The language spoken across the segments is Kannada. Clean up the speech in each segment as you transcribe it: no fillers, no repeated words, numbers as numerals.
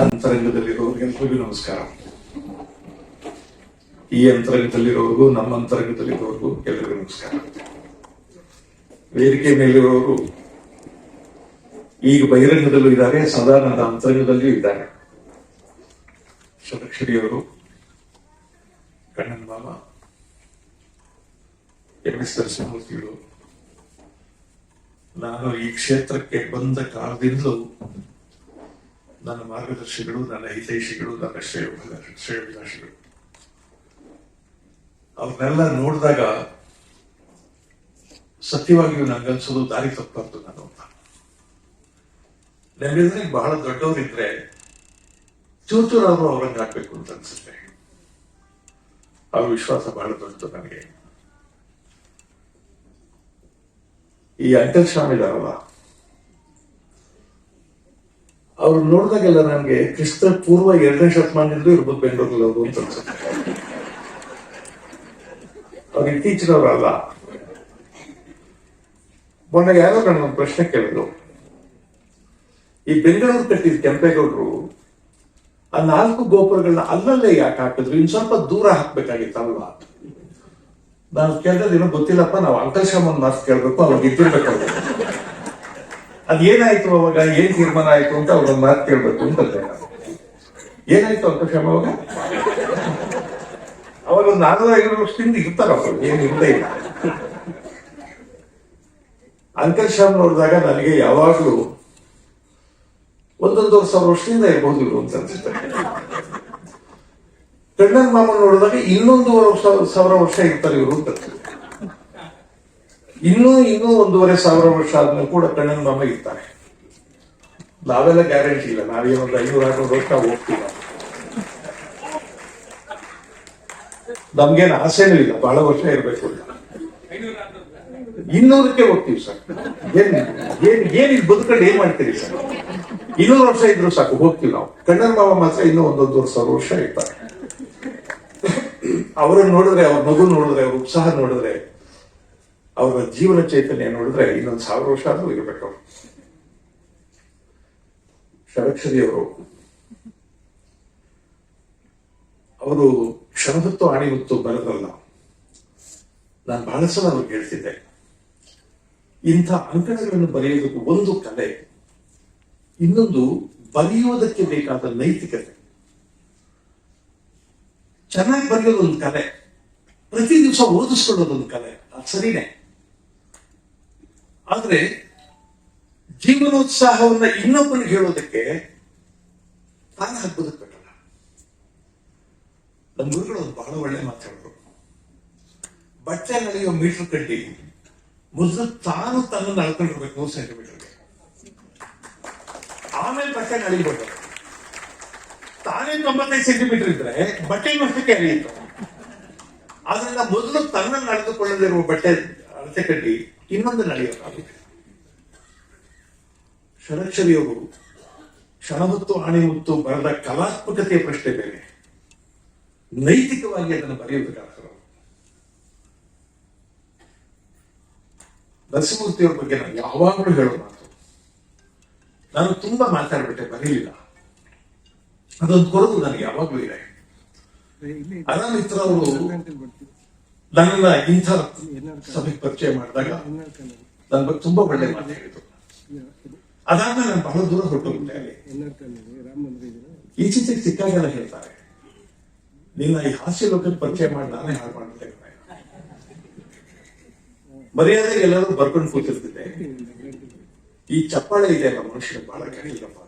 ಅಂತರಂಗದಲ್ಲಿರೋರಿಗೆಲ್ಲರಿಗೂ ನಮಸ್ಕಾರ. ಈ ಅಂತರಂಗದಲ್ಲಿರೋರ್ಗೂ ನಮ್ಮ ಅಂತರಂಗದಲ್ಲಿರೋರ್ಗೂ ಎಲ್ಲರಿಗೂ ನಮಸ್ಕಾರ. ವೇದಿಕೆ ಮೇಲಿರೋರು ಈಗ ಬಹಿರಂಗದಲ್ಲೂ ಇದ್ದಾರೆ, ಸದಾ ನನ್ನ ಅಂತರಂಗದಲ್ಲಿಯೂ ಇದ್ದಾರೆ. ಷಡಕ್ಷರಿಯವರು, ಕಣ್ಣನ್ ಮಾಮ, MS ನರಸಿಂಹಮೂರ್ತಿಗಳು, ನಾನು ಈ ಕ್ಷೇತ್ರಕ್ಕೆ ಬಂದ ಕಾಲದಿಂದಲೂ ನನ್ನ ಮಾರ್ಗದರ್ಶಿಗಳು, ನನ್ನ ಹಿತೈಷಿಗಳು, ನನ್ನ ಶ್ರೇಯೋಭಿಲಾಷಿಗಳು. ಅವ್ರನ್ನೆಲ್ಲ ನೋಡಿದಾಗ ಸತ್ಯವಾಗಿಯೂ ನನಗನ್ಸೋದು ದಾರಿ ತಪ್ಪಾರ್ದು ನಾನು ಅಂತ. ನಮ್ಮೆಲ್ಲರಿಗೆ ಬಹಳ ದೊಡ್ಡವರಿದ್ರೆ ಚೂರಾದ್ರೂ ಅವ್ರಂಗೆ ಹಾಕ್ಬೇಕು ಅಂತ ಅನ್ಸುತ್ತೆ. ಅವ್ರ ವಿಶ್ವಾಸ ಬಹಳ ದೊಡ್ಡದು ನನಗೆ. ಈ ಅಂಕಲ್ ಶ್ಯಾಮ್ ಇದಾರಲ್ಲ, ಅವ್ರು ನೋಡಿದಾಗೆಲ್ಲ ನನಗೆ ಕ್ರಿಸ್ತ ಪೂರ್ವ 2ನೇ ಶತಮಾನದಿಂದಲೂ ಇರ್ಬೋದು ಬೆಂಗಳೂರಲ್ಲಿ ಅವರು ಅಂತ ಅನ್ಸುತ್ತೆ. ಅವ್ರು ಇತ್ತೀಚಿನವರಲ್ಲ. ಮೊನ್ನೆ ಯಾರೋ ನನ್ನೊಂದು ಪ್ರಶ್ನೆ ಕೇಳಿದ್ರು, ಈ ಬೆಂಗಳೂರು ಕಟ್ಟಿದ ಕೆಂಪೇಗೌಡರು ಆ 4 ಗೋಪುರಗಳನ್ನ ಅಲ್ಲಲ್ಲೇ ಯಾಕೆ ಹಾಕಿದ್ರು, ಇನ್ ಸ್ವಲ್ಪ ದೂರ ಹಾಕ್ಬೇಕಾಗಿತ್ತಲ್ವಾ? ನಾನು ಕೇಳಿದೇನೋ ಗೊತ್ತಿಲ್ಲಪ್ಪ, ನಾವು ಅಂಕಲ್ ಶ್ಯಾಮನ್ ಮಾತು ಕೇಳ್ಬೇಕು, ಅವಾಗ ಇದ್ದಿರ್ಬೇಕಾಗುತ್ತೆ. ಅದೇನಾಯ್ತು ಅವಾಗ, ಏನ್ ತೀರ್ಮಾನ ಆಯ್ತು ಅಂತ ಅವ್ರೊಂದು ಮಾತು ಕೇಳ್ಬೇಕು ಅಂತ. ಏನಾಯ್ತು ಅಂಕಲ್ ಶ್ಯಾಮ್ ಅವಾಗ? ಅವಾಗ ಒಂದು 400-500 ವರ್ಷದಿಂದ ಇರ್ತಾರ ಅವರು, ಏನು ಇಲ್ಲೇ ಇಲ್ಲ. ಅಂಕಲ್ ಶ್ಯಾಮ್ ನೋಡಿದಾಗ ನನಗೆ ಯಾವಾಗ್ಲೂ 1,500 ವರ್ಷದಿಂದ ಇರ್ಬೋದು ಇವರು ಅಂತ ಅನ್ಸುತ್ತೆ. ಕಣ್ಣನ್ ಮಾಮನ್ ನೋಡಿದಾಗ 1,500 ವರ್ಷ ಇರ್ತಾರೆ ಇವರು ಅಂತ. ಇನ್ನೂ 1,500 ವರ್ಷ ಆದ್ಮೇಲೆ ಕೂಡ ಕಣ್ಣನ್ ಮಾಮ ಇರ್ತಾರೆ. ನಾವೆಲ್ಲ ಗ್ಯಾರಂಟಿ ಇಲ್ಲ, ನಾವೇನೊಂದು 500-600 ವರ್ಷ ಹೋಗ್ತೀವಿ. ನಮ್ಗೇನು ಆಸೆನೂ ಇಲ್ಲ ಬಹಳ ವರ್ಷ ಇರ್ಬೇಕು ಅಂತ. 200ಕ್ಕೆ ಹೋಗ್ತೀವಿ ಸರ್. ಏನ್ ಇಲ್ಲಿ ಬದುಕೊಂಡು ಏನ್ ಮಾಡ್ತೀರಿ ಸರ್? 200 ವರ್ಷ ಇದ್ರು ಸಾಕು, ಹೋಗ್ತೀವಿ ನಾವು. ಕಣ್ಣನ್ ಮಾಮ ಮಾತ್ರ ಇನ್ನೂ 1,500 ವರ್ಷ ಇರ್ತಾರೆ. ಅವರನ್ನು ನೋಡಿದ್ರೆ, ಅವ್ರ ಮಗು ನೋಡಿದ್ರೆ, ಅವ್ರ ಉತ್ಸಾಹ ನೋಡಿದ್ರೆ, ಅವರ ಜೀವನ ಚೈತನ್ಯ ನೋಡಿದ್ರೆ ಇನ್ನೊಂದು 1000 ವರ್ಷ ಆದ್ರೂ ಇರಬೇಕು. ಷಡಕ್ಷರಿಯವರು, ಅವರು ಕ್ಷಣದತ್ತು ಆಣಿಮುತ್ತು ಬರೆದ್ರಲ್ಲ, ನಾನು ಬಹಳ ಸಲ ಅವ್ರಿಗೆ ಹೇಳ್ತಿದ್ದೆ, ಇಂಥ ಅಂಕಣಗಳನ್ನು ಬರೆಯೋದಕ್ಕೆ ಒಂದು ಕಲೆ, ಇನ್ನೊಂದು ಬರೆಯುವುದಕ್ಕೆ ಬೇಕಾದ ನೈತಿಕತೆ. ಚೆನ್ನಾಗಿ ಬರೆಯೋದೊಂದು ಕಲೆ, ಪ್ರತಿ ದಿವಸ ಓದಿಸ್ಕೊಳ್ಳೋದೊಂದು ಕಲೆ, ಅದು ಸರಿನೇ. ಆದ್ರೆ ಜೀವನೋತ್ಸಾಹವನ್ನ ಇನ್ನೊಬ್ಬನಿಗೆ ಹೇಳೋದಕ್ಕೆ ತಾನು ಹಾಕ್ಬೋದಕ್ಕೆ ಬೇಕಲ್ಲ. ನಮ್ಮ ಗುರುಗಳು ಒಂದು ಬಹಳ ಒಳ್ಳೆ ಮಾತಾಡೋರು, ಬಟ್ಟೆ ನಡೆಯೋ ಮೀಟರ್ ಕಡ್ಡಿ ಮೊದಲು ತಾನು ತನ್ನನ್ನು ಅಳ್ಕೊಂಡಿರ್ಬೇಕು 100 ಸೆಂಟಿಮೀಟರ್ಗೆ, ಆಮೇಲೆ ಬಟ್ಟೆ ನಳಿಬೋದು. ತಾನೇ 95 ಸೆಂಟಿಮೀಟರ್ ಇದ್ರೆ ಬಟ್ಟೆ ಅಷ್ಟಕ್ಕೆ ಅರಿಯಿತು. ಆದ್ರಿಂದ ಮೊದಲು ತನ್ನನ್ನು ನಡೆದುಕೊಳ್ಳದಿರುವ ಬಟ್ಟೆ ಅಳತೆ ಕಡ್ಡಿ ಇನ್ನೊಂದು ನಡೆಯೋಕ್ಕಾಗುತ್ತೆ. ಷಡಕ್ಷರಿಯವರು ಕ್ಷಣಮುತ್ತು ಆಣಿಮುತ್ತು ಬರೆದ ಕಲಾತ್ಮಕತೆಯ ಪ್ರಶ್ನೆ ಬೇರೆ, ನೈತಿಕವಾಗಿ ಅದನ್ನು ಬರೆಯುವುದಕ್ಕಾಗ್ತದೆ. ನರಸಿಂಹಮೂರ್ತಿಯವ್ರ ಬಗ್ಗೆ ನಾನು ಯಾವಾಗಲೂ ಹೇಳೋ ಮಾತು, ನಾನು ತುಂಬಾ ಮಾತಾಡ್ಬಿಟ್ಟೆ, ಬರೀಲಿಲ್ಲ. ಅದೊಂದು ಕೊರಗು ನನಗೆ ಯಾವಾಗ್ಲೂ ಇದೆ. ಅನಾಮಿತ್ರ ಅವರು ನನ್ನನ್ನ ಇಂಥ ಸಭೆಗೆ ಪರಿಚಯ ಮಾಡಿದಾಗ ನನ್ನ ಬಗ್ಗೆ ತುಂಬಾ ಒಳ್ಳೆ ಮಾತು ಹೇಳಿದ್ರು. ಅದಾದ್ಮೇಲೆ ನಾನು ಬಹಳ ದೂರ ಹೊರಟೋಗ್ಬಿಟ್ಟೆ. ಈಚೀಚೆಗೆ ಸಿಕ್ಕಾಗೆಲ್ಲ ಹೇಳ್ತಾರೆ, ನಿನ್ನ ಈ ಹಾಸ್ಯ ಲೋಕದ ಪರಿಚಯ ಮಾಡಿ ನಾನೇ ಹಾಳು ಮಾಡ್ಬಿಟ್ಟೆ. ಮರ್ಯಾದೆ ಎಲ್ಲರೂ ಬರ್ಕೊಂಡು ಕೂತಿರ್ತಿದ್ದೆ. ಈ ಚಪ್ಪಾಳೆ ಇದೆ ಅಲ್ಲ ಮನುಷ್ಯನ ಬಹಳ ಕೆಟ್ಟಿಲ್ಲಪ್ಪ.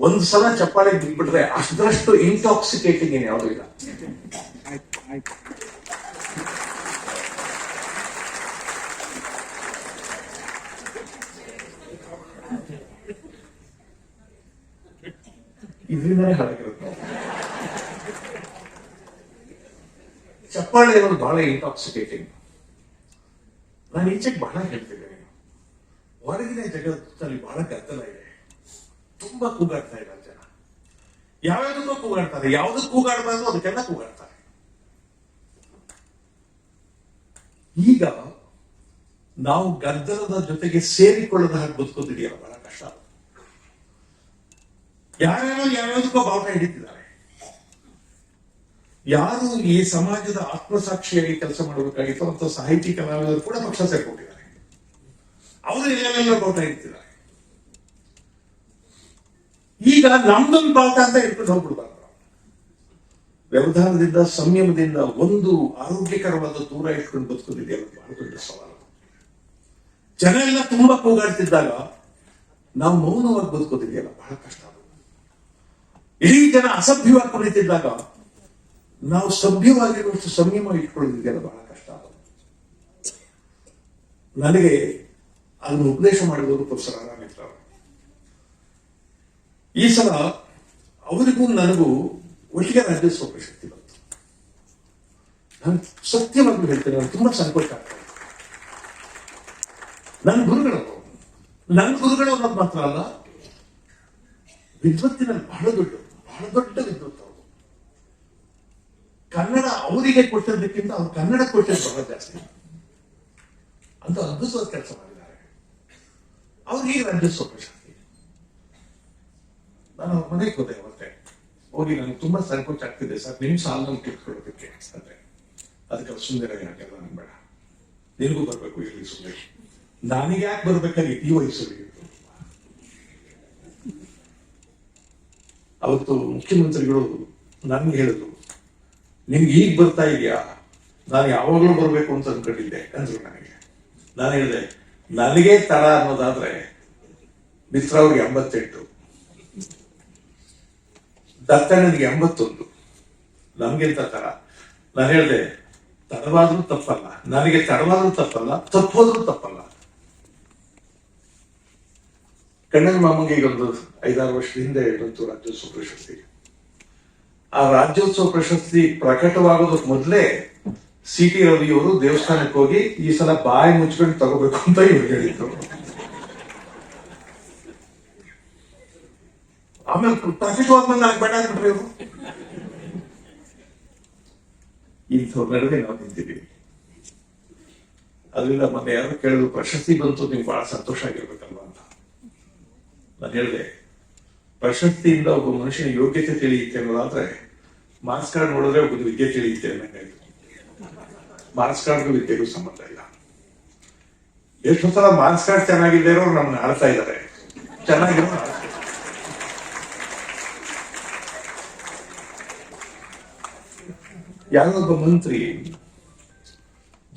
ಒಂದು ಸಲ ಚಪ್ಪಾಳೆ ಬಿಟ್ಬಿಟ್ರೆ ಅಷ್ಟರಷ್ಟು ಇಂಟಾಕ್ಸಿಕೇಟಿಂಗ್ ಏನು ಯಾವುದೂ ಇಲ್ಲ. ಇದರಿಂದಲೇ ಹಾಳಾಗಿರುತ್ತೆ. ಚಪ್ಪಾಳೆ ಅನ್ನೋದು ಬಹಳ ಇಂಟಾಕ್ಸಿಕೇಟಿಂಗ್. ನಾನು ಈಚೆಗೆ ಬಹಳ ಹೇಳ್ತಿದ್ದೇನೆ, ಹೊರಗಿನ ಜಗತ್ತಿನಲ್ಲಿ ಬಹಳ ಗದ್ದಲ ಇದೆ, ತುಂಬಾ ಕೂಗಾಡ್ತಾ ಇದ್ದಾರೆ ಜನ. ಯಾವ್ಯಾವುದಕ್ಕೂ ಕೂಗಾಡ್ತಾರೆ, ಯಾವ್ದಕ್ಕೆ ಕೂಗಾಡಬಾರ್ದು ಅದಕ್ಕೆಲ್ಲ ಕೂಗಾಡ್ತಾರೆ. ಈಗ ನಾವು ಗದ್ದಲದ ಜೊತೆಗೆ ಸೇರಿಕೊಳ್ಳದ ಹಾಗೆ ಬದುಕೋದಿದೆಯಲ್ಲ, ಬಹಳ ಕಷ್ಟ. ಯಾರ್ಯಾರೋ ಯಾವ್ಯಾವುದಕ್ಕೋ ಬಾವುಟ ಹಿಡಿತಿದ್ದಾರೆ. ಯಾರು ಈ ಸಮಾಜದ ಆತ್ಮಸಾಕ್ಷಿಯಾಗಿ ಕೆಲಸ ಮಾಡಬೇಕಾಗಿತ್ತು ಅಂತ ಸಾಹಿತಿ ಕಲಾವಿದರು ಕೂಡ ಪಕ್ಷ ಸೇರ್ಕೊಂಡಿದ್ದಾರೆ. ಅವರು ಎಲ್ಲೆಲ್ಲ ಬಾವುಟ ಹಿಡಿತಿದ್ದಾರೆ. ಈಗ ನಮ್ದೊಂದು ಬಾವುಟ ಅಂತ ಇಟ್ಕೊಂಡು ಹೋಗ್ಬಿಡ್ಬಾರ್ದು. ವ್ಯವಧಾನದಿಂದ, ಸಂಯಮದಿಂದ, ಒಂದು ಆರೋಗ್ಯಕರವಾದ ದೂರ ಇಟ್ಕೊಂಡು ಬದುಕೋದಿದೆಯಲ್ಲ ಬಹಳ ದೊಡ್ಡ ಸವಾಲು. ಜನ ಎಲ್ಲ ತುಂಬಾ ಕೂಗಾಡ್ತಿದ್ದಾಗ ನಾವು ಮೌನವಾಗಿ ಬದುಕೋದಿದೆಯಲ್ಲ ಬಹಳ ಕಷ್ಟ. ಇಡೀ ಜನ ಅಸಭ್ಯವಾಗಿ ಕುಳಿತಿದ್ದಾಗ ನಾವು ಸಭ್ಯವಾಗಿರುವಷ್ಟು ಸಂಯಮ ಇಟ್ಕೊಳ್ಳೋದಿದೆಯಲ್ಲ ಬಹಳ ಕಷ್ಟ. ನನಗೆ ಅದನ್ನು ಉಪದೇಶ ಮಾಡಿದವರು ಪ್ರೊಫೆಸರ್ ರಾಮಿತ್ರ ಅವರು. ಈ ಸಲ ಅವರಿಗೂ ನನಗೂ ಒಟ್ಟಿಗೆ ರಾಜ್ಯೋತ್ಸವ ಪ್ರಶಸ್ತಿ ಬಂತು. ನಾನು ಸತ್ಯವಾಗಿ ಹೇಳ್ತೇನೆ, ನಾನು ತುಂಬಾ ಸಂಕೋಚ ಆಗ್ತದೆ. ನನ್ನ ಗುರುಗಳು ಅನ್ನೋದು ಮಾತ್ರ ಅಲ್ಲ, ವಿದ್ವತ್ತಿನಲ್ಲಿ ಬಹಳ ದೊಡ್ಡ ವಿದ್ವತ್ ಅವರು. ಕನ್ನಡ ಅವರಿಗೆ ಕೊಟ್ಟಿದ್ದಕ್ಕಿಂತ ಅವ್ರು ಕನ್ನಡ ಕೊಟ್ಟಿದ್ದು ಬಹಳ ಜಾಸ್ತಿ ಅಂತ ಅದ್ಭುತವಾದ ಕೆಲಸ ಮಾಡಿದ್ದಾರೆ. ಅವ್ರಿಗೆ ರಾಜ್ಯೋತ್ಸವ ಪ್ರಶಸ್ತಿ. ನಾನು ಅವ್ರ ಮನೆಗೆ ಹೋದೆ ಅವತ್ತೆ. ಹೋಗಿ ನನಗೆ ತುಂಬಾ ಸಂಕೋಚ ಆಗ್ತಿದೆ ಸರ್, ನಿಮ್ ಸಾಲನ್ನು ಕಿತ್ಕೊಳ್ಳೋದಕ್ಕೆ ಅಂದ್ರೆ ಅದಕ್ಕೆ ಅವ್ರು ಸುಂದರ ಯಾಕೆಲ್ಲ ನನ್ ಬೇಡ, ನಿನಗೂ ಬರ್ಬೇಕು, ಇರ್ಲಿ ಸುಂದರ, ನನಗೆ ಯಾಕೆ ಬರ್ಬೇಕಾಗಿತ್ತು ಈ ವಯಸ್ಸಲ್ಲಿ. ಅವತ್ತು ಮುಖ್ಯಮಂತ್ರಿಗಳು ನನ್ಗೆ ಹೇಳಿದ್ರು, ನಿಮ್ಗೆ ಈಗ ಬರ್ತಾ ಇದೆಯಾ, ನಾನು ಯಾವಾಗಲೂ ಬರ್ಬೇಕು ಅಂತ ಅನ್ಕೊಂಡಿದ್ದೆ ಅಂದ್ರು ನನಗೆ. ನಾನು ಹೇಳಿದೆ, ನನಗೆ ತಡ ಅನ್ನೋದಾದ್ರೆ ಮಿತ್ರ ಅವ್ರಿಗೆ 88, ದತ್ತಣ್ಣನಿಗೆ 81, ನಮ್ಗಿಂತ ತರ. ನಾನು ಹೇಳಿದೆ, ತಡವಾದ್ರೂ ತಪ್ಪಲ್ಲ, ನನಗೆ ತಡವಾದ್ರೂ ತಪ್ಪಲ್ಲ, ತಪ್ಪೋದ್ರೂ ತಪ್ಪಲ್ಲ. ಕಣ್ಣನ್ ಮಾಮಂಗೆ ಈಗ ಒಂದು 5-6 ವರ್ಷದ ಹಿಂದೆ ಬಂತು ರಾಜ್ಯೋತ್ಸವ ಪ್ರಶಸ್ತಿ. ಆ ರಾಜ್ಯೋತ್ಸವ ಪ್ರಶಸ್ತಿ ಪ್ರಕಟವಾಗೋದಕ್ಕೆ ಮೊದಲೇ ಸಿ ಟಿ ರವಿಯವರು ದೇವಸ್ಥಾನಕ್ಕೆ ಹೋಗಿ ಈ ಸಲ ಬಾಯಿ ಮುಚ್ಕೊಂಡು ತಗೋಬೇಕು ಅಂತ ಇವ್ರು ಹೇಳಿದ್ರು. ಆಮೇಲೆ ಪ್ರಕಟವಾದ್ಮೇಲೆ ನನಗೆ ಬೇಡ ಅಂದ್ಬಿಟ್ರಿ ಇವರು. ಇಂಥವ್ರ ನಡುವೆ ನಾವು ನಿಂತಿದ್ದೀವಿ. ಅದರಿಂದ ಮೊನ್ನೆ ಯಾರು ಕೇಳಿದ್ರು, ಪ್ರಶಸ್ತಿ ಬಂತು, ನಿಮ್ಗೆ ಬಹಳ ಸಂತೋಷ ಆಗಿರ್ಬೇಕಲ್ವಾ ಅಂತ. ನಾನು ಹೇಳಿದೆ, ಪ್ರಶಸ್ತಿಯಿಂದ ಒಬ್ಬ ಮನುಷ್ಯನ ಯೋಗ್ಯತೆ ತಿಳಿಯುತ್ತೆ ಅನ್ನೋದಾದ್ರೆ ಮಾರ್ಕ್ಸ್ ಕಾರ್ಡ್ ನೋಡಿದ್ರೆ ಒಬ್ಬ ವಿದ್ಯೆ ತಿಳಿಯುತ್ತೆ ಅನ್ನಂಗಾಯ್ತು. ಮಾರ್ಕ್ಸ್ ಕಾರ್ಡ್ಗೂ ವಿದ್ಯೆಗೂ ಸಂಬಂಧ ಇಲ್ಲ. ಎಷ್ಟು ಸಲ ಮಾರ್ಕ್ಸ್ ಕಾರ್ಡ್ ಚೆನ್ನಾಗಿಲ್ಲದೆ ಇರೋರು ನಮ್ಮನ್ನ ಆಡ್ತಾ ಇದ್ದಾರೆ, ಚೆನ್ನಾಗಿರೋ ಯಾರೊಬ್ಬ ಮಂತ್ರಿ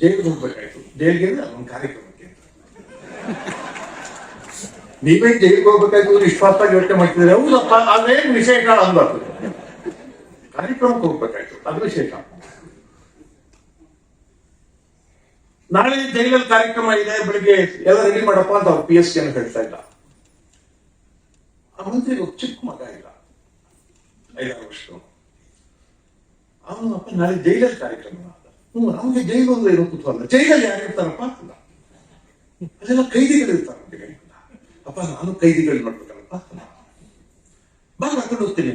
ಜೈಲಿಗೆ ಹೋಗ್ಬೇಕಾಯ್ತು. ಜೈಲಿಗೆ ಅದೊಂದು ಕಾರ್ಯಕ್ರಮಕ್ಕೆ ನೀವೇ ಜೈಲಿಗೆ ಹೋಗ್ಬೇಕಾಯ್ತು ಇಷ್ಟಪಾತಾಗಿ ಯೋಚನೆ ಮಾಡ್ತಿದ್ರೆ, ಹೌದಪ್ಪ ಅದೇನು ವಿಶೇಷ ಅನ್ಬಾರ್ದು. ಕಾರ್ಯಕ್ರಮಕ್ಕೆ ಹೋಗ್ಬೇಕಾಯ್ತು, ಅದು ವಿಶೇಷ. ನಾಳೆ ಜೈಲಲ್ಲಿ ಕಾರ್ಯಕ್ರಮ ಇದೆ, ಬೆಳಿಗ್ಗೆ ಎಲ್ಲ ರೆಡಿ ಮಾಡಪ್ಪ ಅಂತ ಅವ್ರು PSC ಅನ್ನು ಹೇಳ್ತಾ ಇಲ್ಲ. ಆ ಮಂತ್ರಿಗೆ ಒಬ್ಬ ಚಿಕ್ಕ ಮಗ ಇಲ್ಲ, 5-6 ವರ್ಷ. ಅವನು ಅಪ್ಪ ನಾಳೆ ಜೈಲಲ್ಲಿ ಕಾರ್ಯಕ್ರಮ. ನಮ್ಗೆ ಜೈಲು ಅಂದ್ರೆ ಏನೋ ಕುತೂಹಲ. ಜೈಲಲ್ಲಿ ಯಾರಿರ್ತಾರಪ್ಪ ಅಂತ. ಅದೆಲ್ಲ ಕೈದಿಗಳು ಇರ್ತಾರ. ಅಪ್ಪ ನಾನು ಕೈದಿಗಳು ನೋಡ್ಬೇಕಲ್ಲಪ್ಪ, ಬಾ ಕರ್ಕೊಂಡು ಹೋಗ್ತೀನಿ.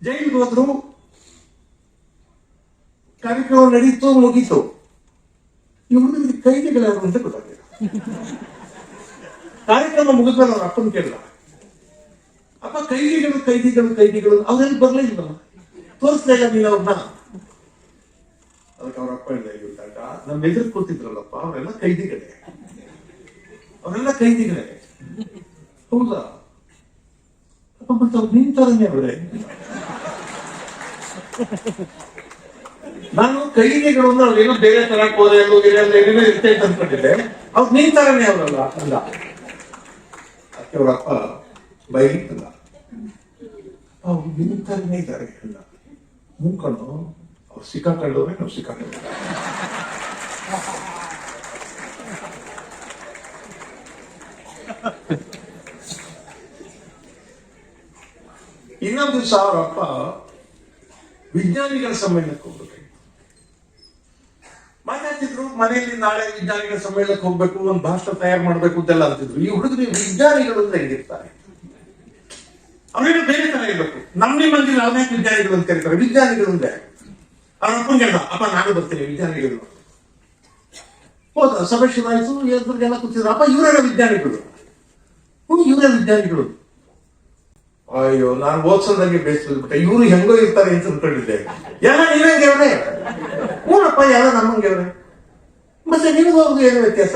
ಜೈಲಿಗೆ ಹೋದ್ರು, ಕಾರ್ಯಕ್ರಮ ನಡೀತು, ಮುಗೀತು. ಇವ್ರಿಗೆ ಕೈದಿಗಳು ಯಾರು ಅಂತ ಗೊತ್ತಾಗಿಲ್ಲ. ಕಾರ್ಯಕ್ರಮ ಮುಗಿದ್ಮೇಲೆ ಅವ್ರ ಅಪ್ಪನ ಕೇಳಿದ, ಅಪ್ಪ ಕೈದಿಗಳು ಅವ್ರೆಲ್ಲಿ ಬರ್ಲೇ ಇಲ್ಲ, ತೋರಿಸ್ಲೇ ಇಲ್ಲ ನೀನು ಅವ್ರನ್ನ. ಅದಕ್ಕೆ ಅವ್ರ ಅಪ್ಪ ಹೇಳಿದಾಗ, ನಮ್ಮ ಎದುರು ಕೂತಿದ್ರಲ್ಲಪ್ಪ ಅವರೆಲ್ಲ ಕೈದಿಗಳೇ. ಹೌದಾ ಮತ್ತೆ ಅವ್ರು ನಿಂತಾರನೇ ಅವರೇ. ನಾನು ಕೈದಿಗಳು ಅಂದ್ರೆ ಅವ್ರೇನೋ ಬೇರೆ ತರಕ್ ಹೋದ್ರೆ ಏನೇನೋ ಇರ್ತೈತೆ ಅನ್ಕೊಂಡಿದ್ದೆ. ಅವ್ರು ನಿಂತಾರನೇ ಅವರಲ್ಲ ಅಲ್ಲ. ಅದಕ್ಕೆ ಅವ್ರಪ್ಪ ಬೈಲಿಕ್ಕಲ್ಲ, ಅವ್ರು ನಿಂತಾರನೇ ಇದ್ದಾರೆ ಅಲ್ಲ. ಮುಂಕಣ್ಣು ಅವ್ರು ಸಿಕ್ಕಾಕೊಂಡವ್ರೆ, ನಾವು ಸಿಕ್ಕಾಕೊಂಡ್ರೆ. ಇನ್ನೊಂದು ದಿವಸ ಅವರಪ್ಪ ವಿಜ್ಞಾನಿಗಳ ಸಮ್ಮೇಳನಕ್ಕೆ ಹೋಗ್ಬೇಕು ಮಾತಾಡ್ತಿದ್ರು. ಮನೆಯಲ್ಲಿ ನಾಳೆ ವಿಜ್ಞಾನಿಗಳ ಸಮ್ಮೇಳನಕ್ಕೆ ಹೋಗ್ಬೇಕು, ಒಂದು ಭಾಷಣ ತಯಾರು ಮಾಡ್ಬೇಕು ಅಂತೆಲ್ಲ ಅಂತಿದ್ರು. ಈ ಹುಡುಗರು ವಿಜ್ಞಾನಿಗಳು ಅಂತ ಹೆಂಗಿರ್ತಾರೆ, ಅವ್ರೇನು ಬೇರೆ ತರ ಇರ್ಬೇಕು. ನಿಮ್ಮ ಮಂದಿರ ಅವನೇ ವಿಜ್ಞಾನಿಗಳು ಅಂತ ಕರೀತಾರೆ. ವಿಜ್ಞಾನಿಗಳು ಅಂದ್ರೆ ಅವ್ರ ಅಪ್ಪನ ಹೇಳ್ದ, ಅಪ್ಪ ನಾನು ಬರ್ತೀನಿ ವಿಜ್ಞಾನಿಗಳು. ಹೋದ, ಸಭೆ ಶುರುವಾಯಿತು. ಎಲ್ರಿಗೆಲ್ಲ ಕೂತಿದ್ರು, ಅಪ್ಪ ಇವರೆಲ್ಲ ವಿಜ್ಞಾನಿಗಳು. ಇವರೇ ವಿಜ್ಞಾನಿಗಳು. ಅಯ್ಯೋ ನಾನು ಓದ್ಸೋದಂಗೆ ಬೇಯಿಸ್ಬಿಟ್ಟೆ, ಇವ್ರು ಹೆಂಗೋ ಇರ್ತಾರೆ ಅಂತ ಅನ್ಕೊಂಡಿದ್ದೆ. ಎಲ್ಲ ನೀವಂಗೆ ಅವ್ರೆ, ಹೂನಪ್ಪ ಎಲ್ಲ ನಮ್ಮಂಗೆ ಅವ್ರೆ, ಮತ್ತೆ ನಿಮ್ಗೂ ಅವ್ರಿಗೂ ಏನು ವ್ಯತ್ಯಾಸ?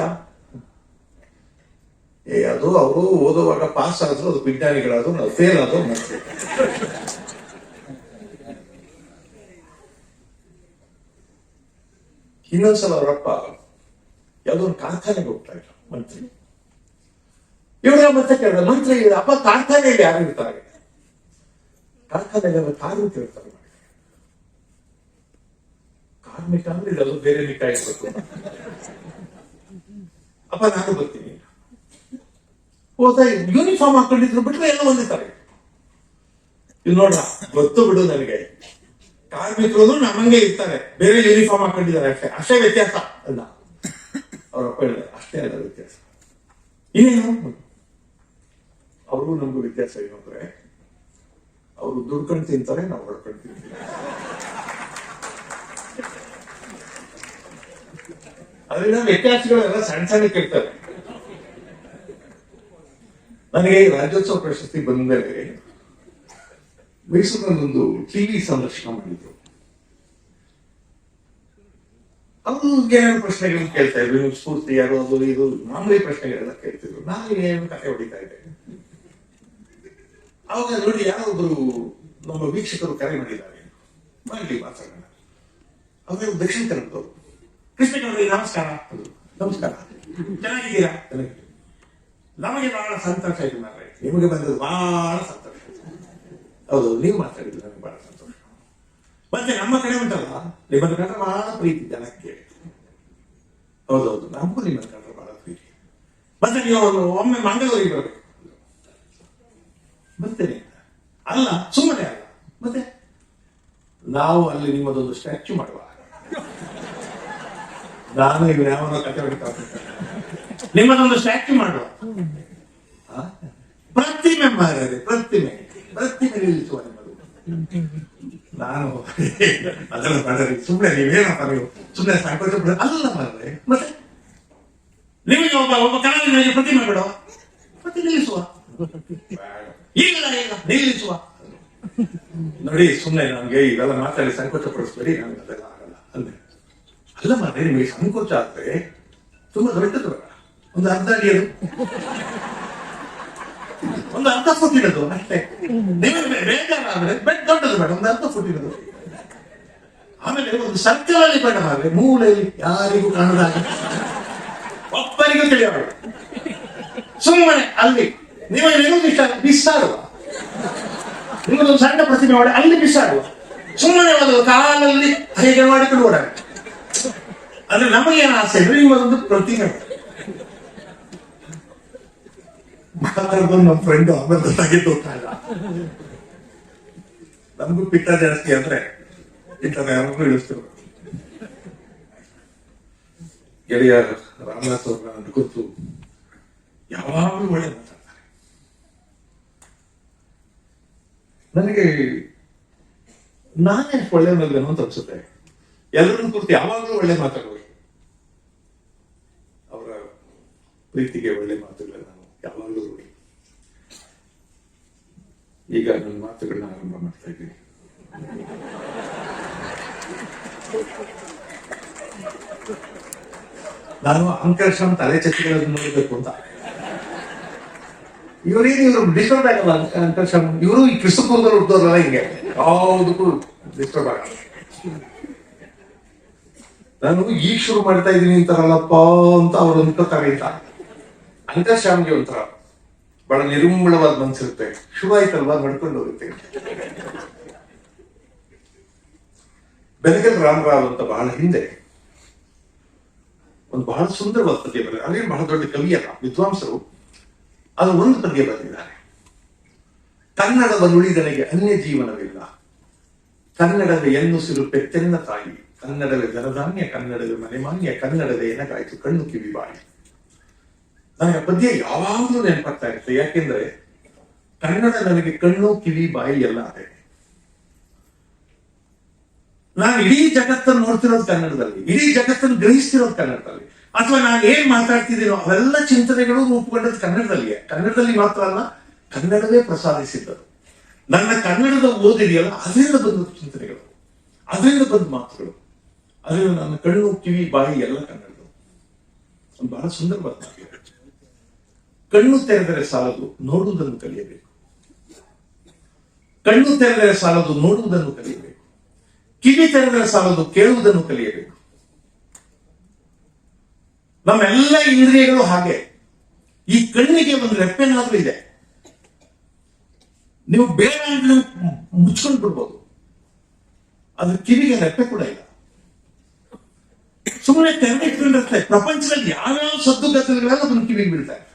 ಅದು ಅವರು ಓದುವಾಗ ಪಾಸ್ ಆದ್ರು ಅದು ವಿಜ್ಞಾನಿಗಳಾದ್ರು, ನಾವು ಫೇಲ್ ಆದ್ರು ಮತ್ತೆ. ಇನ್ನೊಂದ್ಸಲ ಅವರಪ್ಪ ಯಾವುದೋ ಒಂದು ಕಾರ್ಖಾನೆಗೆ ಹೋಗ್ತಾ ಇದ್ರು ಮಂತ್ರಿ. ಇವ್ರ ಮತ್ತೆ ಕೇಳಿದ ಮಂತ್ರಿ, ಅಪ್ಪ ಕಾರ್ಖಾನೆಯಲ್ಲಿ ಯಾರು ಇರ್ತಾರೆ? ಕಾರ್ಖಾನೆಯಲ್ಲಿ ಕಾರ್ಮಿಕರು ಇರ್ತಾರೆ. ಕಾರ್ಮಿಕ ಅಂದ್ರೆ ಇದೆಲ್ಲ ಬೇರೆ ನಿಕ್ಕ ಇರ್ಬೇಕು. ಅಪ್ಪ ನಾನು ಬರ್ತೀನಿ. ಹೋದ ಯೂನಿಫಾರ್ಮ್ ಹಾಕೊಂಡಿದ್ರು ಬಿಟ್ರೆ ಎಲ್ಲ ಒಂದಿರ್ತಾರೆ. ಇದು ನೋಡ್ರ, ಗೊತ್ತು ಬಿಡು ನನಗೆ, ಕಾರ್ಮಿಕರು ನಮ್ಮಂಗೆ ಇರ್ತಾರೆ, ಬೇರೆ ಯೂನಿಫಾರ್ಮ್ ಹಾಕೊಂಡಿದ್ದಾರೆ ಅಷ್ಟೇ, ಅಷ್ಟೇ ವ್ಯತ್ಯಾಸ ಅಲ್ಲ. ಅವರಪ್ಪ ಹೇಳಿದ ಅಷ್ಟೇ ಅಲ್ಲ ವ್ಯತ್ಯಾಸ. ಇನ್ನೇನು ಅವ್ರಿಗೂ ನಮಗೂ ವ್ಯತ್ಯಾಸ ಏನು ಅಂದ್ರೆ, ಅವರು ದುಡ್ಕೊಂಡು ತಿಂತಾರೆ, ನಾವು ಹೊಡ್ಕೊಂಡು ತಿಂತೀವಿ. ಅದರಿಂದ ವ್ಯತ್ಯಾಸಗಳೆಲ್ಲ ಸಣ್ಣ ಸಣ್ಣಕ್ಕೆ ಇರ್ತವೆ. ನನಗೆ ರಾಜ್ಯೋತ್ಸವ ಪ್ರಶಸ್ತಿ ಬಂದ ಮೇಲೆ ಮೈಸೂರಿನಲ್ಲೊಂದು ಟಿವಿ ಸಂದರ್ಶನ ಮಾಡಿದ್ರು. ಅವರು ಏನೇನು ಪ್ರಶ್ನೆಗಳನ್ನು ಕೇಳ್ತಾ ಇದ್ರು, ಸ್ಫೂರ್ತಿ ಯಾರು, ಅದು ಇದು ಮಾಮೂಲಿ ಪ್ರಶ್ನೆಗಳೆಲ್ಲ ಕೇಳ್ತಿದ್ರು. ನಾನು ಏನು ಕಥೆ ಹೊಡಿತಾ ಇದ್ದೆ. ಅವಾಗ ನೋಡಿ ಯಾರೊಬ್ರು ನಮ್ಮ ವೀಕ್ಷಕರು ಕರೆ ಮಾಡಿದ್ದಾರೆ, ಮಾಡಿ ಮಾತಾಡೋಣ. ಅವರು ದಕ್ಷಿಣ ಕನ್ನಡದವರು. ಕೃಷ್ಣಕವರಿಗೆ ನಮಸ್ಕಾರ. ನಮಸ್ಕಾರ, ಚೆನ್ನಾಗಿದ್ದೀರಾ? ನಮಗೆ ಬಹಳ ಸಂತೋಷ ಇದೆ ಮಾರ್ರೆ, ನಿಮಗೆ ಬಂದದ್ದು ಬಹಳ ಸಂತೋಷ. ಹೌದು, ನೀವು ಮಾತಾಡಿದ್ರು ನನಗೆ ಬಹಳ ಸಂತೋಷ. ಮತ್ತೆ ನಮ್ಮ ಕಡೆ ಉಂಟಲ್ಲ, ನಿಮ್ಮನ್ನು ಕಂಡ್ರೆ ಬಹಳ ಪ್ರೀತಿ ಜನಕ್ಕೆ. ಹೌದೌದು, ನಮಗೂ ನಿಮ್ಮನ್ನು ಕಂಡ್ರೆ ಬಹಳ ಪ್ರೀತಿ. ಮತ್ತೆ ನೀವು ಒಮ್ಮೆ ಮಂಗಳೂರಿಗೆ ಬರಬೇಕು. ಬರ್ತೇನೆ ಅಲ್ಲ, ಸುಮ್ಮನೆ ಅಲ್ಲ, ಮತ್ತೆ ನಾವು ಅಲ್ಲಿ ನಿಮ್ಮದೊಂದು ಸ್ಟ್ಯಾಚ್ಯೂ ಮಾಡುವ. ನಾನು ಈಗ ಯಾವನೋ ಕಥೆ ಹೊಡಿತಾ ನಿಮ್ಮದೊಂದು ಸ್ಟ್ಯಾಚ್ಯೂ ಮಾಡುವ. ಪ್ರತಿಮೆ ಮಾರದೆ, ಪ್ರತಿಮೆ ನಿಲ್ಲಿಸುವ ನಿಮ್ಮದು. ನಾನು ಅದೆಲ್ಲ ಮಾಡಿದ್ರೆ ಸುಮ್ಮನೆ ನೀವೇನಪ್ಪ, ನೀವು ಸುಮ್ಮನೆ ಸಂಕೋಚ ಅಲ್ಲ ಮಾರ್ರೆ. ಮತ್ತೆ ನಿಮಗೆ ಒಬ್ಬ ಕಲಾವಿದನಿಗೆ ಪ್ರತಿಮೆ ಬಿಡುವ, ಮತ್ತೆ ನಿಲ್ಲಿಸುವ. ಈಗ ನಿಲ್ಲಿಸುವ. ನೋಡಿ, ಸುಮ್ಮನೆ ನಮ್ಗೆ ಇವೆಲ್ಲ ಮಾತಾಡಿ ಸಂಕೋಚ ಪಡಿಸ್ಬೇಡಿ, ನಮ್ಗೆ ಅದೆಲ್ಲ ಆಗಲ್ಲ ಅಂದ್ರೆ. ಅಲ್ಲ ಮಾರ್ರೆ, ನಿಮಗೆ ಸಂಕೋಚ ಆದ್ರೆ ತುಂಬಾ ದೊಡ್ಡದು ಬೇಡ, ಒಂದು ಅರ್ಧ ಅಡಿಯದು, ಒಂದು ಅರ್ಧ ಫುಟ್ ಇರೋದು ಅಷ್ಟೇ. ನಿಮಗೆ ಬೇಜಾರಾದ್ರೆ ಬೆಡ್ ದೊಡ್ಡದು ಬೇಡ, ಒಂದು ಅರ್ಧ ಫುಟ್ ಇರೋದು. ಆಮೇಲೆ ಒಂದು ಸರ್ಕಲ್ ಅಲ್ಲಿ ಬೇಡ ಮಾರ್ರೆ, ಮೂಲೆಯಲ್ಲಿ ಯಾರಿಗೂ ಕಾಣದಾಗ, ಒಬ್ಬರಿಗೂ ತಿಳಿಯಬೇಡ. ಸುಮ್ಮನೆ ಅಲ್ಲಿ ನಿಮಗೆ ನಿಮಗೆ ಇಷ್ಟ ಬಿಸಾಡುವ, ನಿಮ್ಮದೊಂದು ಸಣ್ಣ ಪ್ರತಿಮೆ ಮಾಡಿ ಅಲ್ಲಿ ಬಿಸಾಡುವ. ಸುಮ್ಮನೆ ಒಂದು ಕಾಲಲ್ಲಿ ಹೇಗೆ ಮಾಡಿಕೊಂಡು ಓಡಾಡ. ಅಂದ್ರೆ ನಮಗೇನು ಆಸೆ ಇದ್ರೆ ನಿಮ್ಮದೊಂದು ಪ್ರತಿಮೆ ಮಾತಾಡ್ಕೊಂಡು ನಮ್ಮ ಫ್ರೆಂಡು ಆಮೇಲೆ ಗೊತ್ತಾಗಿದ್ದು ಗೊತ್ತಾಗ. ನಮಗೂ ಪಿಟ್ಟ ಜಾಸ್ತಿ ಅಂದ್ರೆ ಇಂಥದ ಯಾರಿಗೂ ಇಳಿಸ್ತಿರ್ಬೇಕು. ಗೆಳೆಯ ರಾಮನಾಥ್ ಅವ್ರನ್ನ ನನಗೆ ಗೊತ್ತು, ಯಾವಾಗಲೂ ಒಳ್ಳೆ ಮಾತಾಡ್ತಾರೆ. ನನಗೆ ನಾನೇ ಒಳ್ಳೆಯವನಲ್ವೇನೋ ಅಂತ ಅನ್ಸುತ್ತೆ. ಎಲ್ಲರನ್ನು ಕುರಿತು ಯಾವಾಗಲೂ ಒಳ್ಳೆ ಮಾತಾಡೋರು. ಅವರ ಪ್ರೀತಿಗೆ ಒಳ್ಳೆ ಮಾತುಗಳನ್ನ ನಾನು ಯಾವಾಗಲೂ ನೋಡಿ. ಈಗ ನನ್ನ ಮಾತುಗಳನ್ನ ಆರಂಭ ಮಾಡ್ತಾ ಇದ್ದೀನಿ. ನಾನು ಅಂಕರ್ಷಮ್ ತಲೆ ಚಚ್ಚಿಗಳನ್ನು ನೋಡಬೇಕು ಅಂತ. ಇವರು ಡಿಸ್ಟರ್ಬ್ ಆಗಲ್ಲ ಅಂಕರ್ಷಮ್. ಇವರು ಈ ಕೃಷ್ಣಪುರದಲ್ಲಿ ಹುಟ್ಟೋರಲ್ಲ, ಹಿಂಗೆ ಯಾವುದಕ್ಕೂ ಡಿಸ್ಟರ್ಬ್ ಆಗಲ್ಲ. ನಾನು ಈಗ ಶುರು ಮಾಡ್ತಾ ಇದ್ದೀನಿ ಅಂತಾರಲ್ಲಪ್ಪ ಅಂತ ಅವ್ರು ಅನ್ಕೋತಾರೆ ಅಂತ. ಅಂಕರ್ಷಮ್ಗೆ ಒಂಥರ ಬಹಳ ನಿರ್ಮೂಲವಾದ ಮನ್ಸಿರುತ್ತೆ. ಶುರು ಆಯ್ತಲ್ವಾ, ನಡ್ಕೊಂಡು ಹೋಗುತ್ತೆ. ಬೆನಗಲ್ ರಾಮರಾವ್ ಅಂತ ಬಹಳ ಹಿಂದೆ ಒಂದು ಬಹಳ ಸುಂದರವಾದ ಪದ್ಯ ಬರೆದಿದ್ದಾರೆ. ಅದೇ ಬಹಳ ದೊಡ್ಡ ಕವಿಯಲ್ಲ, ವಿದ್ವಾಂಸರು. ಅದು ಒಂದು ಪದ್ಯ ಬರೆದಿದ್ದಾರೆ. ಕನ್ನಡದ ನುಡಿದನಿಗೆ ಅನ್ಯ ಜೀವನವಿಲ್ಲ, ಕನ್ನಡದ ಎನ್ನುಸಿರು ಪೆತ್ತೆನ್ನ ತಾಯಿ, ಕನ್ನಡವೇ ಧನಧಾನ್ಯ, ಕನ್ನಡವೇ ಮನೆಮಾನ್ಯ, ಕನ್ನಡವೇ ಎನಗಾಯ್ತು ಕಣ್ಣು ಕಿವಿ ಬಾಯಿ. ನನಗೆ ಪದ್ಯ ಯಾವಾಗಲೂ ನೆನಪಾಗ್ತಾ ಇರುತ್ತೆ. ಯಾಕೆಂದ್ರೆ ಕನ್ನಡ ನನಗೆ ಕಣ್ಣು ಕಿವಿ ಬಾಯಿ ಎಲ್ಲ ಅದೇ. ನಾನು ಇಡೀ ಜಗತ್ತನ್ನು ನೋಡ್ತಿರೋದು ಕನ್ನಡದಲ್ಲಿ, ಇಡೀ ಜಗತ್ತನ್ನು ಗ್ರಹಿಸ್ತಿರೋದು ಕನ್ನಡದಲ್ಲಿ. ಅಥವಾ ನಾನು ಏನ್ ಮಾತಾಡ್ತಿದ್ದೀನೋ ಅವೆಲ್ಲ ಚಿಂತನೆಗಳು ರೂಪುಗೊಂಡದ್ದು ಕನ್ನಡದಲ್ಲಿಯೇ. ಕನ್ನಡದಲ್ಲಿ ಮಾತ್ರ ಅಲ್ಲ, ಕನ್ನಡವೇ ಪ್ರಸಾದಿಸಿದ್ದರು. ನನ್ನ ಕನ್ನಡದ ಓದಿದೆಯಲ್ಲ ಅದರಿಂದ ಬಂದ ಚಿಂತನೆಗಳು, ಅದರಿಂದ ಬಂದ ಮಾತುಗಳು, ಅದರಿಂದ ನನ್ನ ಕಣ್ಣು ಕಿವಿ ಬಾಯಿ ಎಲ್ಲ ಕನ್ನಡದು. ಒಂದು ಬಹಳ ಸುಂದರವಾದ ಮಾತಿದೆ, ಕಣ್ಣು ತೆರೆದರೆ ಸಾಲದು ನೋಡುವುದನ್ನು ಕಲಿಯಬೇಕು, ಕಣ್ಣು ತೆರೆದರೆ ಸಾಲದು ನೋಡುವುದನ್ನು ಕಲಿಯಬೇಕು, ಕಿವಿ ತೆರೆದರೆ ಸಾಲದು ಕೇಳುವುದನ್ನು ಕಲಿಯಬೇಕು. ನಮ್ಮೆಲ್ಲ ಇಂದ್ರಿಯಗಳು ಹಾಗೆ. ಈ ಕಣ್ಣಿಗೆ ಒಂದು ರೆಪ್ಪೆನಾದ್ರೂ ಇದೆ, ನೀವು ಬೇಡ ಅಂದ್ರೆ ಮುಚ್ಕೊಂಡು ಬಿಡ್ಬೋದು. ಅದ್ರ ಕಿವಿಗೆ ರೆಪ್ಪೆ ಕೂಡ ಇಲ್ಲ, ಸುಮ್ಮನೆ ತೆರೆದು ಇಟ್ಕೊಂಡಿರುತ್ತೆ. ಪ್ರಪಂಚದಲ್ಲಿ ಯಾವ್ಯಾವ ಸದ್ದು ಗದ್ದಲಗಳೆಲ್ಲ ಅದನ್ನು ಕಿವಿಗೆ ಬೀಳ್ತಾ ಇರ್ತಾರೆ.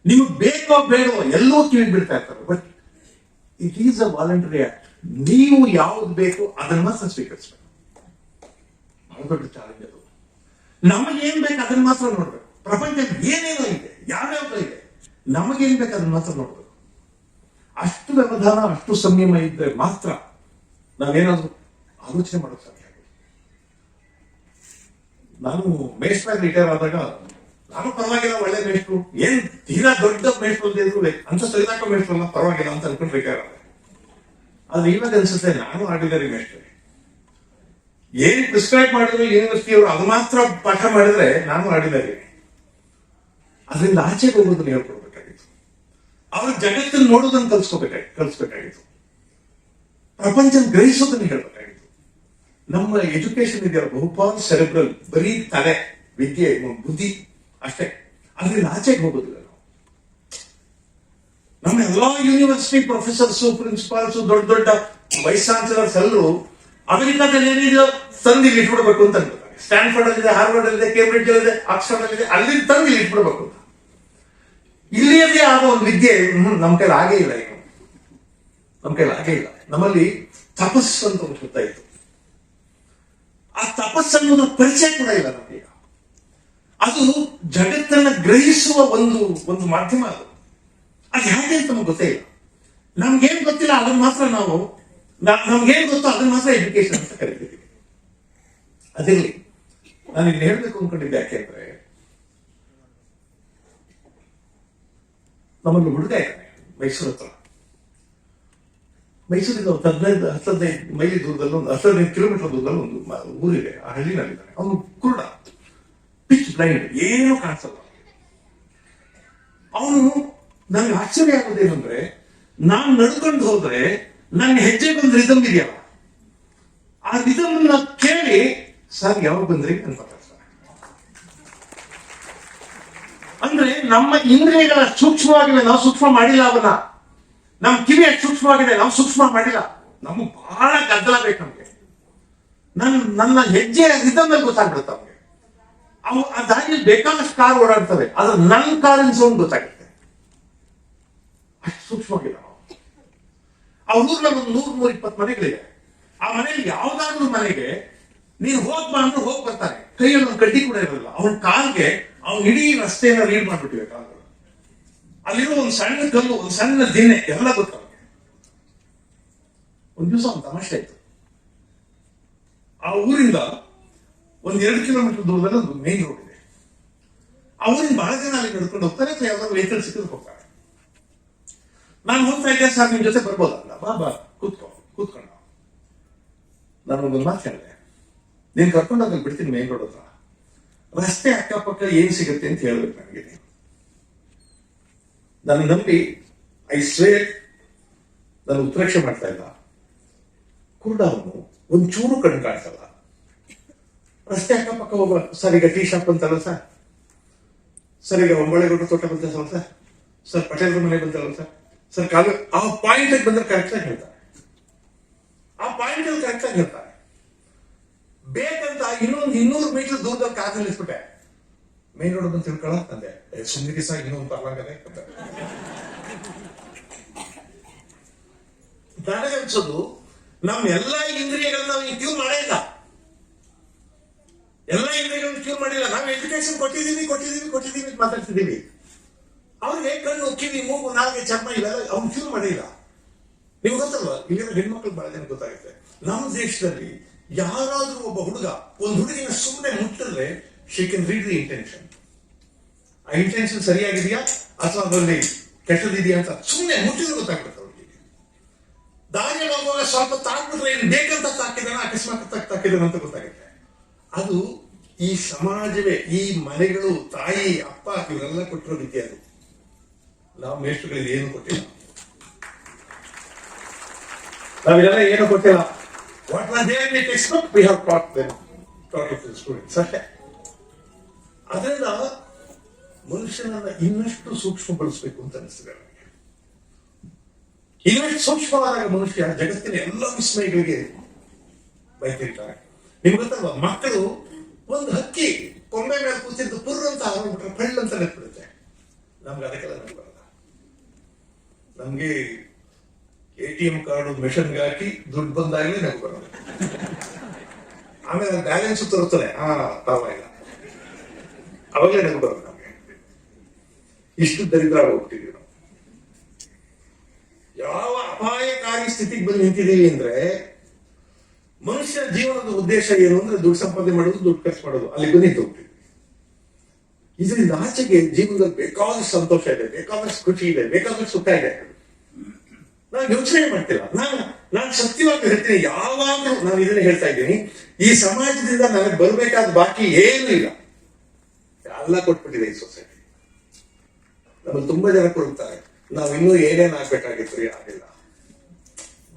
ನಿಮಗೆ ಬೇಕೋ ಬೇಡವೋ ಎಲ್ಲವೂ ಕಿವಿಗೆ ಬೀಳ್ತಾ ಇರ್ತಾರೆ. But it is a voluntary act. ನೀವು ಯಾವ್ದು ಬೇಕು ಅದನ್ನ ಮಾತ್ರ ಸ್ವೀಕರಿಸಬೇಕು. ಬಹಳ ದೊಡ್ಡ ಚಾಲೆಂಜ್ ಅದು. ನಮಗೇನ್ ಬೇಕು ಅದನ್ನ ಮಾತ್ರ ನೋಡ್ಬೇಕು. ಪ್ರಪಂಚದಲ್ಲಿ ಏನೇನೋ ಇದೆ, ಯಾವ್ಯಾವ ಇದೆ, ನಮಗೇನ್ ಬೇಕು ಅದನ್ನ ಮಾತ್ರ ನೋಡ್ಬೇಕು. ಅಷ್ಟು ವ್ಯವಧಾನ, ಅಷ್ಟು ಸಂಯಮ ಇದ್ರೆ ಮಾತ್ರ ನಾವೇನಾದ್ರೂ ಆಲೋಚನೆ ಮಾಡೋಕೆ ಸಾಧ್ಯ. ನಾನು ಮೇಷ್ಟ್ರಾಗಿ ರಿಟೈರ್ ಆದಾಗ ನಾನು ಪರವಾಗಿಲ್ಲ, ಒಳ್ಳೆ ಮೇಷ್ಟ್ರು, ಏನ್ ತೀರಾ ದೊಡ್ಡ ಮೇಷ್ಟ್ರು ಅಂದಿದ್ರು ಅಂತ ಸರಿದಾಕ ಮೇಷ್ಟ್ರಲ್ಲ, ಪರವಾಗಿಲ್ಲ ಅಂತ ಅನ್ಕೊಂಡು ರಿಟೈರ್ ಆದ. ಆದ್ರೆ ಇವಾಗ ಅನ್ಸುತ್ತೆ ನಾನು ಆರ್ಡಿನರಿ ಮೇಷ್ಟ್ರು. ಏನ್ ಪ್ರಿಸ್ಕ್ರೈಬ್ ಮಾಡಿದ್ರು ಯೂನಿವರ್ಸಿಟಿಯವರು ಅದು ಮಾತ್ರ ಪಾಠ ಮಾಡಿದ್ರೆ ನಾನು ಆರ್ಡಿನರಿ. ಅದರಿಂದ ಆಚೆಗೆ ಹೋಗೋದನ್ನ ಹೇಳ್ಕೊಡ್ಬೇಕಾಗಿತ್ತು. ಅವ್ರ ಜಗತ್ತನ್ನು ನೋಡೋದನ್ನು ಕಲಿಸ್ಬೇಕಾಗಿತ್ತು. ಪ್ರಪಂಚ ಗ್ರಹಿಸೋದನ್ನ ಹೇಳ್ಬೇಕಾಗಿತ್ತು. ನಮ್ಮ ಎಜುಕೇಶನ್ ಇದೆಯಲ್ಲ ಬಹುಪಾಲು ಸೆರೆಬ್ರಲ್, ಬರೀ ತಲೆ, ವಿದ್ಯೆ, ಬುದ್ಧಿ ಅಷ್ಟೇ. ಅದರಿಂದ ಆಚೆಗೆ ಹೋಗೋದಿಲ್ಲ ನಾವು. ನಮ್ಮ ಎಲ್ಲಾ ಯೂನಿವರ್ಸಿಟಿ ಪ್ರೊಫೆಸರ್ಸು, ಪ್ರಿನ್ಸಿಪಾಲ್ಸು, ದೊಡ್ಡ ದೊಡ್ಡ ವೈಸ್ ಚಾನ್ಸಲರ್ಸ್ ಎಲ್ಲರೂ ಅಮೆರಿಕಾದಲ್ಲಿ ಏನಿದೆ ತಂದು ಇಲ್ಲಿ ಇಟ್ಬಿಡ್ಬೇಕು ಅಂತ ಅನ್ಕೋತಾರೆ. ಸ್ಟ್ಯಾನ್ಫರ್ಡ್ ಅಲ್ಲಿದೆ, ಹಾರ್ವರ್ಡ್ ಅಲ್ಲಿದೆ, ಕೇಂಬ್ರಿಡ್ಜ್ ಅಲ್ಲಿದೆ, ಆಕ್ಸ್ಫರ್ಡ್ ಅಲ್ಲಿದೆ, ಅಲ್ಲಿ ತಂದು ಇಲ್ಲಿ ಇಟ್ಬಿಡ್ಬೇಕು ಅಂತ. ಇಲ್ಲಿಯದೇ ಆಗೋ ಒಂದು ವಿದ್ಯೆ ನಮ್ಮ ಕೈಲಿ ಆಗೇ ಇಲ್ಲ. ಏನು ನಮ್ಮ ಕೈಲಿ ಆಗೇ ಇಲ್ಲ. ನಮ್ಮಲ್ಲಿ ತಪಸ್ಸು ಅಂತ ಒಂದು ಗೊತ್ತಾಯಿತು. ಆ ತಪಸ್ಸನ್ನು ಪರಿಚಯ ಕೂಡ ಇಲ್ಲ ನಮಗೆ. ಅದು ಜಗತ್ತನ್ನ ಗ್ರಹಿಸುವ ಒಂದು ಮಾಧ್ಯಮ. ಅದು ಹೇಗೆ ಅಂತ ನಮ್ಗೆ ಗೊತ್ತೇ ಇಲ್ಲ. ನಮ್ಗೇನ್ ಗೊತ್ತಿಲ್ಲ ಅದನ್ನ ಮಾತ್ರ ನಮ್ಗೇನ್ ಗೊತ್ತೋ ಅದನ್ನ ಮಾತ್ರ ಎಜುಕೇಶನ್ ಅಂತ ಕರಿತೀವಿ. ಅದಿರ್ಲಿ, ನಾನು ಇಲ್ಲಿ ಹೇಳ್ಬೇಕು ಅನ್ಕೊಂಡಿದ್ದೆ. ಯಾಕೆಂದ್ರೆ ನಮ್ಮಲ್ಲಿ ಹುಡುಗ ಇದ್ದಾನೆ ಮೈಸೂರು ಹತ್ರ. ಮೈಸೂರಿಂದ ಒಂದು 15 ಮೈಲಿ ದೂರದಲ್ಲಿ, ಒಂದು 15 ಕಿಲೋಮೀಟರ್ ದೂರದಲ್ಲಿ ಒಂದು ಊರಿದೆ. ಆ ಹಳ್ಳಿನಲ್ಲಿದ್ದಾನೆ. ಅವನು ಕುರುಡ, ಪಿಚ್ ಬ್ಲೈಂಡ್, ಏನೂ ಕಾಣಿಸಲ್ಲ. ಅವನು ನನಗೆ ಆಶ್ಚರ್ಯ ಆಗೋದೇನಂದ್ರೆ, ನಾನು ನಡ್ಕೊಂಡು ಹೋದ್ರೆ ನನ್ನ ಹೆಜ್ಜೆಗೆ ಒಂದು ರಿದಮ್ ಇದೆಯಲ್ಲ, ಆ ರಿದಮ್ ಕೇಳಿ ಸರ್ ಯಾವಾಗ ಬಂದ್ರಿ ಅಂತ ಮಾತಾಡ್ತಾರೆ. ಅಂದ್ರೆ ನಮ್ಮ ಇಂದ್ರಿಯಗಳ ಸೂಕ್ಷ್ಮವಾಗಿವೆ, ನಾವು ಸೂಕ್ಷ್ಮ ಮಾಡಿಲ್ಲ ಅವನ್ನ. ನಮ್ ಕಿವಿ ಎಷ್ಟು ಸೂಕ್ಷ್ಮವಾಗಿದೆ, ನಾವು ಸೂಕ್ಷ್ಮ ಮಾಡಿಲ್ಲ. ನಮಗೆ ಬಹಳ ಗದ್ದಲ ಬೇಕು ನಮ್ಗೆ. ನನ್ನ ಹೆಜ್ಜೆ ರಿದಮ್ನಲ್ಲಿ ಗೊತ್ತಾಗ್ಬಿಡುತ್ತೆ ನಮ್ಗೆ. ಅವು ಆ ದಾರಿಯಲ್ಲಿ ಬೇಕಾದಷ್ಟು ಕಾರ್ ಓಡಾಡ್ತವೆ, ಆದ್ರೆ ನನ್ನ ಕಾರಿನ ಸೌಂಡ್ ಗೊತ್ತಾಗುತ್ತೆ. ಅಷ್ಟು ಸೂಕ್ಷ್ಮವಾಗಿಲ್ಲ ನಾವು. ಆ ಊರ್ನಲ್ಲಿ ಒಂದು 100-120 ಮನೆಗಳಿದೆ. ಆ ಮನೆಯಲ್ಲಿ ಯಾವ್ದಾದ್ರು ಮನೆಗೆ ನೀನು ಹೋಗ್ಬಾ ಅಂದ್ರೆ ಹೋಗಿ ಬರ್ತಾನೆ. ಕೈಯಲ್ಲಿ ಒಂದು ಕಡ್ಡಿ ಕೂಡ ಇರಲ್ಲ. ಅವನ ಕಾರ್ಗೆ ಅವ್ನು ಇಡೀ ರಸ್ತೆಯನ್ನ ರೀಡ್ ಮಾಡ್ಬಿಟ್ಟಿವೆ ಕಾರ್ಗಳು. ಅಲ್ಲಿರೋ ಒಂದು ಸಣ್ಣ ಕಲ್ಲು, ಒಂದು ಸಣ್ಣ ದಿಣ್ಣೆ ಎಲ್ಲ ಗೊತ್ತ. ಒಂದ್ ದಿವಸ ಒಂದು ತಮಾಷೆ ಆಯ್ತು. ಆ ಊರಿಂದ 1-2 ಕಿಲೋಮೀಟರ್ ದೂರದಲ್ಲಿ ಒಂದು ಮೇನ್ ರೋಡ್ ಇದೆ. ಆ ಊರಿನ ಬಹಳ ಜನ ಅಲ್ಲಿ ನಡ್ಕೊಂಡು ಹೋಗ್ತಾರೆ, ಅಥವಾ ಯಾವ್ದಾದ್ರು ವೆಹಿಕಲ್ ಸಿಕ್ಕಿದ್ರೆ ಹೋಗ್ತಾರೆ. ನಾನು ಹೋಗ್ತಾ ಇದ್ದೆ, ಸರ್ ನಿಮ್ ಜೊತೆ ಬರ್ಬೋದಲ್ಲ? ಬಾ ಕೂತ್ಕೊಂಡ. ನಾನು ಒಂದು ಮಾತು ಹೇಳಿದೆ, ನೀನ್ ಕರ್ಕೊಂಡೋಗಿ ಬಿಡ್ತೀನಿ ಮೇನ್ ರೋಡ್ ಹತ್ರ. ರಸ್ತೆ ಅಕ್ಕಪಕ್ಕ ಏನ್ ಸಿಗುತ್ತೆ ಅಂತ ಹೇಳ್ಬೇಕು ನನಗೆ. ನಾನು ನಂಬಿ ಐ ಸ್ವೇರ್ ನಾನು ಉತ್ಪ್ರೇಕ್ಷೆ ಮಾಡ್ತಾ ಇಲ್ಲ. ಕುರುಡ ಅವನು, ಒಂಚೂರು ಕಣ್ಣು ಕಾಣಿಸಲ್ಲ. ರಸ್ತೆ ಅಕ್ಕಪಕ್ಕ ಹೋಗುವ, ಸರ್ ಈಗ ಟೀ ಶಾಪ್ ಅಂತಲ್ಲ ಸರ್ ಈಗ ಒಂಬಳೆಗೌಡ ತೋಟ ಬಂತಲ್ಲ ಸರ್ ಪಟೇಲ್ರ ಮನೆ ಬಂತಲ್ಲ ಸರ್ ಕಾಲು, ಆ ಪಾಯಿಂಟ್ ಬಂದ್ರೆ ಕರೆಕ್ಟ್ ಆಗಿ ಹೇಳ್ತಾರೆ. ಆ ಪಾಯಿಂಟ್ ಅಲ್ಲಿ ಕರೆಕ್ಟ್ ಆಗಿ ಹೇಳ್ತಾರೆ. ಬೇಕಂತ ಇನ್ನೊಂದು 200 ಮೀಟರ್ ದೂರದಲ್ಲಿ ಕಾರ್ ನಿಲ್ಲಿಸ್ಬಿಟ್ಟೆ. ಮೇನ್ ರೋಡ್ ಬಂದು ತಿಳ್ಕೊಳ್ಳ ಅಂದೆ, ಸುಮ್ಮನೆ ಸಹ ಇನ್ನೊಂದು ಪರ್ವಾಗದೆ. ನನಗೆ ಅನ್ಸೋದು, ನಮ್ಮ ಎಲ್ಲಾ ಇಂದ್ರಿಯಗಳನ್ನ ನಾವು ಟ್ಯೂನ್ ಮಾಡೇ ಇಲ್ಲ. ಎಲ್ಲಾ ಇಂದ್ರಿಯಗಳನ್ನ ಟ್ಯೂನ್ ಮಾಡಿಲ್ಲ. ನಾವು ಎಜುಕೇಶನ್ ಕೊಟ್ಟಿದ್ದೀವಿ ಮಾತಾಡ್ತಿದ್ದೀವಿ. ಅವ್ರಿಗೆ ಕಣ್ಣು, ಕಿವಿ, ಮೂಗು, ನಾಲ್ಗೆ, ಚರ್ಮ ಇವೆಲ್ಲ ಅವ್ನು ಟ್ಯೂನ್ ಮಾಡಿಲ್ಲ. ನೀವು ಗೊತ್ತಲ್ವಾ, ಇಲ್ಲಿನ ಹೆಣ್ಮಕ್ಳು ಬಹಳ ಜನ ಗೊತ್ತಾಗುತ್ತೆ. ನಮ್ಮ ದೇಶದಲ್ಲಿ ಯಾರಾದ್ರೂ ಒಬ್ಬ ಹುಡುಗ ಒಂದು ಹುಡುಗಿನ ಸುಮ್ಮನೆ ಮುಟ್ಟಿದ್ರೆ she can read the intention. ಆ ಇಂಟೆನ್ಷನ್ ಸರಿಯಾಗಿದೆಯಾ ಅಥವಾ ಅದರಲ್ಲಿ ಕೆಟ್ಟದಿದೆಯಾ ಅಂತ ಸುಮ್ಮನೆ ಮುಟ್ಟಿದ್ರೆ ಗೊತ್ತಾಗ್ಬಿಡುತ್ತೆ ಅವ್ರಿಗೆ. ಸ್ವಲ್ಪ ತಾಕ್ಬಿಟ್ರೆ ಏನು ಬೇಕಂತ ತಾಕಿದಾನ, ಅಕಸ್ಮಾತ್ ತಾಕಿದಾನ ಅಂತ ಗೊತ್ತಾಗುತ್ತೆ. ಅದು ಈ ಸಮಾಜವೇ, ಈ ಮನೆಗಳು, ತಾಯಿ ಅಪ್ಪ ಇವರೆಲ್ಲ ಕೊಟ್ಟಿರೋ ವಿದ್ಯೆ ಅದು. ನಾವು ಮೇಷ್ಟ್ರುಗಳಿಗೆ ಏನು ಕೊಟ್ಟಿಲ್ಲ, ನಾವಿದೆಲ್ಲ ಏನು ಕೊಟ್ಟಿಲ್ಲ. What was there in the text book we have taught them, taught it to the students ಅಷ್ಟೇ. ಅದರಿಂದ ಮನುಷ್ಯನನ್ನ ಇನ್ನಷ್ಟು ಸೂಕ್ಷ್ಮಗೊಳಿಸಬೇಕು ಅಂತ ಅನಿಸ್ತದೆ ನನಗೆ. ಇನ್ನಷ್ಟು ಸೂಕ್ಷ್ಮವಾದಾಗ ಮನುಷ್ಯ ಜಗತ್ತಿನ ಎಲ್ಲ ವಿಸ್ಮಯಗಳಿಗೆ ಬೈತಿರ್ತಾರೆ. ನಿಮ್ಗೆ ಗೊತ್ತಲ್ವಾ, ಮಕ್ಕಳು ಒಂದು ಹಕ್ಕಿ ಕೊಂಬೆ ಮೇಲೆ ಕೂತಿದ್ದು ಪುರ್ ಅಂತ ಆರೋಗ್ಬಿಟ್ರೆ ಪಳ್ಳ ಅಂತ ನೆಟ್ಬಿಡುತ್ತೆ. ನಮ್ಗೆ ಅದಕ್ಕೆಲ್ಲ ನಮ್ಗೆ ಬರಲ್ಲ. ನಮ್ಗೆ ATM ಕಾರ್ಡ್ ಮೆಷನ್ಗೆ ಹಾಕಿ ದುಡ್ಡು ಬಂದಾಗಲೇ ನಮ್ಗೆ ಬರೋದು. ಆಮೇಲೆ ಬ್ಯಾಲೆನ್ಸ್ ತರುತ್ತದೆ, ಪರವಾಗಿಲ್ಲ, ಅವಾಗಲೇ ನಮ್ಗೆ ಬರೋದು. ನಮ್ಗೆ ಇಷ್ಟು ದರಿದ್ರ ಹೋಗ್ತಿದೀವಿ ನಾವು. ಯಾವ ಅಪಾಯಕಾರಿ ಸ್ಥಿತಿಗೆ ಬಂದು ನಿಂತಿದ್ದೀವಿ ಅಂದ್ರೆ, ಮನುಷ್ಯನ ಜೀವನದ ಉದ್ದೇಶ ಏನು ಅಂದ್ರೆ ದುಡ್ಡು ಸಂಪಾದನೆ ಮಾಡೋದು, ದುಡ್ಡು ಖರ್ಚು ಮಾಡೋದು, ಅಲ್ಲಿ ಬಂದಿದ್ದು ಹೋಗ್ತೀವಿ. ಇದರಿಂದ ಆಚೆಗೆ ಜೀವನದಲ್ಲಿ ಬೇಕಾದಷ್ಟು ಸಂತೋಷ ಇದೆ, ಬೇಕಾದಷ್ಟು ಖುಷಿ ಇದೆ, ಬೇಕಾದಷ್ಟು ಸುಖ ಇದೆ. ನಾನು ಯೋಚನೆ ಮಾಡ್ತಿಲ್ಲ. ನಾನು ಸತ್ಯವಾಗಿ ಹೇಳ್ತೀನಿ, ಯಾವಾಗಲೂ ನಾನು ಇದನ್ನ ಹೇಳ್ತಾ ಇದ್ದೀನಿ, ಈ ಸಮಾಜದಿಂದ ನನಗೆ ಬರ್ಬೇಕಾದ ಬಾಕಿ ಏನೂ ಇಲ್ಲ, ಎಲ್ಲ ಕೊಟ್ಬಿಟ್ಟಿದೆ ಈ ಸೊಸೈಟಿ. ನಮ್ಮಲ್ಲಿ ತುಂಬಾ ಜನ ಕೊಡ್ತಾರೆ, ನಾವ್ ಇನ್ನೂ ಏನೇನ್ ಆಗ್ಬೇಕಾಗಿತ್ತು, ಆಗಿಲ್ಲ.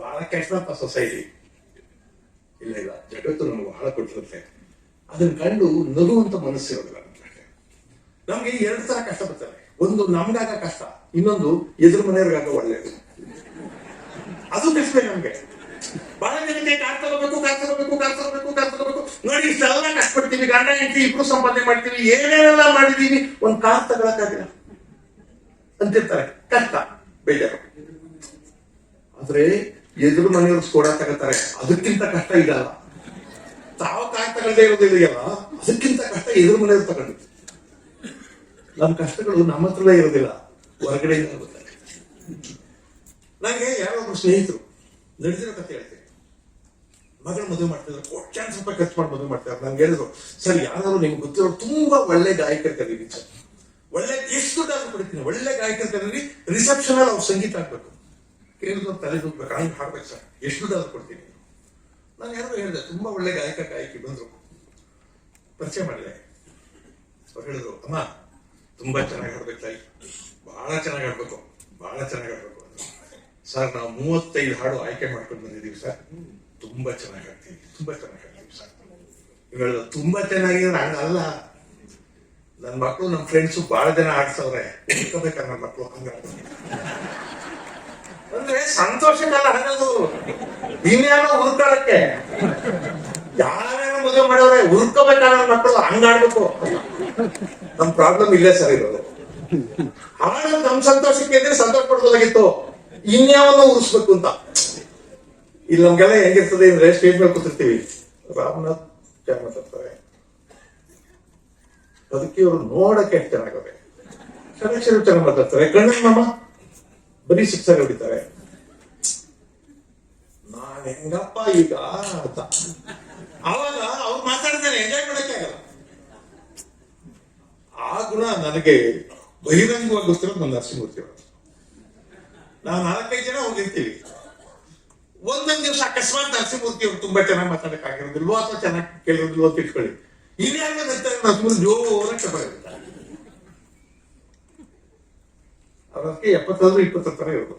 ಬಹಳ ಕೆಟ್ಟಪ್ಪ ಸೊಸೈಟಿ. ಇಲ್ಲ ಇಲ್ಲ, ಜಗತ್ತು ನಮ್ಗೆ ಬಹಳ ಕೊಟ್ಟಿರುತ್ತೆ. ಅದನ್ನ ಕಂಡು ನಗುವಂತ ಮನಸ್ಸಿರೋದಿಲ್ಲ ನಮ್ಗೆ. ನಮ್ಗೆ 2 ತರ ಕಷ್ಟ ಬರ್ತದೆ. ಒಂದು ನಮ್ಗಾಗ ಕಷ್ಟ, ಇನ್ನೊಂದು ಎದುರು ಮನೆಯವ್ರಿಗಾಗ ಒಳ್ಳೇದು. ಅದು ಕಷ್ಟವೇ ನಮ್ಗೆ. ಬಹಳ ಜನಕ್ಕೆ ಕಾರ್ ತಗೋಬೇಕು, ಕಾರ್ ತಗೋಬೇಕು, ಕಾರ್ ತಗೋಬೇಕು, ಕಾರ್ ತಗೋಬೇಕು. ನೋಡಿ, ಇಷ್ಟೆಲ್ಲ ಕಷ್ಟಪಡ್ತೀವಿ, ಗಂಡ ಹೆಂಡತಿ ಇಬ್ರು ಸಂಪಾದನೆ ಮಾಡ್ತೀವಿ, ಏನೇನೆಲ್ಲ ಮಾಡಿದೀವಿ, ಒಂದ್ ಕಾರ್ ತಗೊಳಕ್ಕಾಗಿಲ್ಲ ಅಂತಿರ್ತಾರೆ. ಕಷ್ಟ, ಬೇಜಾರು. ಆದ್ರೆ ಎದುರು ಮನೆಯವ್ರು ಸ್ಕೋಡ ತಗೋತಾರೆ, ಅದಕ್ಕಿಂತ ಕಷ್ಟ ಇದಲ್ಲ. ತಾವು ಕಾರ್ ತಗೊಳ್ಳದೆ ಇರೋದಿದೆಯಲ್ಲ, ಅದಕ್ಕಿಂತ ಕಷ್ಟ ಎದುರು ಮನೆಯವ್ರು ತಗೊಂಡಿದ್ದು. ನಮ್ಮ ಕಷ್ಟಗಳು ನಮ್ಮ ಹತ್ರನೇ ಇರೋದಿಲ್ಲ, ಹೊರಗಡೆಯಿಂದ ಆಗುತ್ತೆ. ನನಗೆ ಯಾರೊಬ್ರು ಸ್ನೇಹಿತರು ನಡೆದಿರೋ ಕಥೆ ಹೇಳ್ತೀನಿ. ಮಗಳು ಮದುವೆ ಮಾಡ್ತಿದ್ರು, ಕೋಟ್ಯಾಂತರ ರೂಪಾಯಿ ಖರ್ಚು ಮಾಡಿ ಮದುವೆ ಮಾಡ್ತಾರೆ. ನನ್ಗೆ ಹೇಳಿದ್ರು, ಸರ್ ಯಾರಾದ್ರು ನಿಮ್ಗೆ ಗೊತ್ತಿರೋ ತುಂಬಾ ಒಳ್ಳೆ ಗಾಯಕರ ಕರೀರಿ ಸರ್, ಒಳ್ಳೆ ಎಷ್ಟು ದುಡ್ಡಾದ್ರೂ ಕೊಡ್ತೀನಿ, ಒಳ್ಳೆ ಗಾಯಕರ ಕರೀರಿ, ರಿಸೆಪ್ಷನ್ ಅಲ್ಲಿ ಅವ್ರು ಸಂಗೀತ ಹಾಕ್ಬೇಕು, ಕೇಳಿದ್ರು ತಲೆ ದುಡ್ಬೇಕು, ಹಂಗೆ ಹಾಡ್ಬೇಕು ಸರ್, ಎಷ್ಟು ದುಡ್ಡಾದ್ರೂ ಕೊಡ್ತೀನಿ. ನಾನು ಯಾರು ಹೇಳಿದೆ, ತುಂಬಾ ಒಳ್ಳೆ ಗಾಯಕಿ ಬಂದ್ರು, ಪರಿಚಯ ಮಾಡಿದೆ. ಅವ್ರು ಹೇಳಿದ್ರು, ಅಮ್ಮ ತುಂಬಾ ಚೆನ್ನಾಗಿ ಹಾಡ್ಬೇಕು ತಾಯಿ, ಬಹಳ ಚೆನ್ನಾಗಿ ಹಾಡ್ಬೇಕು, ಬಹಳ ಚೆನ್ನಾಗಿ ಹಾಡ್ಬೇಕು. ಸರ್ ನಾವು 35 ಹಾಡು ಆಯ್ಕೆ ಮಾಡ್ಕೊಂಡು ಬಂದಿದ್ದೀವಿ ಸರ್, ತುಂಬಾ ಚೆನ್ನಾಗಿ ಹಾಡ್ತೀವಿ, ತುಂಬಾ ಚೆನ್ನಾಗಿ ಹಾಡ್ತೀವಿ ಸರ್. ಇವೆಲ್ಲ ತುಂಬಾ ಚೆನ್ನಾಗಿದ್ರೆ ಹಂಗಲ್ಲ, ನನ್ನ ಮಕ್ಕಳು ನಮ್ಮ ಫ್ರೆಂಡ್ಸು ಬಹಳ ಜನ ಆಡ್ಸವ್ರೆ, ಹುಡ್ಕೋಬೇಕ ನನ್ನ ಮಕ್ಕಳು ಹಂಗ ಅಂದ್ರೆ ಸಂತೋಷಕ್ಕೆಲ್ಲ ಹಾಡೋದು, ಇನ್ಯಾನೋ ಹುರ್ಕೊಳ್ಳಕ್ಕೆ. ಯಾರೇನೋ ಮದುವೆ ಮಾಡವ್ರೆ, ಹುರ್ಕೋಬೇಕ ನನ್ನ ಮಕ್ಕಳು ಹಂಗಾಡ್ಬೇಕು. ನಮ್ ಪ್ರಾಬ್ಲಮ್ ಇಲ್ಲೇ ಸರ್ ಇರೋದು. ಹಾಡೋದು ನಮ್ ಸಂತೋಷಕ್ಕೆ ಇದ್ರೆ ಸಂತೋಷ ಪಡ್ಬೋದಾಗಿತ್ತು, ಇನ್ಯಾವನ್ನ ಉರಿಸ್ಬೇಕು ಅಂತ. ಇಲ್ಲಿ ನಮ್ಗೆಲ್ಲ ಹೆಂಗಿರ್ತದೆ ಅಂದ್ರೆ, ಸ್ಟೇಜ್ ಮೇಲೆ ಕೂತಿರ್ತೀವಿ, ರಾಮನಾಥ್ ಜಯ ಮಾತಾಡ್ತಾರೆ, ಅದಕ್ಕೆ ಅವರು ನೋಡಕ್ಕೆ ಎಷ್ಟು ಚೆನ್ನಾಗವೆ, ಸೆಲೆಕ್ಷನ್ ಚೆನ್ನಾಗಿ ಮಾತಾಡ್ತಾರೆ, ಕಣ್ಣನ್ ಮಾಮ ಬರೀ 6 ಹೊಡಿತಾರೆ. ನಾನ್ ಹೆಂಗಪ್ಪ ಈಗ ಅಂತ ಆವಾಗ ಅವ್ರು ಮಾತಾಡಿದ್ರೆ ಎಂಜಾಯ್ ಮಾಡಕ್ಕೆ ಆಗಲ್ಲ. ಆ ಗುಣ ನನಗೆ ಬಹಿರಂಗವಾಗಿ ಗೊತ್ತಿರೋದು ನನ್ನ ನರಸಿಂಹಮೂರ್ತಿ ಅವರು. ನಾವು 4-5 ಜನ ಹೋಗಿರ್ತೀವಿ, ಒಂದೊಂದು ದಿವಸ ಅಕಸ್ಮಾತ್ ನರಸಿಂಹಮೂರ್ತಿ ಅವರು ತುಂಬಾ ಚೆನ್ನಾಗಿ ಮಾತಾಡಕ್ ಆಗಿರೋದಿಲ್ವೋ ಅಥವಾ ಚೆನ್ನಾಗಿ ಕೇಳಿರೋದಿಲ್ವೋ ಅಂತ ಇಟ್ಕೊಳ್ಳಿ, ಇನ್ಯಾರು ನರಸಿಂಹಮೂರ್ತಿ ಜೋರಾಗಿ ಬರುತ್ತೆ. ಅವರಕ್ಕೆ 70-20 ತರ ಇರೋದು.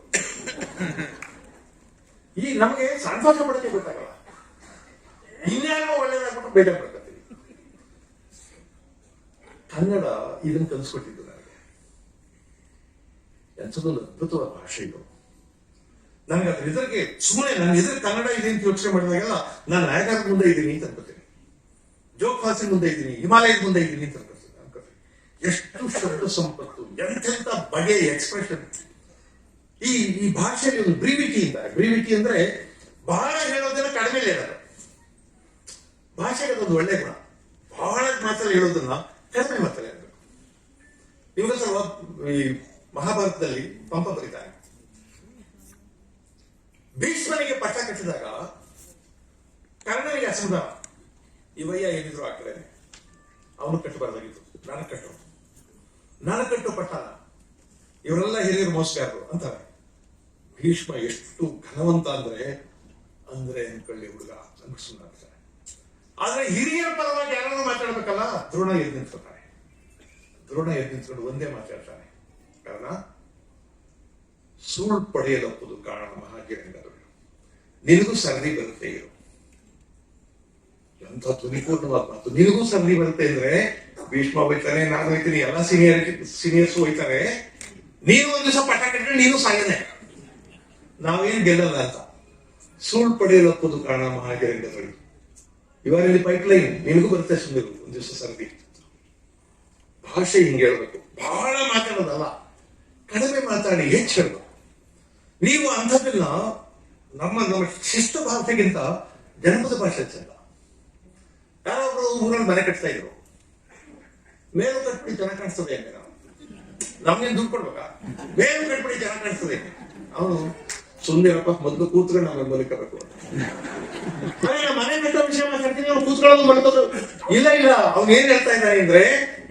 ಈ ನಮಗೆ ಸಂತೋಷ ಪಡಕ್ಕೆ ಗೊತ್ತಾಗಲ್ಲ, ಇನ್ಯಾರೋ ಒಳ್ಳೇದಾಗ್ಬಿಟ್ಟು ಬೇಜಾರು ಪಡ್ಕೊತೀವಿ. ಕನ್ನಡ ಇದನ್ನು ಕಲಿಸ್ಕೊಟ್ಟಿದ್ದು ನನಗೆ. ಎಂಥದೊಂದು ಅದ್ಭುತವಾದ ಭಾಷೆ ಇದು. ನನಗೆ ಅದ್ರ ಎದುರಿಗೆ ಸುಮ್ಮನೆ ನನ್ನ ಎದುರು ಕನ್ನಡ ಇದೆ ಅಂತ ಯೋಚನೆ ಮಾಡಿದಾಗೆಲ್ಲ ನಾನು ನಾಯಕರ ಮುಂದೆ ಇದ್ದೀನಿ ಅಂತ ಅನ್ಕೋತೀನಿ, ಜೋಗ್ ಫಾಲ್ಸಿನ ಮುಂದೆ ಇದ್ದೀನಿ, ಹಿಮಾಲಯದ ಮುಂದೆ ಇದ್ದೀನಿ ಅಂತ ಅನ್ಕೋತೀನಿ. ಎಷ್ಟು ಶಬ್ದ ಸಂಪತ್ತು, ಎಂತೆಂತ ಬಗೆಯ ಎಕ್ಸ್ಪ್ರೆಷನ್. ಈ ಭಾಷೆಯಲ್ಲಿ ಒಂದು ಬ್ರೀವಿಟಿ ಇದ್ದಾರೆ. ಬ್ರೀವಿಟಿ ಅಂದ್ರೆ ಬಹಳ ಹೇಳೋದನ್ನ ಕಡಿಮೆ ಹೇಳೋದು. ಭಾಷೆಗೆ ಅದೊಂದು ಒಳ್ಳೆ ಗುಣ, ಬಹಳ ಮಾತಲ್ಲಿ ಹೇಳೋದನ್ನ ಕಡಿಮೆ ಮಾತಲ್ಲಿ ಹೇಳಬೇಕು. ನಿಮ್ಗೊತ್ತಲ್ವ, ಈ ಮಹಾಭಾರತದಲ್ಲಿ ಪಂಪ ಬರೀತಾರೆ, ಭೀಷ್ಮನಿಗೆ ಪಟ್ಟ ಕಟ್ಟಿದಾಗ ಕರ್ಣನಿಗೆ ಅಸಮಾಧಾನ, ಇವಯ್ಯ ಏನಿದ್ರು ಆಗ್ತದೆ, ಅವನು ಕಟ್ಟಬಾರ್ದಾಗಿತ್ತು, ನಾನು ಕಟ್ಟು ಪಟ್ಟಣ, ಇವರೆಲ್ಲ ಹಿರಿಯರು ಮೋಸಗಾರರು ಅಂತಾರೆ. ಭೀಷ್ಮ ಎಷ್ಟು ಘನವಂತ ಅಂದ್ರೆ ಅಂದ್ರೆ ಅನ್ಕೊಳ್ಳಿ ಹುಡುಗ ನಮ್ಗೆ ಸುಮ್ಮನಾಗ್ತಾರೆ. ಆದ್ರೆ ಹಿರಿಯರ ಪರವಾಗಿ ಯಾರು ಮಾತಾಡ್ಬೇಕಲ್ಲ, ದ್ರೋಣ ಎದ್ದು ನಿಂತ್ಕೊತಾನೆ. ದ್ರೋಣ ಎದ್ದು ನಿಂತ್ಕೊಂಡು ಒಂದೇ ಮಾತಾಡ್ತಾನೆ, ಕಾರಣ ಸುಳ್ಳು ಪಡೆಯಲಪ್ಪದು ಕಾರಣ ಮಹಾಗಿರಂಗರು, ನಿನಗೂ ಸರದಿ ಬರುತ್ತೆ ಇರು. ಎಂಥ ತುನಿಪೂರ್ಣವಾದ ಮಾತು. ನಿನಗೂ ಸರದಿ ಬರುತ್ತೆ ಅಂದ್ರೆ ಭೀಷ್ಮ ಹೋಯ್ತಾನೆ, ನಾನು ಹೋಯ್ತೀನಿ, ಎಲ್ಲ ಸೀನಿಯರ್ಸ್ ಹೋಯ್ತಾರೆ. ನೀನು ಒಂದ್ ದಿವಸ ಪಟ ಕಟ್ಕೊಂಡು ನೀನು ಸಾಯನೆ, ನಾವೇನ್ ಗೆಲ್ಲಲ್ಲ ಅಂತ. ಸುಳ್ಳು ಪಡೆಯಲಪ್ಪದು ಕಾರಣ ಮಹಾಗಿರಂಗರು, ಇವರಲ್ಲಿ ಪೈಪ್ಲೈನ್, ನಿನಗೂ ಬರುತ್ತೆ ಸುಂದರು ಒಂದ್ ದಿವಸ ಸರದಿ. ಭಾಷೆ ಹಿಂಗೆ ಹೇಳ್ಬೇಕು, ಬಹಳ ಮಾತಾಡೋದಲ್ಲ, ಕಡಿಮೆ ಮಾತಾಡಿ ಹೆಚ್ಚು ಹೇಳ್ಬೇಕು. ನೀವು ಅಂಥದ್ದನ್ನ ನಮ್ಮ ಶಿಸ್ತ ಭಾಷೆಗಿಂತ ಜನಪದ ಭಾಷೆ ಚಂದ. ಯಾರೊಬ್ರು ಊರಲ್ಲಿ ಮನೆ ಕಟ್ತಾ ಇದ್ರು, ಮೇಲು ಕಟ್ಬಿಡಿ ಜನ ಕಾಣಿಸ್ತದೆ ಅಂತ. ನಮ್ಗೇನ್ ದುಡ್ಡು ಕೊಡ್ಬೇಕಾ? ಮೇಲು ಕಟ್ಬಿಡಿ ಜನ ಕಾಣಿಸ್ತದೆ. ಅವನು ಸುಂದರಪ್ಪ ಮೊದಲು ಕೂತ್ಕೊಂಡು ನಮ್ಮ ಮಲಿಕಬೇಕು. ಮನೆ ಕಟ್ಟೋ ವಿಷಯ ಮಾತಾಡ್ತೀನಿ, ಅವ್ನು ಕೂತ್ಕೊಳ್ಳೋದು ಮಲ್ಕೋದು ಇಲ್ಲ. ಅವ್ನು ಏನ್ ಹೇಳ್ತಾ ಇದ್ದಾನೆ ಅಂದ್ರೆ,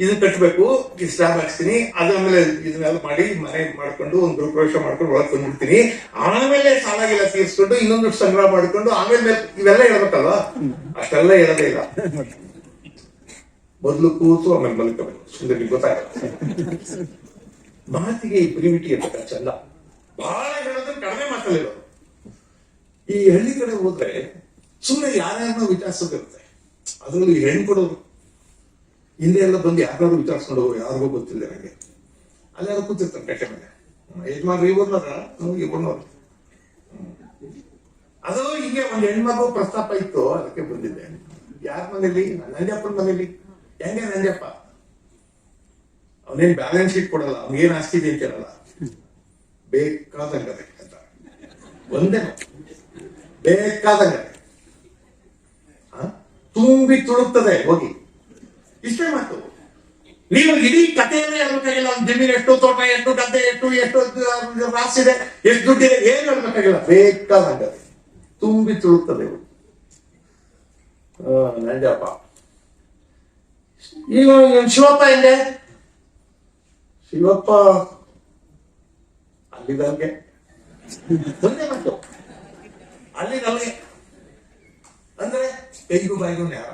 ಇದನ್ನ ಕಟ್ಟಬೇಕು, ಇದು ಸ್ಲಾಬ್ ಹಾಕ್ಸ್ತೀನಿ, ಅದಾದ್ಮೇಲೆ ಇದನ್ನೆಲ್ಲ ಮಾಡಿ ಮನೆ ಮಾಡ್ಕೊಂಡು ಒಂದು ಗೃಹಪ್ರವೇಶ ಮಾಡ್ಕೊಂಡು ಒಳಗೆ ತಂದ್ಬಿಡ್ತೀನಿ, ಆಮೇಲೆ ಸಾಲಾಗಿಲ್ಲ ತೀರ್ಸ್ಕೊಂಡು ಇನ್ನೊಂದು ಸಂಗ್ರಹ ಮಾಡ್ಕೊಂಡು ಆಮೇಲೆ ಇವೆಲ್ಲ ಹೇಳ್ಬೇಕಲ್ವಾ. ಅಷ್ಟೆಲ್ಲ ಹೇಳೋದೇ ಇಲ್ಲ, ಮೊದಲು ಕೂತು ಆಮೇಲೆ ಮಲ್ಕೋಬೇಕು. ಸುಂದರ ಗೊತ್ತಾಗಲ್ಲ. ಮಾತಿಗೆ ಈ ಪ್ರಿವಿಟಿ ಅಂತ ಚಂದ. ಬಹಳ ಹೇಳೋದ್ರೆ ಕಡಿಮೆ ಮಾತಲ್ಲಿರೋದು. ಈ ಹಳ್ಳಿ ಕಡೆ ಹೋದ್ರೆ ಸುಮ್ಮನೆ ಯಾರ್ಯಾರನ್ನೋ ವಿಚಾರಿಸೋದಿರುತ್ತೆ. ಅದರಲ್ಲೂ ಈ ಹೆಣ್ಣು ಕೊಡೋರು ಹಿಂದೆ ಎಲ್ಲ ಬಂದು ಯಾರು ವಿಚಾರಿಸ್ಕೊಂಡು ಹೋಗಿ ಯಾರಿಗೂ ಗೊತ್ತಿಲ್ಲ ನನಗೆ. ಅಲ್ಲೆಲ್ಲ ಕೂತಿರ್ತಾರೆ ಕಟ್ಟೆ ಮೇಲೆ, ಯಜಮಾನ್ರು ಇವ್ರನ್ನೋರ ಇವ್ರನ್ನೋರು. ಅದು ಹಿಂಗೆ ಒಂದು ಹೆಣ್ಮಗು ಪ್ರಸ್ತಾಪ ಇತ್ತು, ಅದಕ್ಕೆ ಬಂದಿದ್ದೆ. ಯಾರ ಮನೇಲಿ? ನಂಜಪ್ಪನ ಮನೇಲಿ. ಹೆಂಗೆ ನಂಜಪ್ಪ? ಅವನೇನ್ ಬ್ಯಾಲೆನ್ಸ್ ಶೀಟ್ ಕೊಡಲ್ಲ, ಅವ್ನಿಗೇನ್ ಆಸ್ತಿ ಇದೆ ಅಂತ ಹೇಳಲ್ಲ, ಬೇಕಾದಂಗದೆ ಅಂತ ಒಂದೇ ಬೇಕಾದಂಗದೆ ತುಂಬಿ ತುಳುಕ್ತದೆ ಹೋಗಿ. ಇಷ್ಟೇ ಮಾತು. ನೀವು ಇಡೀ ಕಥೆಯನ್ನೇ ಹೇಳ್ಬೇಕಾಗಿಲ್ಲ. ಒಂದು ಜಮೀನು ಎಷ್ಟು, ತೋಟ ಎಷ್ಟು, ಗದ್ದೆ ಎಷ್ಟು, ಎಷ್ಟು ರಾಸಿದೆ, ಎಷ್ಟು ದುಡ್ಡಿದೆ, ಏನು ಹೇಳ್ಬೇಕಾಗಿಲ್ಲ. ಬೇಕಾದಂಗದೆ ತುಂಬಿ ತುಳುಕ್ತದೆ. ನಂಜಪ್ಪ. ಈಗ ಶಿವಪ್ಪ ಹೆಂಗೆ? ಶಿವಪ್ಪ ಅಲ್ಲಿದಲ್ಗೆ ಒಂದೇ ಮಾತು, ಅಲ್ಲಿದಲ್ಗೆ ಅಂದ್ರೆ ಕೈಗೂ ಬಾಯಿಗೂ ನ್ಯಾರ.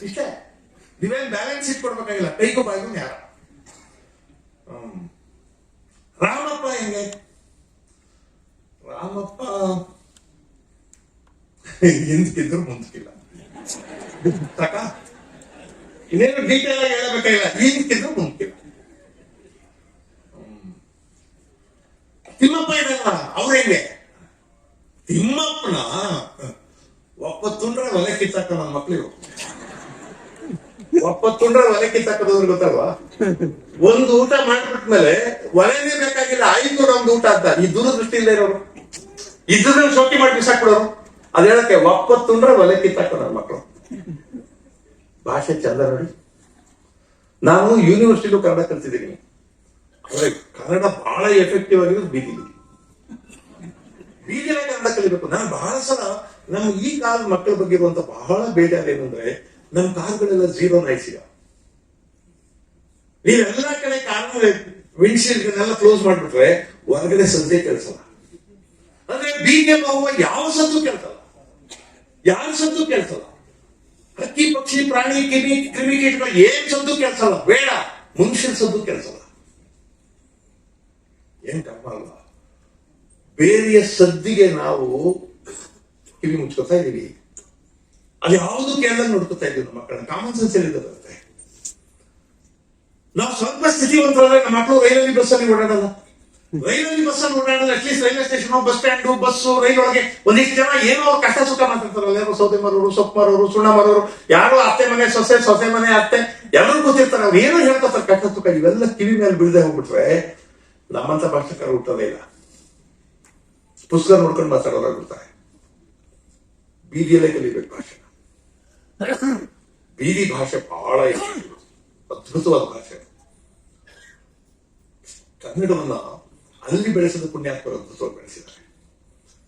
ಇಷ್ಟೇ. ನೀವೇನ್ ಬ್ಯಾಲೆನ್ಸ್ ಶೀಟ್ ಕೊಡ್ಬೇಕಾಗಿಲ್ಲ, ಕೈಗೂ ಬಾಯಿಗೂ ನ್ಯಾರ. ರಾಮಪ್ಪ ಹೆಂಗೆ? ರಾಮಪ್ಪ ಹಿಂದಕ್ಕಿದ್ರು ಮುಂದಕ್ಕಿಲ್ಲ. ಸಾಕ? ಇನ್ನೇನು ಡೀಟೇಲ್ ಆಗಿ ಹೇಳಬೇಕಾಗಿಲ್ಲ, ಹಿಂದಕ್ಕಿದ್ರು ಮುಂದಕ್ಕಿಲ್ಲ. ತಿಮ್ಮಪ್ಪ ಇದಲ್ಲ, ಅವ್ರ ಹೆಂಗೆ? ತಿಮ್ಮಪ್ಪನ ಒಪ್ಪತ್ತುಂಡ್ರೆ ಒಲೆ ಕಿತ್ತಾಕ ನನ್ನ ಮಕ್ಳಿಗೆ. ಒಪ್ಪತ್ತುಂಡ್ರೆ ಒಲೆ ಕಿತ್ತಾಕೋದ್ರೆ ಗೊತ್ತಲ್ವಾ? ಒಂದು ಊಟ ಮಾಡ್ಬಿಟ್ಮೇಲೆ ಒಲೆನೇ ಬೇಕಾಗಿಲ್ಲ, ಆಯ್ತು ನಮ್ದು ಊಟ ಅಂತ. ಈ ದೂರದೃಷ್ಟಿ ಇಲ್ಲ ಇರೋರು, ಇದ್ರನ್ನ ಶೋಕಿ ಮಾಡಿ ಬಿಸಾಕ್ಬಿಡೋರು. ಅದ್ ಹೇಳಕ್ಕೆ ಒಪ್ಪತ್ತುಂಡ್ರೆ ಒಲೆ ಕಿತ್ತಾಕೋ ನನ್ನ ಮಕ್ಕಳು. ಭಾಷೆ ಚಂದ ನೋಡಿ. ನಾನು ಯೂನಿವರ್ಸಿಟಿಲೂ ಕನ್ನಡ ಕಲ್ತಿದ್ದೀನಿ, ಆದ್ರೆ ಕನ್ನಡ ಬಹಳ ಎಫೆಕ್ಟಿವ್ ಆಗಿರೋದು ಬೀದಿಲಿ. ಬೀದಿಲೇ ಕನ್ನಡ ಕಲಿಬೇಕು. ನಾನು ಬಹಳ ಸಲ ನಮ್ಮ ಈ ಕಾಲದ ಮಕ್ಕಳ ಬಗ್ಗೆ ಇರುವಂತ ಬಹಳ ಬೇಜಾರು ಏನಂದ್ರೆ, ನಮ್ಮ ಕಾರುಗಳೆಲ್ಲ 0 ನೈಸ್ ಈಗ. ನೀವೆಲ್ಲ ಕಡೆ ಕಾರ್ ವಿಂಡ್ಶೀಲ್ಡ್ನೆಲ್ಲ ಕ್ಲೋಸ್ ಮಾಡ್ಬಿಟ್ರೆ ಹೊರಗಡೆ ಸದ್ದೇ ಕೆಲಸಲ್ಲ. ಅಂದ್ರೆ ಬೀದಿಗೆ ಹೋಗುವ ಯಾವ ಸದ್ದು ಕೇಳ್ತಲ್ಲ, ಯಾರ ಸದ್ದು ಕೇಳ್ತಲ್ಲ. ಹಕ್ಕಿ ಪಕ್ಷಿ ಪ್ರಾಣಿ ಕ್ರಿಮಿಕೀಟಗಳು ಏನ್ ಸದ್ದು ಕೆಲ್ಸಲ್ಲ, ಬೇಡ. ಮನುಷ್ಯನ ಸದ್ದು ಕೆಲ್ಸಲ್ಲ. ಏನ್ ಕರ್ಮ ಅಲ್ವಾ? ಬೇರೆಯ ಸದ್ದಿಗೆ ನಾವು ಕಿವಿ ಮುಚ್ಕೋತಾ ಇದೀವಿ. ಅದು ಯಾವುದು ಕೇಳದಾಗ ನೋಡ್ಕೋತಾ ಇದೀವಿ. ನಮ್ಮ ಮಕ್ಕಳನ್ನ ಕಾಮನ್ ಸೆನ್ಸ್ ಎಲ್ಲಿಂದ ಬರುತ್ತೆ? ನಾವು ಸ್ವಲ್ಪ ಸ್ಥಿತಿವಂತರಾದ್ರೆ ನಮ್ಮ ಮಕ್ಕಳು ರೈಲಲ್ಲಿ ಬಸ್ಸಲ್ಲಿ ಓಡಾಡಲ್ಲ. ರೈಲಲ್ಲಿ ಬಸ್ಸಲ್ಲಿ ಓಡಾಡೋದು at least railway station, bus stand, bus, ರೈಲೊಳಗೆ ಒಂದಿಷ್ಟು ಜನ ಏನೋ ಅವ್ರ ಕಷ್ಟ ಸುಖ ಮಾತಾಡ್ತಾರಲ್ಲ. ಯಾರೋ ಸೌದೆ ಮರೋರು, ಸೊಪ್ಪು ಮರೋರು, ಸುಣ್ಣ ಮರೋರು, ಯಾರೋ ಅತ್ತೆ ಮನೆ ಸೊಸೆ, ಸೊಸೆ ಮನೆ ಅತ್ತೆ, ಎಲ್ಲರೂ ಗೊತ್ತಿರ್ತಾರೆ. ಅವ್ರು ಏನೋ ಹೇಳ್ಕೊತಾರೆ ಕಷ್ಟ ಸುಖ. ಇವೆಲ್ಲ ಕಿವಿ ಮೇಲೆ ಬಿಡದೆ ಹೋಗ್ಬಿಟ್ರೆ ನಮ್ಮಂತ ಭಾಷೆಕಾರ ಹುಟ್ಟೋದೇ ಇಲ್ಲ. ಪುಸ್ತಕ ನೋಡ್ಕೊಂಡು ಮಾತಾಡೋರಾಗ್ಬಿಡ್ತಾರೆ. ಬೀದಿಯಲ್ಲೇ ಕಲಿಬೇಕು ಭಾಷೆ. ಬೀದಿ ಭಾಷೆ ಬಹಳ ಅದ್ಭುತವಾದ ಭಾಷೆ. ಕನ್ನಡವನ್ನ ಅಲ್ಲಿ ಬೆಳೆಸಿದ ಪುಣ್ಯಾತ್ಮರು ಅದ್ಭುತವಾಗಿ ಬೆಳೆಸಿದ್ದಾರೆ.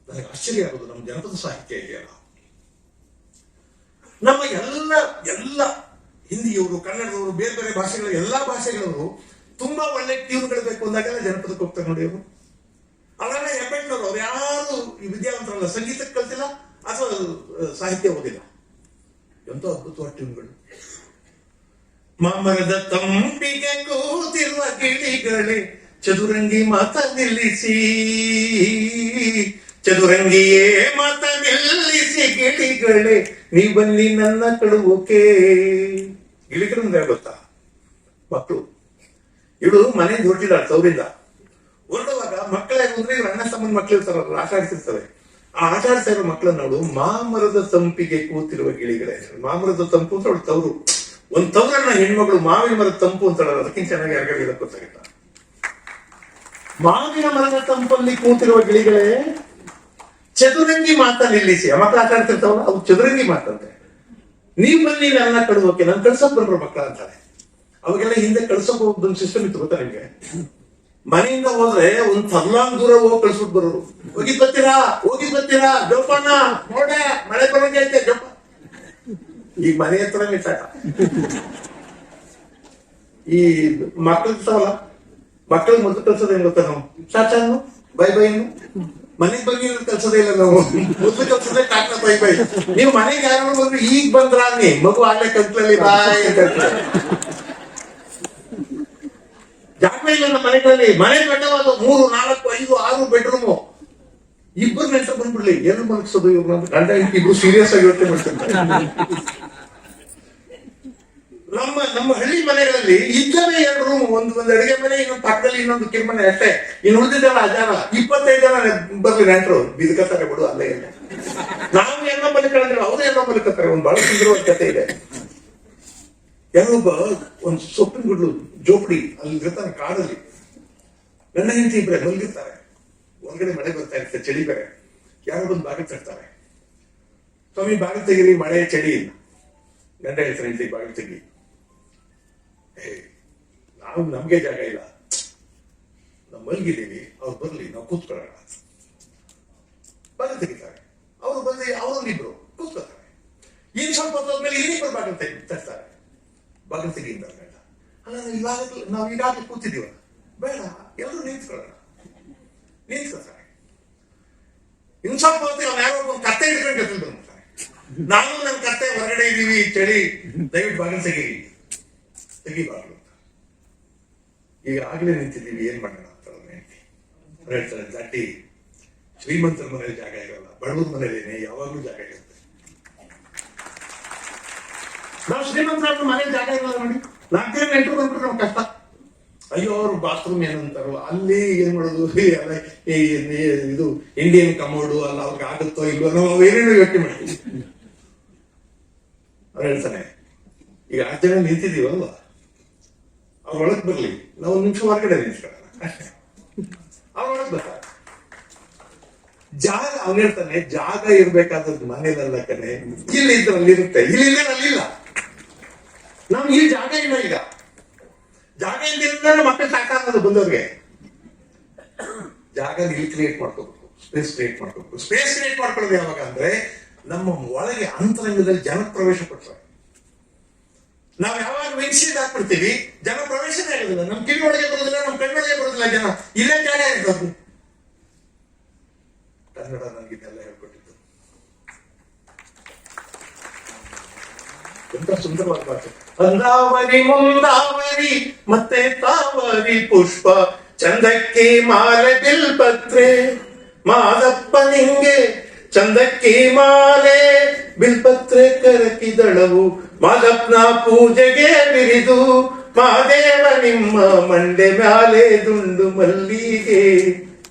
ನನಗೆ ಆಶ್ಚರ್ಯ ಆಗೋದು, ನಮ್ಮ ಜನಪದ ಸಾಹಿತ್ಯ ಇದೆಯಲ್ಲ, ನಮ್ಮ ಎಲ್ಲ ಹಿಂದಿಯವರು, ಕನ್ನಡದವರು, ಬೇರೆ ಬೇರೆ ಭಾಷೆಗಳ ಎಲ್ಲಾ ಭಾಷೆಗಳವರು ತುಂಬಾ ಒಳ್ಳೆ ಟ್ಯೂನ್ಗಳು ಬೇಕು ಅಂದಾಗೆಲ್ಲ ಜನಪದಕ್ಕೆ ಹೋಗ್ತಾರೆ ನೋಡಿ ಅವರು. ಅವೆಲ್ಲ ಹೆಬ್ಬೆಟ್ಟವರು, ಅವ್ರು ಯಾರು ಈ ವಿದ್ಯಾವಂತರಲ್ಲ, ಸಂಗೀತಕ್ಕೆ ಕಲ್ತಿಲ್ಲ ಅಥವಾ ಸಾಹಿತ್ಯ ಓದಿಲ್ಲ. ಎಂತ ಅದ್ಭುತವಾದ ಟ್ಯೂನ್ಗಳು. ಮಾಮರದ ತಂಪಿಗೆ ಕೂತಿರುವ ಗಿಳಿಗಳೇ ಚದುರಂಗಿ ಮಾತ ನಿಲ್ಲಿಸಿ, ಚದುರಂಗಿಯೇ ಮಾತ ನಿಲ್ಲಿಸಿ ಗಿಳಿಗಳೇ ನೀ ಬನ್ನಿ ನನ್ನ ಕಳುವುಕೆ. ಗಿಳಿಗಳು ಅಂದ್ರೆ ಗೊತ್ತಾ? ಮಕ್ಕಳು ಇಡು ಮನೆಯಿಂದ ಹೊರಟಿದ್ದಾರೆ ತವರಿಂದ. ಹೊರಡುವಾಗ ಮಕ್ಕಳೇ ಅಂದ್ರೆ ಅಣ್ಣ ತಮ್ಮನ ಮಕ್ಳು ಇರ್ತಾರಲ್ಲ, ಆಟ ಆಡ್ತಿರ್ತವೆ. ಆ ಆಟ ಆಡ್ತಾ ಇರೋ ಮಕ್ಕಳನ್ನ ನೋಡು. ಮಾಮರದ ತಂಪಿಗೆ ಕೂತಿರುವ ಗಿಳಿಗಳೇ. ಮಾಮರದ ತಂಪು ಅಂತ ಅವಳು ತವರು. ಒಂದ್ ತವರನ್ನ ಹೆಣ್ಮಗಳು ಮಾವಿನ ಮರದ ತಂಪು ಅಂತ ಹೇಳೋದು, ಅದಕ್ಕಿಂತ ಚೆನ್ನಾಗಿ ಯಾರಿಗಾರ ಗೊತ್ತಾಗಿಲ್ಲ. ಮಾವಿನ ಮರದ ತಂಪಲ್ಲಿ ಕೂತಿರುವ ಗಿಳಿಗಳೇ ಚದುರಂಗಿ ಮಾತ ನಿಲ್ಲಿಸಿ. ಆ ಮಕ್ಕಳು ಆಟ ಆಡ್ತಿರ್ತಾವಲ್ಲ, ಅವು ಚದುರಂಗಿ ಮಾತಂತೆ. ನೀವ್ ಬನ್ನಿ ನನ್ನ ಕಳುವಕ್ಕೆ, ನಾನು ಕಳ್ಸಕ್ ಬಂದ್ರು ಮಕ್ಕಳ ಅಂತಾರೆ. ಅವಾಗೆಲ್ಲ ಹಿಂದೆ ಕಳ್ಸಕ್ ಹೋಗೋದೊಂದು ಸಿಸ್ಟಮ್ ಇತ್ತು ಗೊತ್ತಾ ನಿಮ್ಗೆ? ಮನೆಯಿಂದ ಹೋದ್ರೆ ಒಂದ್ ಫರ್ಲಾಂಗ್ ದೂರ ಹೋಗಿ ಕಳ್ಸ್ಬಿಟ್ಟು ಬರೋರು. ಹೋಗಿ ಬರ್ತೀರಾ ಜೋಪಾನ, ನೋಡ ಮಳೆ ಬರೋಂಗೆ ಐತೆ ಜೋಪಾನ. ಈಗ ಮನೆ ಹತ್ರ ನಿಟ್ಟಾಟ. ಈ ಮಕ್ಕಳಿರ್ತಾವಲ್ಲ, ಮಕ್ಕಳಿಗೆ ಮೊದಲು ಕಲ್ಸೋದು ಏನ್ ಗೊತ್ತಾ? ನಾವು ಚಾಚಾನು ಬೈ ಬೈನು ಮನೆಗ್ ಬಗ್ಗೆ ಕಲ್ಸೋದೇ ಇಲ್ಲ. ನಾವು ಮೊದಲು ಕಲ್ಸೋದೇ ಟಾಟಾ ಬೈ ಬೈ. ನೀವು ಮನೆಗೆ ಯಾರು ಬಂದ್ರು ಈಗ ಬಂದ್ರ ಅನ್ನಿ, ಮಗು ಆಗ್ಲೇ ಕಂಟ್ಲಲ್ಲಿ ಬಾಯ್ ಅಂತ. ಜಾಗ ಇಲ್ಲ ನಮ್ಮ ಮನೆಗಳಲ್ಲಿ. ಮನೆ ದೊಡ್ಡವಾದ 3, 4, 5, 6 ಬೆಡ್ರೂಮು. ಇಬ್ಬರು ನೆಂಟರು ಬಂದ್ಬಿಡ್ಲಿ, ಏನು ಮಲಗಿಸೋದು ಇವ್ರನ್ನ? ಗಂಡ ಇಬ್ರು ಸೀರಿಯಸ್ ಆಗಿ ಯೋಚನೆ ಮಾಡ್ತಿರ್ತಾರೆ. ನಮ್ಮ ಹಳ್ಳಿ ಮನೆಗಳಲ್ಲಿ ಇದ್ದವೇ 2 ರೂಮ್, ಒಂದು ಅಡಿಗೆ ಮನೆ, ಇನ್ನೊಂದು ಪಕ್ಕದಲ್ಲಿ ಇನ್ನೊಂದು ಕಿರುಮನೆ ಅಷ್ಟೇ. ಇನ್ನು ಉಳಿದಿದ್ದಲ್ಲ ಜನ 25 ಜನ ಬರ್ಲಿ ನೆಂಟರು ಬಿದ್ಕತ್ತಾರೆ ಬಿಡು ಅಲ್ಲೇ ಇಲ್ಲ. ನಾವು ಎಲ್ಲ ಮಲಿಕಂದ್ರೆ ಅವರು ಎಲ್ಲ ಮಲಿಕತ್ತಾರೆ. ಒಂದು ಬಹಳ ಸುಂದರವಾದ ಕಥೆ ಇದೆ. ಯಾರೊಬ್ಬ ಒಂದು ಸೊಪ್ಪಿನ ಗುಡ್ಲು ಜೋಪಡಿ ಅಲ್ಲಿ ಇರ್ತಾನೆ ಕಾಡಲ್ಲಿ. ಗಂಡ ಹೆಂಡತಿ ಇಬ್ಬರೇ ಮಲಗಿರ್ತಾರೆ. ಹೊರಗಡೆ ಮಳೆ ಬರ್ತಾ ಇರುತ್ತೆ, ಚಳಿ ಬೇರೆ. ಯಾರೋ ಬಂದು ಬಾಗಿಲು ತರ್ತಾರೆ. ಸ್ವಾಮಿ ಬಾಗಿಲು ತೆಗೀರಿ, ಮಳೆ ಚಳಿ ಇಲ್ಲ. ಗಂಡ ಹೇಳ್ತಾರೆ ಹೆಂಡತಿ ಬಾಗಿಲು ತೆಗಿ. ನಮ್ಗೆ ಜಾಗ ಇಲ್ಲ, ನಾವು ಮಲಗಿದ್ದೀವಿ, ಅವ್ರು ಬರ್ಲಿ, ನಾವು ಕೂತ್ಕೊಳ್ಳೋಣ. ಬಾಗಿಲು ತೆಗಿತಾರೆ. ಅವ್ರು ಬಂದು ಅವರೊಂದಿಬ್ರು ಕೂತ್ಕೊಳ್ತಾರೆ. ಇನ್ ಸ್ವಲ್ಪ ಹೊತ್ತಾದ್ಮೇಲೆ ಇನ್ನಿಬ್ಬರು ಬಾಗಿಲು ತರ್ತಾರೆ. ಬಾಗಿಲು ತೆಗಿತಾರೆ ಗಂಡ. ಅಲ್ಲ ನಾವು ಈಗಾಗಲೇ ಕೂತಿದ್ದೀವಲ್ಲ, ಬೇಡ ಎಲ್ಲರೂ ನಿಂತ್ಕೊಳ್ಳೋಣ. ನಿಂತ್ಕೊಳ್ತಾರೆ. ಇನ್ ಸ್ವಲ್ಪ ಹೊತ್ತಿಗೆ ಅವ್ನು ಯಾರೋ ಒಂದು ಕತ್ತೆ ಹಿಡ್ಕೊಂಡು ಜೊತೆ ಬಂದ್ಬಿಡ್ತಾರೆ. ನಾನು ನನ್ನ ಕತ್ತೆ ಹೊರಗಡೆ ಇದೀವಿ, ಚಳಿ, ದಯವಿಟ್ಟು ಬಾಗಿಲು ತೆಗಿ ಬಾಗಿಲು. ಈಗ ಆಗ್ಲೇ ನಿಂತಿದ್ದೀವಿ, ಏನ್ ಮಾಡೋಣ ಅಂತ ಹೇಳ್ತಾರೆ. ದಟ್ಟಿ ಶ್ರೀಮಂತರ ಮನೇಲಿ ಜಾಗ ಇರಲ್ಲ, ಬಡವರ ಮನೇಲೇನೆ ಯಾವಾಗ್ಲೂ ಜಾಗ ಇರುತ್ತೆ. ನಾವು ಶ್ರೀಮಂತರ ಮನೇಲಿ ಜಾಗ ಇರಲ್ಲ ನೋಡಿ. 4 ಜನ ನೆಂಟರು ಬಂದ್ಬಿಟ್ರೆ ನಮ್ಗೆ ಕಷ್ಟ. ಅಯ್ಯೋ ಅವ್ರು ಬಾತ್ರೂಮ್ ಏನಂತಾರೋ, ಅಲ್ಲಿ ಏನ್ ಮಾಡೋದು, ಇದು ಇಂಡಿಯನ್ ಕಮೋಡು ಅಲ್ಲ, ಅವ್ರಿಗೆ ಆಗುತ್ತೋ ಇಲ್ವೋ, ನಾವು ಏನೇನೋ ಯೋಚನೆ ಮಾಡ್ತೀವಿ. ಅವ್ರು ಹೇಳ್ತಾನೆ, ಈಗ 8 ಜನ ನಿಂತಿದೀವಲ್ವಾ, ಅವ್ರು ಒಳಗ್ ಬರ್ಲಿ, ನಾವು 1 ನಿಮಿಷ ಹೊರಗಡೆ ನಿಂತ್ಕೊಳ್ಳೋಣ ಅಷ್ಟೇ. ಅವ್ರು ಒಳಗ್ ಬರ್ತಾರೆ. ಜಾಗ ಅವ್ನು ಹೇಳ್ತಾನೆ, ಜಾಗ ಇರ್ಬೇಕಾದದ್ದು ಮನೇಲಲ್ಲ ಕಣೆ, ಇಲ್ಲಿ ಇದ್ರಲ್ಲಿ ಇರುತ್ತೆ, ಇಲ್ಲಿ ಅಲ್ಲಿಲ್ಲ. ನಮ್ಗೆ ಇಲ್ಲಿ ಜಾಗ ಇಲ್ಲ. ಈಗ ಜಾಗ ಇಲ್ದಿದ್ರೆ ಮಕ್ಕಳು ಸಾಕಾಗೋದು ಬಂದವ್ರಿಗೆ. ಜಾಗ ಇಲ್ಲಿ ಕ್ರಿಯೇಟ್ ಮಾಡ್ಕೋಬೇಕು, ಸ್ಪೇಸ್ ಕ್ರಿಯೇಟ್ ಮಾಡ್ಕೋಬೇಕು. ಸ್ಪೇಸ್ ಕ್ರಿಯೇಟ್ ಮಾಡ್ಕೊಳ್ಳೋದು ಯಾವಾಗ ಅಂದ್ರೆ ನಮ್ಮ ಒಳಗೆ ಅಂತರಂಗದಲ್ಲಿ ಜನ ಪ್ರವೇಶ ಪಡ್ತಾರೆ. ನಾವ್ ಯಾವಾಗ ವಿಂಡ್ಶೀಲ್ಡ್ ಹಾಕ್ಬಿಡ್ತೀವಿ, ಜನ ಪ್ರವೇಶನೇ ಆಗೋದಿಲ್ಲ. ನಮ್ ಕಿವಿ ಒಳಗೆ ಬರೋದಿಲ್ಲ, ನಮ್ ಕಣ್ಣೊಳಗೆ ಬರೋದಿಲ್ಲ ಜನ. ಇಲ್ಲೇ ಜಾಗ ಇರ್ತದೆ. ಕನ್ನಡ ನನಗಿದೆಲ್ಲ ಹೇಳ್ಕೊಟ್ಟಿದ್ದು. ಎಂತ ಸುಂದರವಾದ ಮಾತು. ಅಂದಾವರಿ ಮುಂದಾವರಿ ಮತ್ತೆ ತಾವರಿ ಪುಷ್ಪ, ಚಂದಕ್ಕೆ ಮಾಲೆ ಬಿಲ್ಪತ್ರೆ, ಮಾದಪ್ಪ ನಿಂಗೆ ಚಂದಕ್ಕೆ ಮಾಲೆ ಬಿಲ್ಪತ್ರೆ ಕರಕಿದಳವು, ಮಾದಪ್ಪನ ಪೂಜೆಗೆ ಬಿರಿದು, ಮಾದೇವ ನಿಮ್ಮ ಮಂಡೆ ಮ್ಯಾಲೆ ದುಂಡು ಮಲ್ಲಿಗೆ,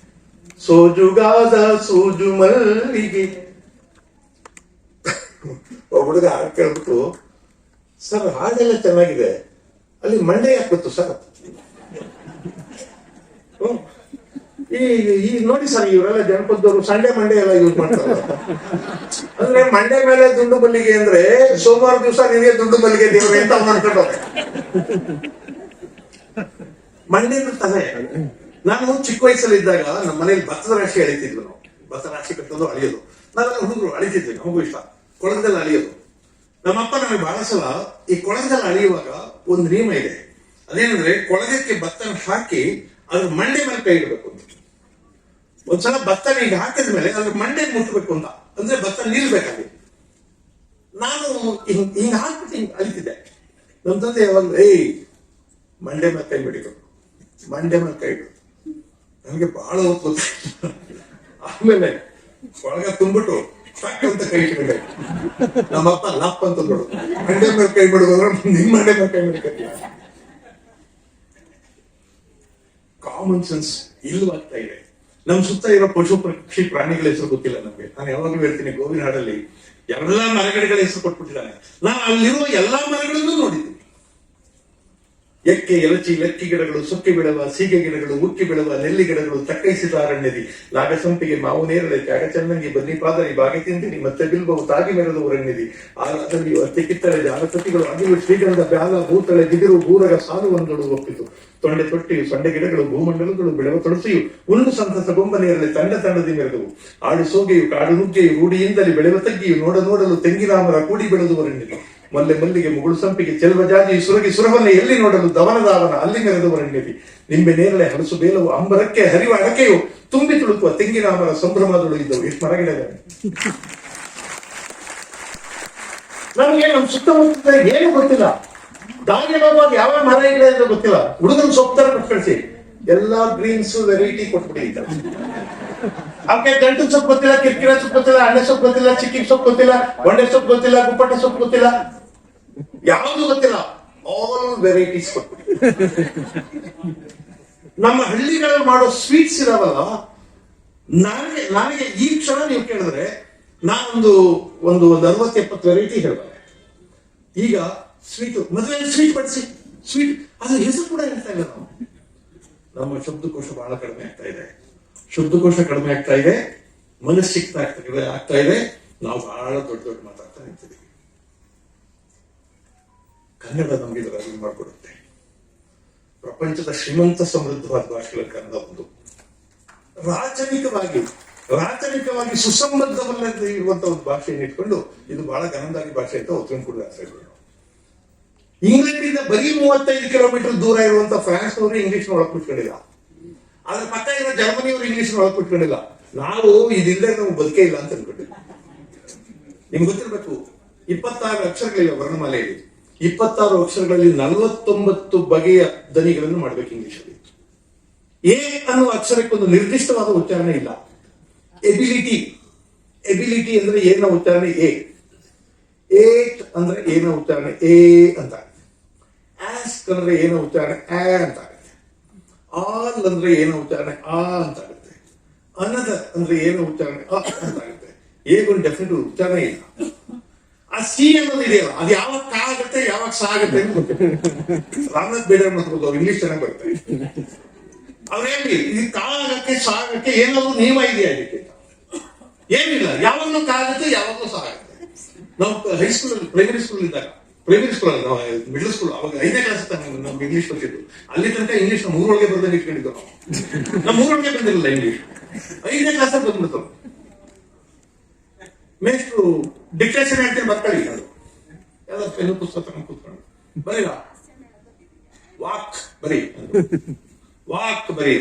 ಸೋಜುಗಾದ ಸೂಜು ಮಲ್ಲಿಗೆ. ಹುಡುಗ ಹಾಡು ಕೇಳ್ಬಿಟ್ಟು, ಸರ್ ಹಾಡೆಲ್ಲ ಚೆನ್ನಾಗಿದೆ, ಅಲ್ಲಿ ಮಂಡೆ ಯಾಕೆ ಸರ್? ಈ ನೋಡಿ ಸರ್, ಇವರೆಲ್ಲ ಜನಪದವರು ಸಂಡೆ ಮಂಡೆ ಎಲ್ಲ ಯೂಸ್ ಮಾಡ್ತಾರೆ. ಅಂದ್ರೆ ಮಂಡೆ ಮೇಲೆ ದುಂಡು ಮಲ್ಲಿಗೆ ಅಂದ್ರೆ ಸೋಮವಾರ ದಿವಸ ನಿನಗೆ ದುಂಡು ಮಲ್ಲಿಗೆ ದೇವ್ರೆ ಅಂತ ಮಾಡ್ಕೊಂಡವ್ರೆ. ಮಂಡೆ ತಲೆ. ನಾನು ಚಿಕ್ಕ ವಯಸ್ಸಲ್ಲಿ ಇದ್ದಾಗ ನಮ್ಮ ಮನೇಲಿ ಭತ್ತದ ರಾಶಿ ಅಳಿತಿದ್ವಿ. ನಾವು ಭತ್ತ ರಾಶಿ ಕಟ್ಟೋದು ಅಳಿಯೋದು, ನಾವೆಲ್ಲ ಹುಡುಗರು ಅಳಿತಿದ್ವಿ, ನಮಗೂ ಇಷ್ಟ. ಕೊಳಗದಲ್ಲಿ ಅಳಿಯೋದು. ನಮ್ಮಪ್ಪ ನಮಗೆ ಬಹಳ ಸಲ ಈ ಕೊಳಗದಲ್ಲಿ ಅಳಿಯುವಾಗ ಒಂದು ನಿಯಮ ಇದೆ. ಅದೇನಂದ್ರೆ ಕೊಳಗಕ್ಕೆ ಭತ್ತನ ಹಾಕಿ ಅದ್ರ ಮಂಡೆ ಮೇಲೆ ಕೈ ಇಡಬೇಕು ಅಂತ. ಒಂದ್ಸಲ ಭತ್ತ ಈಗ ಹಾಕಿದ್ಮೇಲೆ ಅದ್ರ ಮಂಡೆ ಮುಟ್ಟಬೇಕು ಅಂತ ಅಂದ್ರೆ ಭತ್ತ ನಿಲ್ಬೇಕಾಗಿ ನಾನು ಹಿಂಗ ಹಾಕ್ಬಿಟ್ಟು ಹಿಂಗ್ ಅಲಿತಿದ್ದೆ. ನಮ್ ತಂದೆ ಯಾವಾಗ ಮಂಡೆ ಮೇಲೆ ಕೈ ಬಿಡಿದ್ರು, ಮಂಡೆ ಮೇಲೆ ಕೈ ಬಿಡು. ನನಗೆ ಬಹಳ ಹೊತ್ತು ಆಮೇಲೆ ಒಳಗ ತುಂಬಿಟ್ಟು ಟಕ್ ಅಂತ ಕೈ ಇಟ್ಕೊಂಡೆ. ನಮ್ಮಪ್ಪ ಲಪ್ಪ ಅಂತ ನೋಡು, ಮಂಡೆ ಮೇಲೆ ಕೈ ಬಿಡುವಾಗ ನಿಮ್ ಮಂಡೆ ಮೇಲೆ ಕೈ ಬಿಡ್ತೀಯ. ಕಾಮನ್ ಸೆನ್ಸ್ ಇಲ್ವಾಗ್ತಾ ಇದೆ. ನಮ್ ಸುತ್ತ ಇರೋ ಪಶು ಪಕ್ಷಿ ಪ್ರಾಣಿಗಳ ಹೆಸರು ಗೊತ್ತಿಲ್ಲ ನಮ್ಗೆ. ನಾನು ಯಾವಾಗಲೂ ಹೇಳ್ತೀನಿ, ಗೋವಿನ ಹಾಡಲ್ಲಿ ಎಲ್ಲಾ ಮರಗಿಡಗಳ ಹೆಸರು ಕೊಟ್ಬಿಟ್ಟಿದ್ದಾನೆ. ನಾನು ಅಲ್ಲಿರುವ ಎಲ್ಲಾ ಮರಗಳನ್ನು ನೋಡಿದ್ದೀನಿ. ಎಕ್ಕೆ, ಎಲಚಿ, ಲೆಕ್ಕಿ ಗಿಡಗಳು, ಸುಕ್ಕಿ ಬಿಡವ, ಸೀಗೆ ಗಿಡಗಳು, ಉಕ್ಕಿ ಬಿಡವ, ನೆಲ್ಲಿ ಗಿಡಗಳು, ತಕ್ಕೈಸಿದ ಅರಣ್ಯದಿ, ನಾಗಸಂಪಿಗೆ, ಮಾವು ನೇರಳೆ, ತ್ಯಾಗಚನ್ನಂಗಿ, ಬನ್ನಿ ಪಾದರಿ, ಬಾಗಿ ತಿಂದಿನಿ, ಮತ್ತೆ ಬಿಲ್ಬವು, ತಾಗಿ ಮೆರೆದು ಅರಣ್ಯದಿ, ಆಲದಲ್ಲಿ ಅತ್ತೆ ಕಿತ್ತಳೆ, ಜಾಲಸತಿಗಳು, ಅಗಿಲು, ಶ್ರೀಗಂಧ, ಬ್ಯಾಲ, ಭೂತಳೆ, ಬಿದಿರು, ಬೂರಗ, ಸಾಲುವಂದಳು ಒಪ್ಪಿತು. ತೊಂಡೆ ತೊಟ್ಟಿಯು, ಸೊಂಡೆ ಗಿಡಗಳು, ಭೂಮಂಡಲಗಳು, ಬೆಳೆವ ತುಳಸಿಯು, ಉಂಡು ಸಂತಸ ಗೊಂಬನೆಯರಲ್ಲಿ ತಂಡದಿ ಮೆರೆದವು. ಆಡು ಸೋಗೆಯು, ಕಾಡು ನುಗ್ಗೆಯು, ರೂಢಿಯಿಂದಲೇ ಬೆಳೆವ ತಗ್ಗಿಯು, ನೋಡಲು ತೆಂಗಿನಾಮರ ಕೂಡಿ ಬೆಳೆದು ಅರಣ್ಯದಿ, ಮಲ್ಲೆ ಮಲ್ಲಿಗೆ, ಮುಗುಳು ಸಂಪಿಗೆ, ಚೆಲುವ ಜಾಜಿ, ಸುರಗಿ ಸುರವನ್ನ ಎಲ್ಲಿ ನೋಡಲು ದವನದಾವನ ಅಲ್ಲಿ ಮೆರೆದವರಣ್ಯದಿ, ನಿಂಬೆ ನೇರಳೆ, ಹಲಸು ಬೇಲವು, ಅಂಬರಕ್ಕೆ ಹರಿವ ಅಡಕೆಯು, ತುಂಬಿ ತುಳುಕುವ ತೆಂಗಿನಾಮರ ಸಂಭ್ರಮದಳು ಇದ್ದವು. ಎಷ್ಟು ಮರಗಿಡಗಳು ನಮ್ಗೆ ನಮ್ ಸುತ್ತಮುತ್ತ ಏನು ಗೊತ್ತಿಲ್ಲ. ದಾರಿ ಹೋಗುವಾಗ ಯಾವ ಮರ ಇದೆ ಅಂತ ಗೊತ್ತಿಲ್ಲ. ಹುಡುಗನ ಸೊಪ್ಪು ತರ ಕೊಟ್ಟು ಕಳಿಸಿ, ಎಲ್ಲಾ ಗ್ರೀನ್ಸ್ ವೆರೈಟಿ ಕೊಟ್ಬಿಟ್ಟಿದ್ದಾರೆ. ಅವಕ್ಕೆ ಗಂಟು ಸೊಪ್ಪು ಗೊತ್ತಿಲ್ಲ, ಕಿರ್ಕಿರ ಸೊಪ್ಪು ಗೊತ್ತಿಲ್ಲ, ಅಣ್ಣೆ ಸೊಪ್ಪು ಗೊತ್ತಿಲ್ಲ, ಚಿಕ್ಕಿ ಸೊಪ್ಪು ಗೊತ್ತಿಲ್ಲ, ಒಂಡೆ ಸೊಪ್ಪು ಗೊತ್ತಿಲ್ಲ, ಗುಪ್ಪಟ ಸೊಪ್ಪು ಗೊತ್ತಿಲ್ಲ, ಯಾವುದು ಗೊತ್ತಿಲ್ಲ. ಆಲ್ ವೆರೈಟೀಸ್ ಕೊಟ್ಬಿಟ್ಟು ನಮ್ಮ ಹಳ್ಳಿಗಳಲ್ಲಿ ಮಾಡೋ ಸ್ವೀಟ್ಸ್ ಇದಾವಲ್ಲ, ನನಗೆ ಈ ಕ್ಷಣ ನೀವು ಕೇಳಿದ್ರೆ ನಾನೊಂದು 60-70 ವೆರೈಟಿ ಹೇಳ್ಬಾರೆ. ಈಗ ಸ್ವೀಟ್ ಮದುವೆ ಸ್ವೀಟ್ ಬಡಿಸಿ ಸ್ವೀಟ್, ಅದು ಹೆಸರು ಕೂಡ ಹೇಳ್ತಾ ಇಲ್ಲ ನಾವು. ನಮ್ಮ ಶಬ್ದಕೋಶ ಬಹಳ ಕಡಿಮೆ ಆಗ್ತಾ ಇದೆ. ಶಬ್ದಕೋಶ ಕಡಿಮೆ ಆಗ್ತಾ ಇದೆ, ಮನಸ್ಸಿಕ್ತ ಆಗ್ತಾ ಇದೆ. ನಾವು ಬಹಳ ದೊಡ್ಡ ಮಾತಾಡ್ತಾ ನಿಂತಿದ್ದೀವಿ. ಕನ್ನಡ ನಮಗೆ ಇದರ ಅರಿವು ಮಾಡಿಕೊಡುತ್ತೆ. ಪ್ರಪಂಚದ ಶ್ರೀಮಂತ ಸಮೃದ್ಧವಾದ ಭಾಷೆಗಳ ಕನ್ನಡ ಒಂದು. ರಾಚನಿಕವಾಗಿ ಸುಸಂಬದ್ಧವಲ್ಲದೆ ಇರುವಂತಹ ಒಂದು ಭಾಷೆಯನ್ನು ಇಟ್ಕೊಂಡು ಇದು ಬಹಳ ಘನದಾಗಿ ಭಾಷೆ ಅಂತ ಒತ್ಕೊಂಡು ಕೂಡ ಇಂಗ್ಲೆಂಡಿಂದ ಬರೀ 35 ಕಿಲೋಮೀಟರ್ ದೂರ ಇರುವಂತಹ ಫ್ರಾನ್ಸ್ನವರು ಇಂಗ್ಲಿಷ್ ಒಳಗೆ ಕುಟ್ಕೊಂಡಿಲ್ಲ. ಅದ್ರ ಪಕ್ಕ ಇರೋ ಜರ್ಮನಿಯವರು ಇಂಗ್ಲಿಷ್ ಒಳಗೆ ಕುಟ್ಕೊಂಡಿಲ್ಲ. ನಾವು ಇದಿಲ್ಲದೆ ನಾವು ಬದುಕೇ ಇಲ್ಲ ಅಂತ ಅನ್ಕೊಂಡಿದ್ವಿ. ನಿಮ್ಗೆ ಗೊತ್ತಿರ್ಬೇಕು, 26 ಅಕ್ಷರಗಳಿವೆ ವರ್ಣಮಾಲೆಯಲ್ಲಿ. 26 ಅಕ್ಷರಗಳಲ್ಲಿ 49 ಬಗೆಯ ಧ್ವನಿಗಳನ್ನು ಮಾಡ್ಬೇಕು ಇಂಗ್ಲಿಷಲ್ಲಿ. ಎ ಅನ್ನುವ ಅಕ್ಷರಕ್ಕೊಂದು ನಿರ್ದಿಷ್ಟವಾದ ಉಚ್ಚಾರಣೆ ಇಲ್ಲ. ಎಬಿಲಿಟಿ ಅಂದ್ರೆ ಏನ ಉಚ್ಚಾರಣೆ ಎ, ಏಟ್ ಅಂದ್ರೆ ಏನ ಉಚ್ಚಾರಣೆ ಎ ಅಂತ, ಆಸ್ಕ್ ಅಂದ್ರೆ ಏನ ಉಚ್ಚಾರಣೆ ಆ ಅಂತ ಆಗುತ್ತೆ, ಆಲ್ ಅಂದ್ರೆ ಏನ ಉಚ್ಚಾರಣೆ ಆ ಅಂತ ಆಗುತ್ತೆ, ಅನದರ್ ಅಂದ್ರೆ ಏನ ಉಚ್ಚಾರಣೆ ಅ ಅಂತ ಆಗುತ್ತೆ. ಏಗೊಂದು ಡೆಫಿನೆಟ್ ಉಚ್ಚಾರಣೆ ಇಲ್ಲ. ಆ ಸಿ ಅನ್ನೋದು ಇದೆಯಲ್ಲ, ಅದು ಯಾವಾಗ ಕಾ ಆಗುತ್ತೆ ಯಾವಾಗ ಸಾ ಆಗುತ್ತೆ ಅಂತ ಗೊತ್ತಿಲ್ಲ. ರಾಮನಾಥ್ ಬೇಡರ್ ಮಾತಾಡೋದು, ಅವ್ರು ಇಂಗ್ಲಿಷ್ ಚೆನ್ನಾಗಿ ಬರುತ್ತೆ. ಅವ್ರು ಹೇಳಿ ಇದು ಕಾ ಆಗಕ್ಕೆ ಸಾ ಆಗಕ್ಕೆ ಏನಾದ್ರು ನಿಯಮ ಇದೆಯಾ ಅದಕ್ಕೆ? ಏನಿಲ್ಲ, ಯಾವಾಗಲೂ ಕಾ ಆಗುತ್ತೆ ಯಾವಾಗಲೂ ಸಾ ಆಗುತ್ತೆ. ನಾವು ಹೈಸ್ಕೂಲ್ ಪ್ರೈಮರಿ ಸ್ಕೂಲ್ ಇದ್ದಾಗ, ಪ್ರೈಮರಿ ಸ್ಕೂಲ್ ಅಲ್ಲ, ನಾವು ಮಿಡಲ್ ಸ್ಕೂಲ್, ಅವಾಗ 5ನೇ ಕ್ಲಾಸ್ ನಮ್ಗೆ ಇಂಗ್ಲಿಷ್ ಬರ್ತಿದ್ದು. ಅಲ್ಲಿ ತನಕ ಇಂಗ್ಲಿಷ್ ನಮ್ಮ ಊರೊಳಗೆ ಬರ್ದಂಗೆ ಇಟ್ಕೊಂಡಿದ್ದು ನಾವು. ನಮ್ಮ ಊರೊಳಗೆ ಬಂದಿರಲಿಲ್ಲ ಇಂಗ್ಲಿಷ್, 5ನೇ ಕ್ಲಾಸ್ ಅಲ್ಲಿ ಬಂದ್ಬಿಡ್ತಾವ. ಮೇಷ್ಟ್ರು ಡಿಕ್ಟೇಷನ್ ಹೇಳ್ತೀನಿ ಬರ್ಕೊಳ್ಳಿ, ಅದು ಎಲ್ಲ ಪೆನ್ನು ಪುಸ್ತಕ ಕೂತ್ಕೊಂಡು ಬರೀಲ್ಲ, ವಾಕ್ ಬರೀ ವಾಕ್ ಬರೀ.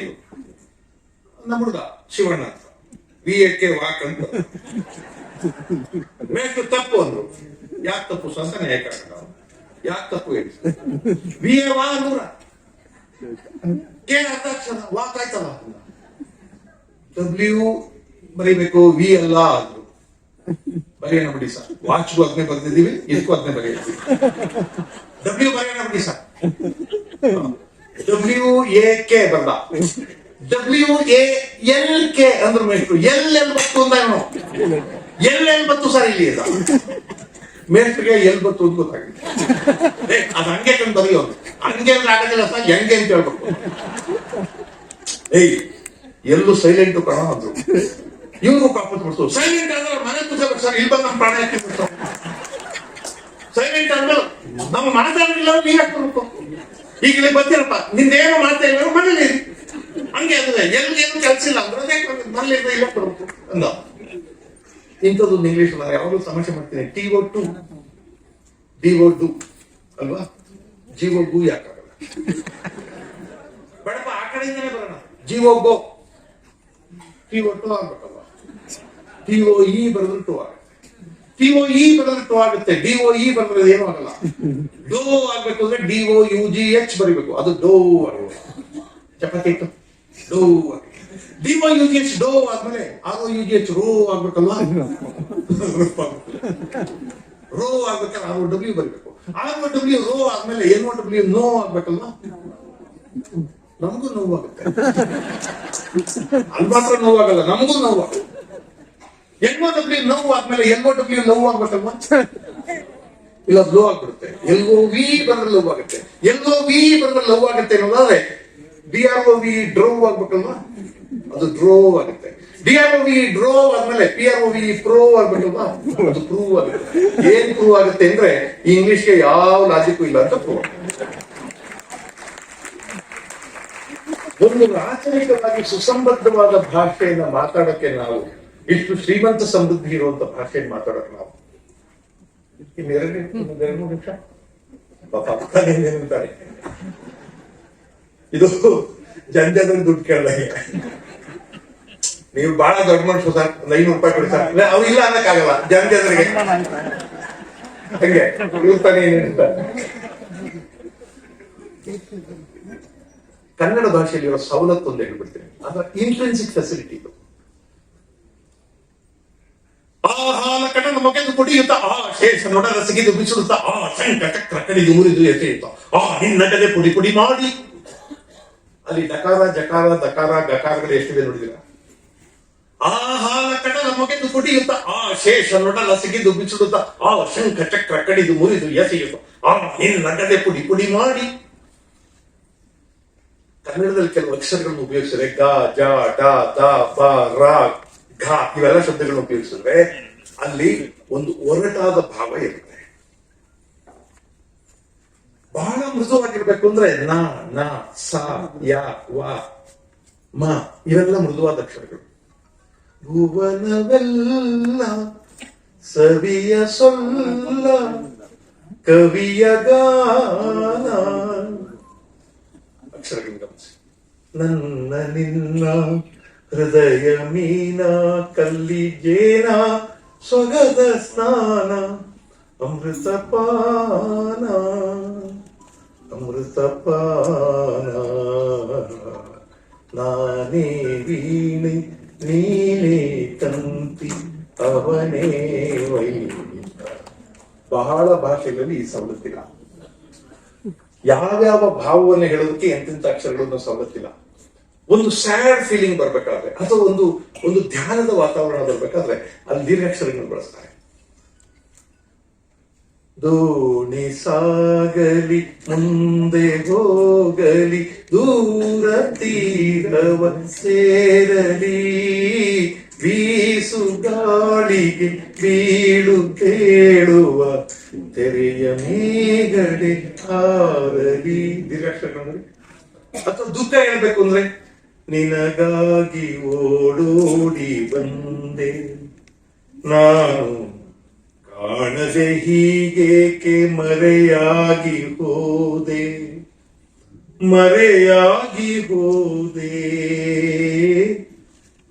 ನಮ್ಮ ಹುಡುಗ ಶಿವಣ್ಣ ಅಂತ VAK ವಾಕ್ ಅಂತ. ಮೇಷ್ಟ್ರು ತಪ್ಪು ಅಂದ್ರು. ಯಾಕೆ ತಪ್ಪು ಸಂತಾನ ಯಾಕೆ ತಪ್ಪು ಹೇಳಿ? VA ವಾ ಅಂದ್ರ ಕೆ ಅರ್ಧಾಕ್ಷರ ವಾಕ್ ಆಯ್ತಲ್ಲ. W ಬರೀಬೇಕು, V ಅಲ್ಲ ಅಂದ್ರು. ಬರೆಯೋಣ ಬಿಡಿ ಸರ್, ವಾಚ್ಗೂ ಅದನ್ನೇ ಬರ್ದಿದ್ದೀವಿ, ಇದಕ್ಕೂ ಅದನ್ನೇ ಬರೆಯಿದ್ದೀವಿ. W ಬರೆಯೋಣ ಬಿಡಿ ಸರ್. WAK ಬರ್ದ, WALK ಅಂದ್ರು ಮೇಷ್ಟ್ರು. ಎಲ್ ಬತ್ತು ಅಂದ ಎಲ್ ಬತ್ತು ಸರ್ ಇಲ್ಲಿ ಅದ. ಮೇಷ್ಟ್ರಿಗೆ ಎಲ್ ಬತ್ತು ಅಂತ ಗೊತ್ತಾಗಿದೆ. ಅದು ಹಂಗೆ ಕಂಡು ಬರೆಯೋದು, ಹಂಗೆ ಅಂದ್ರೆ ಆಗೋದಿಲ್ಲ ಸರ್, ಹೆಂಗೆ ಅಂತ ಹೇಳ್ಬೇಕು. ಎಲ್ಲೂ ಸೈಲೆಂಟ್ ಕಣ ಅಂದ್ರು. ಇವ್ರಿಗೂ ಕಾಪತ್ ಬಿಡ್ತು. ಸೈಲೆಂಟ್ ಆದ್ರೆ ಮನೆ ಕೂತ್ಕೋಬೇಕು ಸರ್, ಇಲ್ಲಿ ಬಂದು ನಮ್ಮ ಪ್ರಾಣ ಹಾಕಿಬಿಡ್ತು. ಸೈಲೆಂಟ್ ಆದ್ಮೇಲೆ ನಾವು ಮಾತಾಡಲಿಲ್ಲ, ನೀವ್ ಯಾಕೆ ಬರ್ಬೇಕು? ಈಗ ಇಲ್ಲಿ ಬಂದಿರಪ್ಪ, ನಿಂದೇನು ಮಾಡ್ತಾ ಇಲ್ಲ ಮನೇಲಿ ಹಂಗೆ ಅಂದ್ರೆ ಎಲ್ಗೇನು ಕೆಲಸ ಇಲ್ಲ ಅಂದ್ರೆ ಮನೇಲಿ ಇಲ್ಲ ಬರ್ಬೇಕು ಅಂದ. ಇಂಥದ್ದು ಇಂಗ್ಲಿಷ್ ನಾನು ಯಾವಾಗಲೂ ಸಮಸ್ಯೆ ಮಾಡ್ತೀನಿ. TO2 DO2 ಅಲ್ವಾ, GO ಯಾಕಾಗಲ್ಲ? ಬೇಡಪ್ಪ, ಆ ಕಡೆಯಿಂದನೇ ಬರೋಣ. GO TO ಟು ಆಗ್ಬೇಕಲ್ವ, TOE ಬರೆದ್ರೆ ಟು ಆಗುತ್ತೆ, TOE ಬರೆದ್ರೆ ಟು ಆಗುತ್ತೆ, DOE ಬರೆದ್ರೆ ಏನೂ ಆಗಲ್ಲ. ಡೋ ಆಗ್ಬೇಕು ಅಂದ್ರೆ DOUGH ಬರಿಬೇಕು, ಅದು ಡೋ ಆಗುತ್ತೆ. ಚಪಾತಿ ಇಟ್ಟು ಡೋ ಆಗುತ್ತೆ. DOUGH ಡೋ ಆದ್ಮೇಲೆ ROUGH ರೋ ಆಗ್ಬೇಕಲ್ವಾ, ರೋ ಆಗ್ಬೇಕಾದ್ರೆ ROW ಬರಿಬೇಕು, ROW ರೋ ಆದ್ಮೇಲೆ NOW ನೋ ಆಗ್ಬೇಕಲ್ವಾ. ನಮಗೂ ನೋವಾಗುತ್ತೆ, ಅಲ್ಲಿ ಮಾತ್ರ ನೋವಾಗಲ್ಲ, ನಮಗೂ ನೋವಾಗುತ್ತೆ. NOW ನೋವು ಆದ್ಮೇಲೆ LOW ನೋವು ಆಗ್ಬೇಕಲ್ವಾ, ಇಲ್ಲ ಲೋ ಆಗ್ಬಿಡುತ್ತೆ. LOV ಬಂದ್ರೆ ಲವ್ ಆಗುತ್ತೆ, LOV ಬಂದ್ರೆ ಲವ್ ಆಗುತ್ತೆ ಅನ್ನೋದಾದ್ರೆ DROV ಡ್ರೋ ಆಗ್ಬೇಕಲ್ವಾ, ಅದು ಡ್ರೋ ಆಗುತ್ತೆ. DROV ಡ್ರೋ ಆದ್ಮೇಲೆ PROV ಪ್ರೋ ಆಗ್ಬೇಕಲ್ವಾ, ಅದು ಪ್ರೂವ್ ಆಗುತ್ತೆ. ಏನ್ ಪ್ರೂವ್ ಆಗುತ್ತೆ ಅಂದ್ರೆ ಇಂಗ್ಲಿಷ್ಗೆ ಯಾವ ಲಾಜಿಕ್ಕೂ ಇಲ್ಲ ಅಂತ ಪ್ರೂವ್ ಆಗುತ್ತೆ. ಒಂದು ರಾಚನಿಕವಾಗಿ ಸುಸಂಬದ್ಧವಾದ ಭಾಷೆಯನ್ನ ಮಾತಾಡಕ್ಕೆ ನಾವು ಇಷ್ಟು ಶ್ರೀಮಂತ ಸಮೃದ್ಧಿ ಇರುವಂತ ಭಾಷೆಯನ್ನು ಮಾತಾಡೋಕೆ ನಾವು ಇನ್ನೆರಡು ನಿಮಿಷ ಪಾಪಂತಾರೆ. ಇದು ಜನಜನ ದುಡ್ಡು ಕೇಳಿದಂಗೆ, ನೀವು ಬಹಳ ದೊಡ್ಡ ಮನುಷ್ಯ ಸರ್, ಒಂದು 500 ರೂಪಾಯಿ ಕೊಡಿ ಸರ್, ಅವ್ರು ಇಲ್ಲ ಅನ್ನಕ್ಕಾಗಲ್ಲ. ಜನರಿಗೆ ಹಂಗೆ ಇರ್ತಾನೆ. ಕನ್ನಡ ಭಾಷೆಯಲ್ಲಿರೋ ಸವಲತ್ತು ಒಂದು ಹೇಳ್ಬಿಡ್ತೀನಿ, ಅದರ ಇಂಟ್ರೆನ್ಸಿಕ್ ಫೆಸಿಲಿಟಿ ಇದು. ಆಹಾನ ಕಣ್ಣನ್ನು ಮೊಗೆದು ಕುಡಿಯುತ್ತಾ ಶೇಷ ನೊಡಲ ಸಿಗಿದು ಬಿಸಿಡುತ್ತಾ ಶಂಕ ಚಕ್ರ ಕಡಿದು ಮುರಿದು ಎಸೆಯುತ್ತಾ ಹಿನ್ನಡಲೆ ಪುಡಿ ಪುಡಿ ಮಾಡಿ. ಅಲ್ಲಿ ಡಕಾರ ಜಕಾರ ದಕಾರ ಗಕಾರಗಳು ಎಷ್ಟಿದೆ ನೋಡಿದಿರ. ಆಹಾನ ಕಣ್ಣನ ಮೊಗೆದು ಕುಡಿಯುತ್ತಾ ಶೇಷ ನೊಡಲ ಸಿಗಿದು ಬಿಸಿಡುತ್ತಾ ಶಂಕ ಚಕ್ರ ಕಡಿದು ಮುರಿದು ಎಸೆಯುತ್ತಾ ಹಿನ್ನಡಲೆ ಪುಡಿ ಪುಡಿ ಮಾಡಿ. ಕನ್ನಡದಲ್ಲಿ ಕೆಲವು ಅಕ್ಷರಗಳನ್ನು ಉಪಯೋಗಿಸಿದ್ರೆ ಗ ಜ ಡ ದ ಬ ರ ಘ ಇವೆಲ್ಲ ಶಬ್ದಗಳನ್ನು ಉಪಯೋಗಿಸಿದ್ರೆ ಅಲ್ಲಿ ಒಂದು ಒರಟಾದ ಭಾವ ಇರುತ್ತೆ. ಬಹಳ ಮೃದುವಾಗಿರ್ಬೇಕು ಅಂದ್ರೆ ನ ನ ಸ ಯ ವ ಮ ಇವೆಲ್ಲ ಮೃದುವಾದ ಅಕ್ಷರಗಳು. ಭುವನವೆಲ್ಲ ಸವಿಯ ಸೊಲ್ಲ ಕವಿಯ ಗಾನ ಅಕ್ಷರಗಳನ್ನು ಗಮನಿಸಿ. ನನ್ನ ನಿನ್ನ ಹೃದಯ ಮೀನ ಕಲ್ಲಿಜೇನ ಸ್ವಗದ ಸ್ನಾನ ಅಮೃತ ಪಾನ ಅಮೃತ ಪಾನ. ನಾನೇ ವೀಣೆ ನೀನೇ ತಂತಿ ಅವನೇ ವೈದಿಕ. ಬಹಳ ಭಾಷೆಗಳಲ್ಲಿ ಈ ಸವಲತ್ತಿಲ್ಲ. ಯಾವ್ಯಾವ ಭಾವವನ್ನು ಹೇಳೋದಕ್ಕೆ ಎಂತೆಂಥ ಅಕ್ಷರಗಳನ್ನು ಸವಲತ್ತಿಲ್ಲ. ಒಂದು ಸ್ಯಾಡ್ ಫೀಲಿಂಗ್ ಬರ್ಬೇಕಾದ್ರೆ ಅಥವಾ ಒಂದು ಧ್ಯಾನದ ವಾತಾವರಣ ಬರ್ಬೇಕಾದ್ರೆ ಅಲ್ಲಿ ದೀರ್ಘಾಕ್ಷರಗಳನ್ನು ಬಳಸ್ತಾರೆ. ದೋಣಿ ಸಾಗಲಿ ಮುಂದೆ ಹೋಗಲಿ ದೂರ ತೀರವ ಸೇರಲಿ ಬೀಸು ಗಾಳಿಗೆ ಬೀಳು ತೇಳುವ ತೆರೆಯ ಮೇಗಡೆ ಹಾರಲಿ. ದೀರ್ಘಾಕ್ಷರಗಳು. ಅಥವಾ ದುಃಖ ಹೇಳ್ಬೇಕು ಅಂದ್ರೆ ನಿನಗಾಗಿ ಓಡೋಡಿ ಬಂದೆ ನಾನು ಕಾಣದೆ ಹೀಗೇಕೆ ಮರೆಯಾಗಿ ಹೋದೆ ಮರೆಯಾಗಿ ಹೋದೆ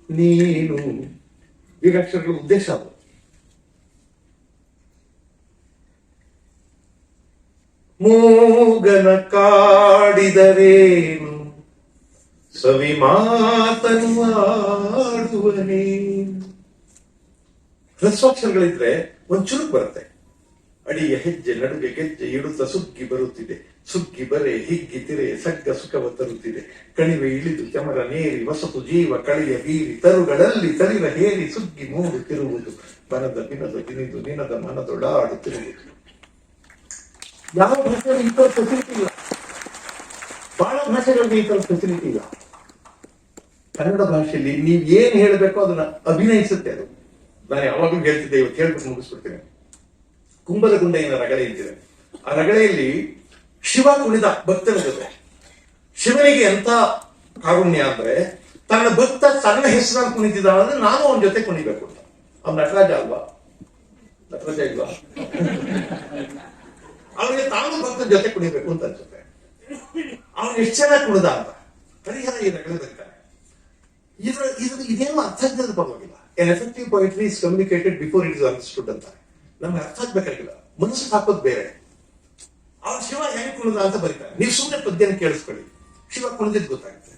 ನೀನು. ಈಗ ಅಕ್ಷರಗಳ ಉದ್ದೇಶ ಅದು. ಮೂಗನ ಕಾಡಿದರೇನು ಸವಿ ಮಾತನ್ನು ಆಡುವನೇ. ಹ್ರಸ್ವಾಕ್ಷರಗಳಿದ್ರೆ ಒಂದ್ ಚುರುಕು ಬರುತ್ತೆ. ಅಡಿಯ ಹೆಜ್ಜೆ ನಡುಗೆ ಗೆಜ್ಜೆ ಇಡುತ್ತ ಸುಗ್ಗಿ ಬರುತ್ತಿದೆ ಸುಗ್ಗಿ ಬರೆ ಹಿಗ್ಗಿತಿರೆ ಸಗ್ಗ ಸುಖವ ತರುತ್ತಿದೆ ಕಣಿವೆ ಇಳಿದು ಚಮರ ನೇರಿ ವಸತು ಜೀವ ಕಳಿಯ ಬೀರಿ ತರುಗಳಲ್ಲಿ ತಳಿರ ಹೇರಿ ಸುಗ್ಗಿ ಮೂಡುತ್ತಿರುವುದು ಮನದ ಬಿನದ ಬಿನಿದು ನಿನದ ಮನದೊಡಾಡುತ್ತಿರುವುದು. ಯಾವ ಭಾಷೆಯಲ್ಲಿ ಈ ತರ ಫೆಸಿಲಿಟಿ ಇಲ್ಲ. ಬಹಳ ಭಾಷೆಗಳಿಗೆ ಈ ತರ ಫೆಸಿಲಿಟಿ ಇಲ್ಲ. ಕನ್ನಡ ಭಾಷೆಯಲ್ಲಿ ನೀವ್ ಏನ್ ಹೇಳ್ಬೇಕೋ ಅದನ್ನ ಅಭಿನಯಿಸುತ್ತೆ ಅದು. ನಾನು ಯಾವಾಗಲೂ ಹೇಳ್ತಿದ್ದೆ, ಇವತ್ತು ಹೇಳ್ಬಿಟ್ಟು ಮುಗಿಸ್ಬಿಡ್ತೇನೆ. ಕುಂಭದ ಗುಂಡೆಯಿನ ರಗಳೆ ಇದ್ದಿದೆ. ಆ ರಗಳೆಯಲ್ಲಿ ಶಿವ ಕುಣಿದ ಭಕ್ತನ ಜೊತೆ. ಶಿವನಿಗೆ ಎಂತ ಕಾರುಣ್ಯ ಅಂದ್ರೆ ತನ್ನ ಭಕ್ತ ತನ್ನ ಹೆಸರನ್ನು ಕುಣಿತಿದ್ದ ಅಂದ್ರೆ ನಾನು ಅವನ ಜೊತೆ ಕುಣಿಬೇಕು ಅಂತ. ಅವ್ನ ನಟರಾಜ ಅಲ್ವಾ? ನಟರಾಜ ಇಲ್ವಾ? ಅವನಿಗೆ ತಾನು ಭಕ್ತನ ಜೊತೆ ಕುಣಿಬೇಕು ಅಂತ ಅನ್ಸುತ್ತೆ. ಅವನು ಎಷ್ಟು ಚೆನ್ನಾಗಿ ಕುಣಿದ ಅಂತ ಪರಿಹಾರ ಈ ರಗಳೆ ಬರ್ತಾನೆ. ಇದೇನು ಅರ್ಥ ಆಗಿದ್ರೆ ಪರವಾಗಿಲ್ಲ. N effective poetry is communicated before it is understood ಅಂತ. ನಮ್ಗೆ ಅರ್ಥ ಆಗ್ಬೇಕಾಗಿಲ್ಲ, ಮನಸ್ಸು ಹಾಕೋದು ಬೇರೆ. ಆ ಶಿವ ಹೆಂಗ್ ಕುಣಿದ ಅಂತ ಬರೀತಾರೆ. ನೀವು ಸುಮ್ಮನೆ ಪದ್ಯನ ಕೇಳಿಸ್ಕೊಳ್ಳಿ, ಶಿವ ಕುಣಿದಿದ್ದು ಗೊತ್ತಾಗುತ್ತೆ.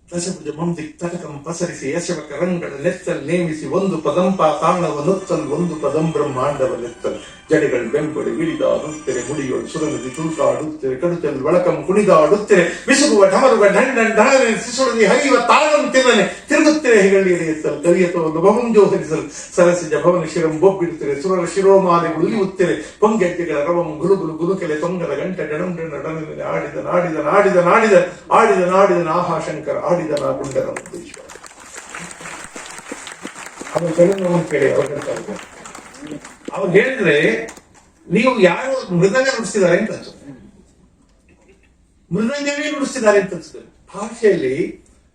ದಶಭುಜ ಮಂದಿಕ್ ತಟಕಂ ಪಸರಿಸಿ ಯಶವ ಕರಂಗಡ ನೆತ್ತಲ್ ನೇಮಿಸಿ ಒಂದು ಪದಂಪ ತಾಣವನ್ನುತ್ತಲ್ ಒಂದು ಪದಂ ಬ್ರಹ್ಮಾಂಡವನ್ನೆತ್ತಲ್ ಜಡೆಗಳು ಬೆಂಬಳಿ ಇಳಿದಾಡುತ್ತೆರೆ ಮುಡಿಯೋಳು ಸುರನದಿ ತುಳುಕಾಡುತ್ತೆರೆ ಕಡುತಲ್ ಒಳಕಂ ಕುಣಿದಾಡುತ್ತೆರೆ ಬಿಸುಗುವ ಢಮರುಗ ಢಂಡನ್ ಢಳನೆ ಸಿಸುಳದಿ ಹರಿಯುವ ತಾಳಂ ತಿನ್ನನೆ ತಿರುಗುತ್ತೆರೆ ಹೆಗಳಿ ಎಳೆಯುತ್ತಲ್ ಕವಿಯತವನ್ನು ಬಹುಂಜೋಹರಿಸಲ್ ಸರಸಿಜ ಭವನ ಶಿರಂ ಬೊಬ್ಬಿಡುತ್ತೆರೆ ಸುರರ ಶಿರೋಮಾಲೆಗಳು ಉಳಿಯುತ್ತೆರೆ ಪೊಂಗೆಜ್ಜೆಗಳ ರವಂ ಗುಳುಗುಲು ಗುರುಕೆಲೆ ತೊಂಗದ ಗಂಟೆ ಡಣಂ ಡಣನೆ ಆಡಿದ ನಾಡಿದ ನಾಡಿದ ನಾಡಿದ ಆಡಿದ ನಾಡಿದ ನಾಹಾಶಂಕರ ಆಡಿದ ನಾ ಗುಂಡರ ಮುದ್ದೇಶ್ವರ. ಅವನ ಕೇಳಿ ಅವ್ರು ಹೇಳಿದ್ರೆ ನೀವು ಯಾರು ಮೃದಂಗ ನುಡಿಸ್ತಿದ್ದಾರೆ ಅಂತ ಅನ್ಸುತ್ತೆ, ಮೃದಂಗವೇ ನುಡಿಸ್ತಿದ್ದಾರೆ ಅಂತ ಅನ್ಸುತ್ತೆ. ಭಾಷೆಯಲ್ಲಿ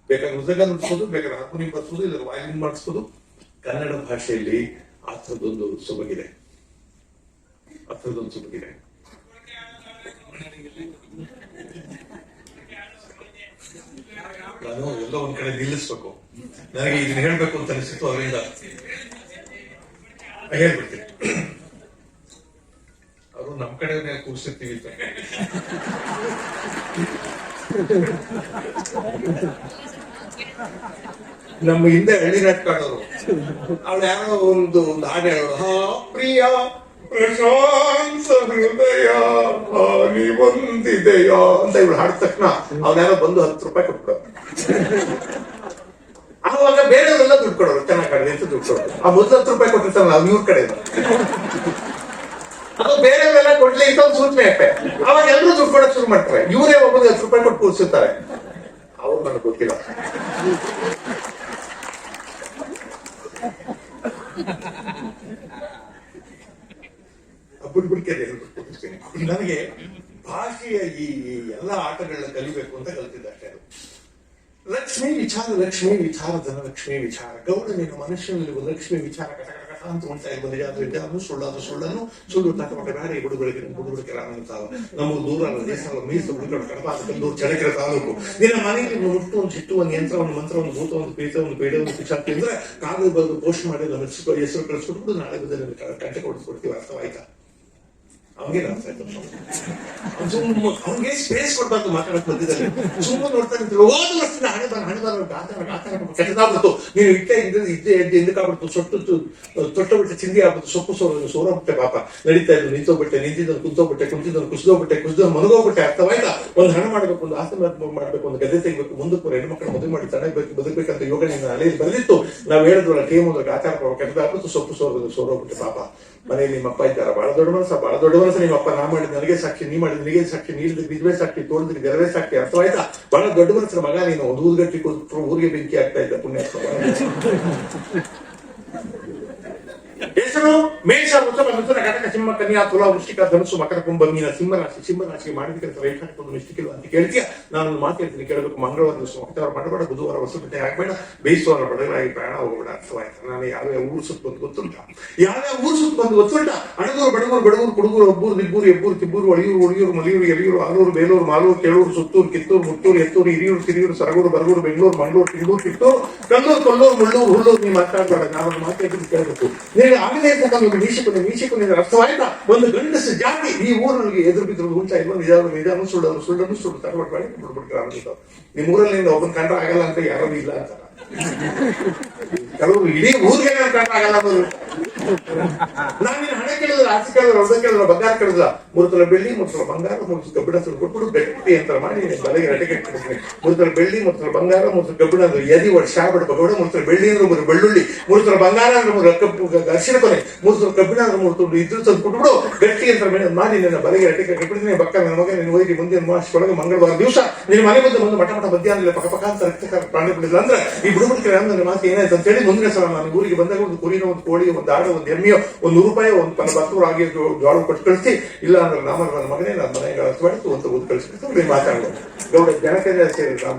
ಬೇಕಾದ್ರೆ ಮೃದಂಗ ನುಡಿಸೋದು, ಬೇಕಾದ್ರೆ ಹಾರ್ಮೋನಿಯಂ ಬರ್ಸೋದು, ಇಲ್ಲ ವಯಲಿನ್ ಮಾಡಿಸೋದು. ಕನ್ನಡ ಭಾಷೆಯಲ್ಲಿ ಆ ಥರದೊಂದು ಸೊಬಗಿದೆ, ಆ ಥರದೊಂದು ಸೊಬಗಿದೆ. ನಾನು ಎಲ್ಲೋ ಒಂದ್ ಕಡೆ ನಿಲ್ಲಿಸ್ಬೇಕು, ನನಗೆ ಇದನ್ನ ಹೇಳ್ಬೇಕು ಅಂತ ಅನಿಸಿತ್ತು, ಅದರಿಂದ ಹೇಳ್ಬಿಡ್ತೀನಿ. ಅವರು ನಮ್ ಕಡೆ ಕೂರಿಸಿರ್ತೀವಿ ಅಂತ. ನಮ್ಮ ಹಿಂದೆ ಹಳ್ಳಿ ನಾಟಕ ಆಡೋರು, ಅವಳು ಯಾರೋ ಒಂದು ಹಾಡು ಹೇಳೋರು, ಹಾ ಪ್ರಿಯ ಪ್ರಶಾಂತ ಹೃದಯ ಹಾನಿ ಹೊಂದಿದೆಯ ಅಂತ ಇವಳು ಹಾಡಿದ ತಕ್ಷಣ ಅವ್ನ್ಯಾರೋ ಬಂದು 10 ರೂಪಾಯಿ ಕೊಟ್ಬಿಡೋರು. ಆವಾಗ ಬೇರೆಯವರೆಲ್ಲ ದುಡ್ಡು ಕೊಡೋರು, ಚೆನ್ನಾಗಿ ಕಾಡಿದೆ ಅಂತ ದುಡ್ಡು ಕೊಡೋರು. ಆ ಮೊದಲು 10 ರೂಪಾಯಿ ಕೊಟ್ಟಿರ್ತಾರಲ್ಲ ಅವ್ರು ಇವ್ರ ಕಡೆ, ಅದು ಬೇರೆಯವರೆಲ್ಲ ಕೊಡ್ಲಿ ಅಂತ ಒಂದು ಸೂಚನೆ ಅಷ್ಟೇ. ಅವಾಗ ಎಲ್ಲರೂ ದುಡ್ಡು ಕೊಡೋಕೆ ಶುರು ಮಾಡ್ತಾರೆ. ಇವರೇ ಒಬ್ಬರು 10 ರೂಪಾಯಿ ಕೊಟ್ಟು ಕೂರಿಸಿರ್ತಾರೆ. ಅವ್ರು ನನಗೆ ಗೊತ್ತಿಲ್ಲ. ಬುಡ್ಬುಡ್ಕೆ ನನಗೆ ಭಾಷೆಯ ಈ ಎಲ್ಲ ಆಟಗಳನ್ನ ಕಲಿಬೇಕು ಅಂತ ಕಲ್ತಿದ್ದ ಅಷ್ಟೇ. ಅದು ಲಕ್ಷ್ಮೀ ವಿಚಾರ, ಲಕ್ಷ್ಮೀ ವಿಚಾರ, ಧನಲಕ್ಷ್ಮೀ ವಿಚಾರ. ಗೌಡ ನೀನು ಮನುಷ್ಯನಲ್ಲಿ ಲಕ್ಷ್ಮೀ ವಿಚಾರ ಕಟ ಕಟ ಕಟ ಅಂತ ಉಂಟಾ ಇರ್ಬೋದು. ನಿಜಾದ್ರೂ ಸುಳ್ಳಾದ್ರೂ ಸುಳ್ಳನ್ನು ಸುಳ್ಳು ತಕ್ಕ ಬೇರೆ ಬುಡುಗಳಿಗೆ ಬುಡುಬುಡಿಕೆ ರಾಮಂತಾವ ನಮ್ಮ ದೂರ ದೇಶ ಮೀಸಲು ಹುಡುಗರು ಕಡಪ ಕಲ್ಲೂರು ಚಳಕೆರೆ ತಾಲೂಕು. ನಿನ್ನ ಮನೆಯಲ್ಲಿ ಮುಟ್ಟು ಒಂದು ಚಿಟ್ಟು ಒಂದು ಯಂತ್ರ ಒಂದು ಮಂತ್ರ ಒಂದು ಭೂತ ಒಂದು ಪೀತ ಒಂದು ಪೇಡೆ ಒಂದು ಪಿಚಾಕ್ತಿ ಅಂದ್ರೆ ಕಾಗದ ಬಂದು ಪೋಸ್ಟ್ ಮಾಡಿ ನಮ್ಮ ಹೆಸರು ಕಳಿಸ್ಬಿಟ್ಟು ನಾಳೆ ಬದಲು ಕಂಟೆ ಕೊಡಿಸ್ಕೊಡ್ತೀವಿ. ಅರ್ಥವಾಯ್ತಾ? ಅವನಿಗೆ ಅರ್ಥ ಆಯ್ತು. ಅವನಿಗೆ ಸ್ಪೇಸ್ ಕೊಡ್ಬಾರ್ದು ಮಾತಾಡಕ್ ಬಂದಿದ್ದಾರೆ. ಸುಮ್ಮನೆ ನೋಡ್ತಾ ನಿಂತಿರು. ಹೋದ ವರ್ಷದಿಂದ ಹಣೆ ಬಾರ ಕೆಟ್ಟದಾಗ್ಬಿಡ್ತು. ನೀನು ಇದ್ದೇ ಹಿಂದಕ್ಕಾಗ್ಬಿಡ್ತು. ತೊಟ್ಟಬಿಟ್ಟೆ ಚಿಂದಿ ಆಗ್ಬಿಟ್ಟು ಸೊಪ್ಪು ಸೋರೋಗ್ಬಿಟ್ಟೆ. ಪಾಪ ನಡೀತಾ ಇದ್ದು ನಿಂತೋಗ್ಬಿಟ್ಟೆ, ನಿಂತಿದ್ದನ್ನು ಕುಂತೋಗ್ಬಿಟ್ಟೆ, ಕುಂತಿದ್ದನ್ನು ಕುಸಿದೋಗ್ಬಿಟ್ಟೆ, ಮನಗೋಗ್ಬಿಟ್ಟೆ. ಅರ್ಥವಾಯ್ತಾ? ಒಂದು ಹಣ ಮಾಡ್ಬೇಕು, ಒಂದು ಆಸ್ತಿ ಮಾಡ್ಬೇಕು, ಒಂದು ಗದ್ದೆ ತೆಗಿಬೇಕು, ಮುಂದಕ್ಕೆ ಹೆಣ್ಮಕ್ಳು ಮದುವೆ ಮಾಡಿ ಚೆನ್ನಾಗಿ ಬದುಕಬೇಕಂತ ಯೋಗ ನಿನ್ನ ಅಲೆಯಲ್ಲಿ ಬರೆದಿತ್ತು. ನಾವು ಹೇಳಿದ್ವಲ್ಲ ಟೀಮ್ ಒಂದು ಆಚಾರ ಕೆಟ್ಟದಾಗ್ಬಿಟ್ಟು ಸೊಪ್ಪು ಸೋರೋಗ್ಬಿಟ್ಟೆ. ಪಾಪ ಮನೆಯಲ್ಲಿ ನಿಮ್ಮ ಅಪ್ಪ ಇದ್ದಾರ, ಬಹಳ ದೊಡ್ಡ ಮನಸ್ಸ ನಿಮ್ಮ ಅಪ್ಪ. ನಾ ಮಾಡಿದ ನನಗೆ ಸಾಕ್ಷಿ, ನೀ ಮಾಡಿದ ನಿನಗೆ ಸಾಕ್ಷಿ, ನೀಡಿದ ಬಿದ್ವೆ ಸಾಕ್ಷಿ, ತೋಳಿದ್ರೆ ಗೆಲವೇ ಸಾಕ್ಷಿ. ಅರ್ಥವಾಯ್ತಾ? ಬಹಳ ದೊಡ್ಡ ಮನಸ್ಸಿನ ಮಗ ನೀನು. ಒಂದು ಊದ್ಗಟ್ಟಿ ಕೂತ್ರು ಊರಿಗೆ ಬೆಂಕಿ ಆಗ್ತಾ ಇದ್ದ ಪುಣ್ಯಾತ್ಮ. ಹೆಸರು ಮೇಷ, ವೃಷಭ, ಮಿಥುನ, ಕಟಕ, ಸಿಂಹ, ಕನ್ಯಾ, ತುಲಾ, ವೃಶ್ಚಿಕ, ಧನುಸು, ಮಕರ, ಕುಂಭ, ಮೀನ, ಸಿಂಹರಾಶಿಗೆ ಮಾಡಿದ ರೇಖಾಟಿಕೊಂಡು ಎಷ್ಟು ಕಿಲೋ ಅಂತ ಕೇಳ್ತೀಯ. ನಾನೊಂದು ಮಾತು ಹೇಳ್ತೀನಿ, ಕೇಳಬೇಕು. ಮಂಗಳವಾರ ದಿವಸ ಮಂಗಳವಾರ ಮಾಡಬೇಡ, ಬುಧವಾರ ಹೊಸಬಟ್ಟೆ ಹಾಕ್ಬೇಡ, ಬೇಯಿಸುವಾರ ಬಡಗಳಾಗಿ ಪ್ರಯಾಣ ಹೋಗಬೇಡ. ಅರ್ಥವಾಯ್ತಾ? ನಾನು ಯಾವ್ಯಾವ ಊರು ಸುತ್ತ ಬಂದು ಗೊತ್ತುಂಟ, ಅಣದೂರು, ಬಡಗೂರು, ಕುಡುಗೂರು, ಒಬ್ಬೂರು, ದಿಬ್ಬೂರು, ಎಬ್ಬೂರು, ಕಿಬ್ಬೂರು, ಒಳಿಯೂರು, ಮಲಿಯೂರು, ಎಲಿಯೂರು, ಆಲೂರು, ಬೇಲೂರು, ಮಾಲೂರು, ಕೇಳೂರು, ಸುತ್ತೂರು, ಕಿತ್ತೂರು, ಮುತ್ತೂರು, ಎತ್ತೂರು, ಹಿರಿಯೂರು, ಕಿರಿಯೂರು, ಸರಗೂರು, ಬರಗೂರು, ಬೆಂಗಳೂರು, ಮಂಗಳೂರು, ಕಿಂಗೂರು, ಕಿತ್ತೂರು, ಕಲ್ಲೂರು, ಕೊಲ್ಲೂರು, ಮುಳ್ಳೂರು, ಹುಲ್ಲೂರು. ನೀವು ಮಾತಾಡಬೇಡ. ನಾನೊಂದು ಮಾತು ಕೇಳಬೇಕು. ಆಗದೇ ಇರ್ತಕ್ಕಂಥ ಒಂದು ಮೀಶಿಕೊಂಡಿದ್ರೆ ಅರ್ಥವಾಯ್ತಾ? ಒಂದು ಗಂಡಸು ಜಾತಿ ಈ ಊರಲ್ಲಿ ಎದುರು ಬಿದ್ರು ಉಂಟಾ ಇಲ್ವ? ನಿಜಾನು ಸುಳ್ಳನ್ನು ಸುಳ್ಳು ತರಬಡ್ಬೇಡಿ. ನಿಮ್ಮ ಊರಲ್ಲಿ ಒಬ್ಬನ ಕಂಡ್ರೆ ಆಗಲ್ಲ ಅಂತ ಯಾರು ಇಲ್ಲ ಅಂತಾರ. ಕೆಲವರು ಇಡೀ ಊರಿಗೆ ಕಂಡ್ರೆ ಆಗಲ್ಲ ಅನ್ನೋದು. ನಾವಿನ ಹಣ ಕೇಳಿದ್ರೆ, ಆಸೆ ಕೇಳಿದ್ರೆ, ರೊಕ್ಕ ಕೇಳಿದ್ರೆ, ಬಂಗಾರ ಕೇಳಿದ್ರ, 3 ತೊಲೆ ಬೆಳ್ಳಿ, 3 ತೊಲೆ ಬಂಗಾರ, 3 ಕಬ್ಬಿಣ ಕೊಟ್ಬಿಟ್ಟು ಗಟ್ಟಿ ಅಂತ ಮಾಡಿ ಬಲೆಗೆ ರಟೆ ಕಟ್ಬಿಡ್ತೀನಿ. 3 ತೊಲೆ ಬೆಳ್ಳಿ, 3 ತೊಲೆ ಬಂಗಾರ, 3 ತೊಲೆ ಕಬ್ಬಿಣ ಅಂದ್ರೆ ಎದಿ ವರ್ಷ ಬಿಡ್ಬೇಡ. 3 ತೊಲೆ ಬೆಳ್ಳಿ ಅಂದ್ರೆ 3 ಬೆಳ್ಳುಳ್ಳಿ, 3 ತೊಲೆ ಬಂಗಾರ ಅಂದ್ರೆ ಅರಿಶಿಣ ಕೊನೆ, 3 ತೊಲೆ ಕಬ್ಬಿಣ ಅಂದ್ರೆ 3 ತೊಲೆ ಇದ್ರು ತಂದು ಕೊಟ್ಬಿಡು ಗಟ್ಟಿ ಅಂತ ಮಾಡಿ ನನ್ನ ಬಲೆಗೆ ರಟೆ ಕಟ್ಬಿಡ್ತೀನಿ. ಬಕ್ಕ ನನ್ನ ಮಗ ನೀನು ಹೋಗಿ ಮುಂದಿನ ಮಾಸದೊಳಗೆ ಮಂಗಳವಾರ ದಿವಸ ನಿನ್ನ ಮನೆ ಮುಂದೆ ಬಂದು ಮಠ ಮಧ್ಯಾಹ್ನ ಪಕ್ಕ ಅಂತ ರಕ್ತ ಪ್ರಾಣಿ ಬಿಡಿಲ್ಲ ಅಂದ್ರೆ ಈ ಬುಡುಬಿಡ್ತಾರೆ. ನನ್ನ ಮಾತು ಏನಾಯ್ತು ಅಂತ ಹೇಳಿ ಮುಂದಿನ ಸಲ ನಾನು ಊರಿಗೆ ಬಂದಾಗ ಒಂದು ಕುರಿನೋ, ಒಂದು ಕೋಳಿ, ಒಂದು ಆಡು, ಒಂದು ಎಮ್ಮೆಯೋ, ಒಂದು 100 ರೂಪಾಯಿ, ಒಂದು ಭತ್ತು ರಾಗಿ ಜೋಳ ಕೊಟ್ಟು ಕಳಿಸಿ, ಇಲ್ಲ ಅಂದ್ರೆ ನನ್ನ ಮಗನೇ ನನ್ನ ಮನೆಗೆ ಅರ್ಥವಾಯಿತು ಅಂತ ಓದ್ ಕಳಿಸ್ಬಿಟ್ಟು ನೀವು ಮಾತಾಡೋದು. ಗೌಡ ಜನಕ ಸೇರಿ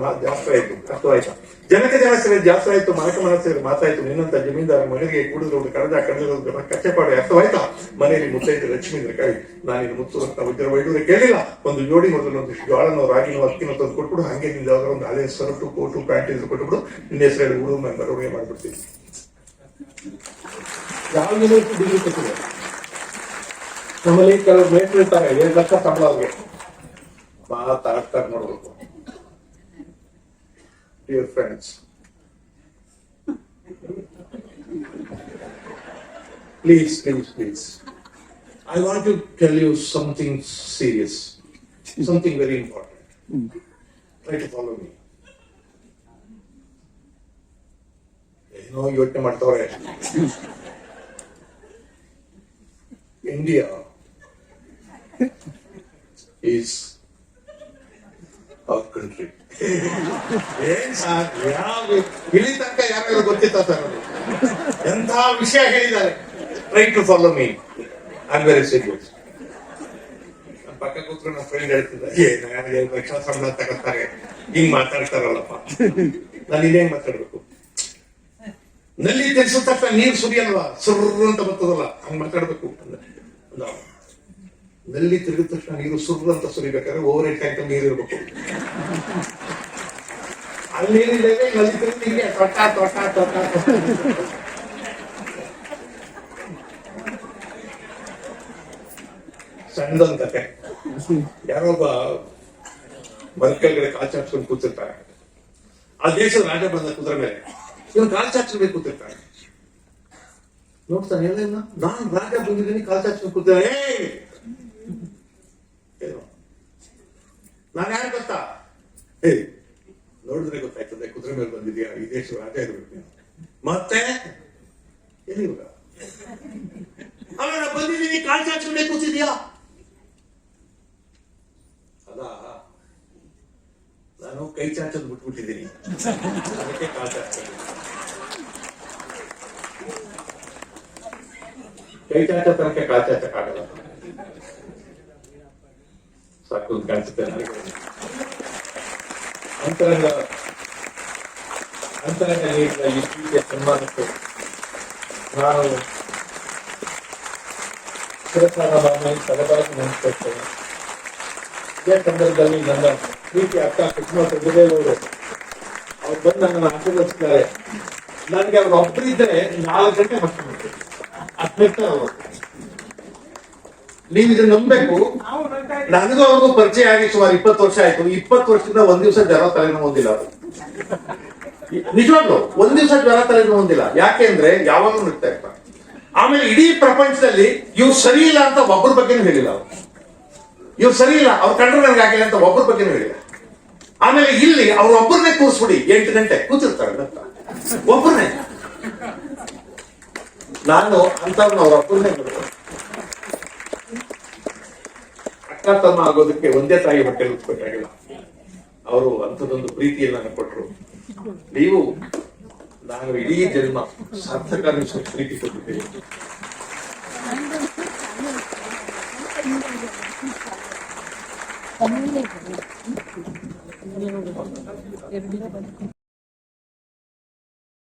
ಜಾಸ್ತಿ ಆಯ್ತು, ಅರ್ಥವಾಯ್ತಾ? ಜನಕ ಜನ ಸೇರಿ ಜಾಸ್ತಿ ಆಯ್ತು, ಮನಕ ಮನ ಸೇರಿ ಮಾತಾಯ್ತು. ನಿನ್ನಂತ ಜಮೀನ್ದಾರ ಮಗನಿಗೆ ಕುಡಿದ್ರು ಕಡದ ಕಚ್ಚೆಪಾಡು ಅರ್ಥವಾಯ್ತಾ? ಮನೆಯಲ್ಲಿ ಮುತ್ತೈದು ಲಕ್ಷ್ಮೀ ಕೈ ನಾನಿನ್ನು ಮುತ್ತು ಅಂತ ವೈದ್ಯರು ಕೇಳಿಲ್ಲ. ಒಂದು ಜೋಡಿ ಮೊದಲು ಒಂದಿಷ್ಟು ಜೋಳನೋ ರಾಗಿನೋ ಅಕ್ಕಿನೋ ತಂದು ಕೊಟ್ಬಿಡು, ಹಂಗೆ ನಿಂದ ಯಾವ್ದಾರ ಒಂದು ಹಳೆ ಸರಟು ಕೋಟು ಪ್ಯಾಂಟ್ ಇದ್ರು ಕೊಟ್ಬಿಡು, ನಿನ್ನ ಹೆಸರು ಹೇಳಿ ಹುಡುಗ ನಾನು ಬರೋಣೆ ಮಾಡ್ಬಿಡ್ತೀನಿ. ಯಾವ ಯೂನಿವರ್ಸಿಟಿ ಡಿಗ್ರಿ ಕೊಟ್ಟಿದೆ? ನಮ್ಮಲ್ಲಿ ಕೆಲವರು ಮೇಟ್ರು ಇರ್ತಾರೆ, 7 ಲಕ್ಷ ಸಂಬಳ ಅವ್ರಿಗೆ. ಮಾತಾಡ್ತಾರೆ ನೋಡ್ಬೇಕು. Dear friends, please. I want to tell you something serious, something very important. Try to follow me. ಏನೋ ಯೋಚನೆ ಮಾಡ್ತವ್ರೆ. India is our country. ಏನ್ ಸರ್, ಇಲ್ಲಿ ತನಕ ಯಾರು ಗೊತ್ತಿತ್ತ ಸರ್? ಎಂಥ ವಿಷಯ ಹೇಳಿದ್ದಾರೆ. Try to follow me, I am very serious. ನನ್ನ ಪಕ್ಕ ಕೂತ್ಕೊಂಡು ನನ್ನ ಫ್ರೆಂಡ್ ಹೇಳ್ತಿದ್ದ, ನನಗೆ ರಕ್ಷಣಾ ಸಂಬಳ ತಗೋತಾರೆ, ಹಿಂಗ್ ಮಾತಾಡ್ತಾರಲ್ಲಪ್ಪ, ನಾನು ಇದೇನ್ ಮಾತಾಡ್ಬೇಕು? ನಲ್ಲಿ ತೆಗೆಸಿದ ತಕ್ಷಣ ನೀರು ಸುರಿಯಲ್ವಾ, ಸುರ್ರು ಅಂತ ಬರ್ತದಲ್ಲ, ಹಂಗ್ ಮಾತಾಡ್ಬೇಕು. ನಲ್ಲಿ ತಿರುಗಿದ ತಕ್ಷಣ ನೀರು ಸುರ್ರು ಅಂತ ಸುರಿಬೇಕಾದ್ರೆ ಓವರ್ ಹೆಡ್ ಟ್ಯಾಂಕ್ ನೀರು ಇರ್ಬೇಕು. ಅಲ್ಲಿ ನೀರಿದೆ, ನಲ್ಲಿ ತಿರುಗಿ ಹಿಂಗೆ ತೊಟ್ಟ ಸಣ್ಣದೊಂದು ಕತೆ. ಯಾರೊಬ್ಬ ಮರ ಕೆಳಗಡೆ ಕಾಲ್ ಚಾಚ್ಕೊಂಡು ಕೂತಿರ್ತಾರೆ. ಆ ದೇಶದ ರಾಜ ಬಂದ ಕುದುರೆ ಮೇಲೆ ಇವನು ಕಾಲ್ ಚಾಚ್ಬೇಕು ಕೂತಿರ್ತಾರೆ. ನೋಡ್ತಾನೆ, ಎಲ್ಲ ನಾನು ರಾಜ ಬಂದಿದ್ದೀನಿ, ಕಾಲ್ ಚಾಚ್ಕೊಂಡು ಕೂತಿರ್ತಾರೆ. ನಾನು ಯಾರು ಗೊತ್ತಾ? ನೋಡಿದ್ರೆ ಗೊತ್ತಾಯ್ತದೆ ಕುದುರೆ ಮೇಲೆ ಬಂದಿದ್ಯಾ, ಈ ದೇಶದ ರಾಜ ಇರ್ಬೇಕು. ಮತ್ತೆ ಎಲ್ಲಿ ಅಲ್ಲ ಬಂದಿದ್ದೀನಿ, ಕಾಲ್ ಚಾಚ್ಕೊಂಡೇ ಕೂತಿದ್ಯಾ? ಅಲ್ಲ, ನಾನು ಕೈ ಚಾಚೋದು ಬಿಟ್ಬಿಟ್ಟಿದ್ದೀನಿ, ಅದಕ್ಕೆ ಕಾಲ್ ಚಾಚ್ಕೊಂಡು. ಕೈ ಚಾಚೋ ತನಕ ಕಾಲ್ ಚಾಚಕ್ಕಾಗಲ್ಲ. ಸಾಕು ಕಾಣಿಸುತ್ತೆ ನನಗೆ. ಅಂತರಂಗ ನೀಡಿದ ಈ ಪ್ರೀತಿಯ ಸನ್ಮಾನಕ್ಕೆ ನಾನು ಸರಬರಾಜು ನೆನೆಸ್ಕೊಳ್ತೇನೆ. ಇದೇ ಸಂದರ್ಭದಲ್ಲಿ ನನ್ನ ಪ್ರೀತಿ ಅಕ್ಕ ಕುಸುಮ ಗುರುದೇವರು ಅವ್ರು ಬಂದು ನನ್ನನ್ನು ಆಶೀರ್ವದಿಸಿದ್ದಾರೆ. ನನಗೆ ಅವ್ರು ಒಬ್ಬರಿದ್ರೆ 4 ಗಂಟೆ ಮಾಡ್ತಾರೆ, ಅಷ್ಟಿರ್ತಾರೆ ಅವರು. ನೀವು ಇದನ್ನ ನಂಬಬೇಕು. ನನಗೂ ಅವ್ರಿಗೂ ಪರಿಚಯ ಆಗಿ ಸುಮಾರು 20 ವರ್ಷ ಆಯ್ತು. 20 ವರ್ಷದಿಂದ ಒಂದ್ ದಿವಸ ಜ್ವರ ತಲೆನೋವು ಹೊಂದಿಲ್ಲ ಅವರು. ನಿಜವಾಗ್ಲು ಒಂದ್ ದಿವಸ ಜ್ವರ ತಲೆನೋವು ಹೊಂದಿಲ್ಲ. ಯಾಕೆ ಅಂದ್ರೆ ಯಾವಾಗಲೂ ನಗ್ತಾ ಇರ್ತಾರೆ. ಆಮೇಲೆ ಇಡೀ ಪ್ರಪಂಚದಲ್ಲಿ ಇವ್ರು ಸರಿ ಇಲ್ಲ ಅಂತ ಒಬ್ಬರ ಬಗ್ಗೆನೂ ಹೇಳಿಲ್ಲ ಅವರು. ಇವ್ರು ಸರಿ ಇಲ್ಲ, ಅವ್ರು ಕಂಡ್ರೆ ನನಗೆ ಆಗಿಲ್ಲ ಅಂತ ಒಬ್ಬರ ಬಗ್ಗೆನೂ ಹೇಳಿಲ್ಲ. ಆಮೇಲೆ ಇಲ್ಲಿ ಅವ್ರು ಒಬ್ಬರನ್ನೇ ಕೂರಿಸ್ಬಿಡಿ 8 ಗಂಟೆ ಕೂತಿರ್ತಾರೆ ಅಂತ ಒಬ್ಬರನ್ನೇ. ನಾನು ಅಂತವ್ರನ್ನ ಅವ್ರ ಒಬ್ಬರನ್ನೇ ನೋಡ್ತಾರೆ. ಅಕ್ಕ ತಮ್ಮ ಆಗೋದಕ್ಕೆ ಒಂದೇ ತಾಯಿ ಹೊಟ್ಟೆ ಉತ್ಬೇಕಾಗಿಲ್ಲ. ಅವರು ಅಂಥದ್ದೊಂದು ಪ್ರೀತಿಯನ್ನು ನನಗೆ ಕೊಟ್ಟರು. ನೀವು ನಾನು ಇಡೀ ಜನ್ಮ ಸಾರ್ಥಕ ಅನಿಸೋ ಪ್ರೀತಿ ಕೊಟ್ಟಿದ್ದೇನೆ.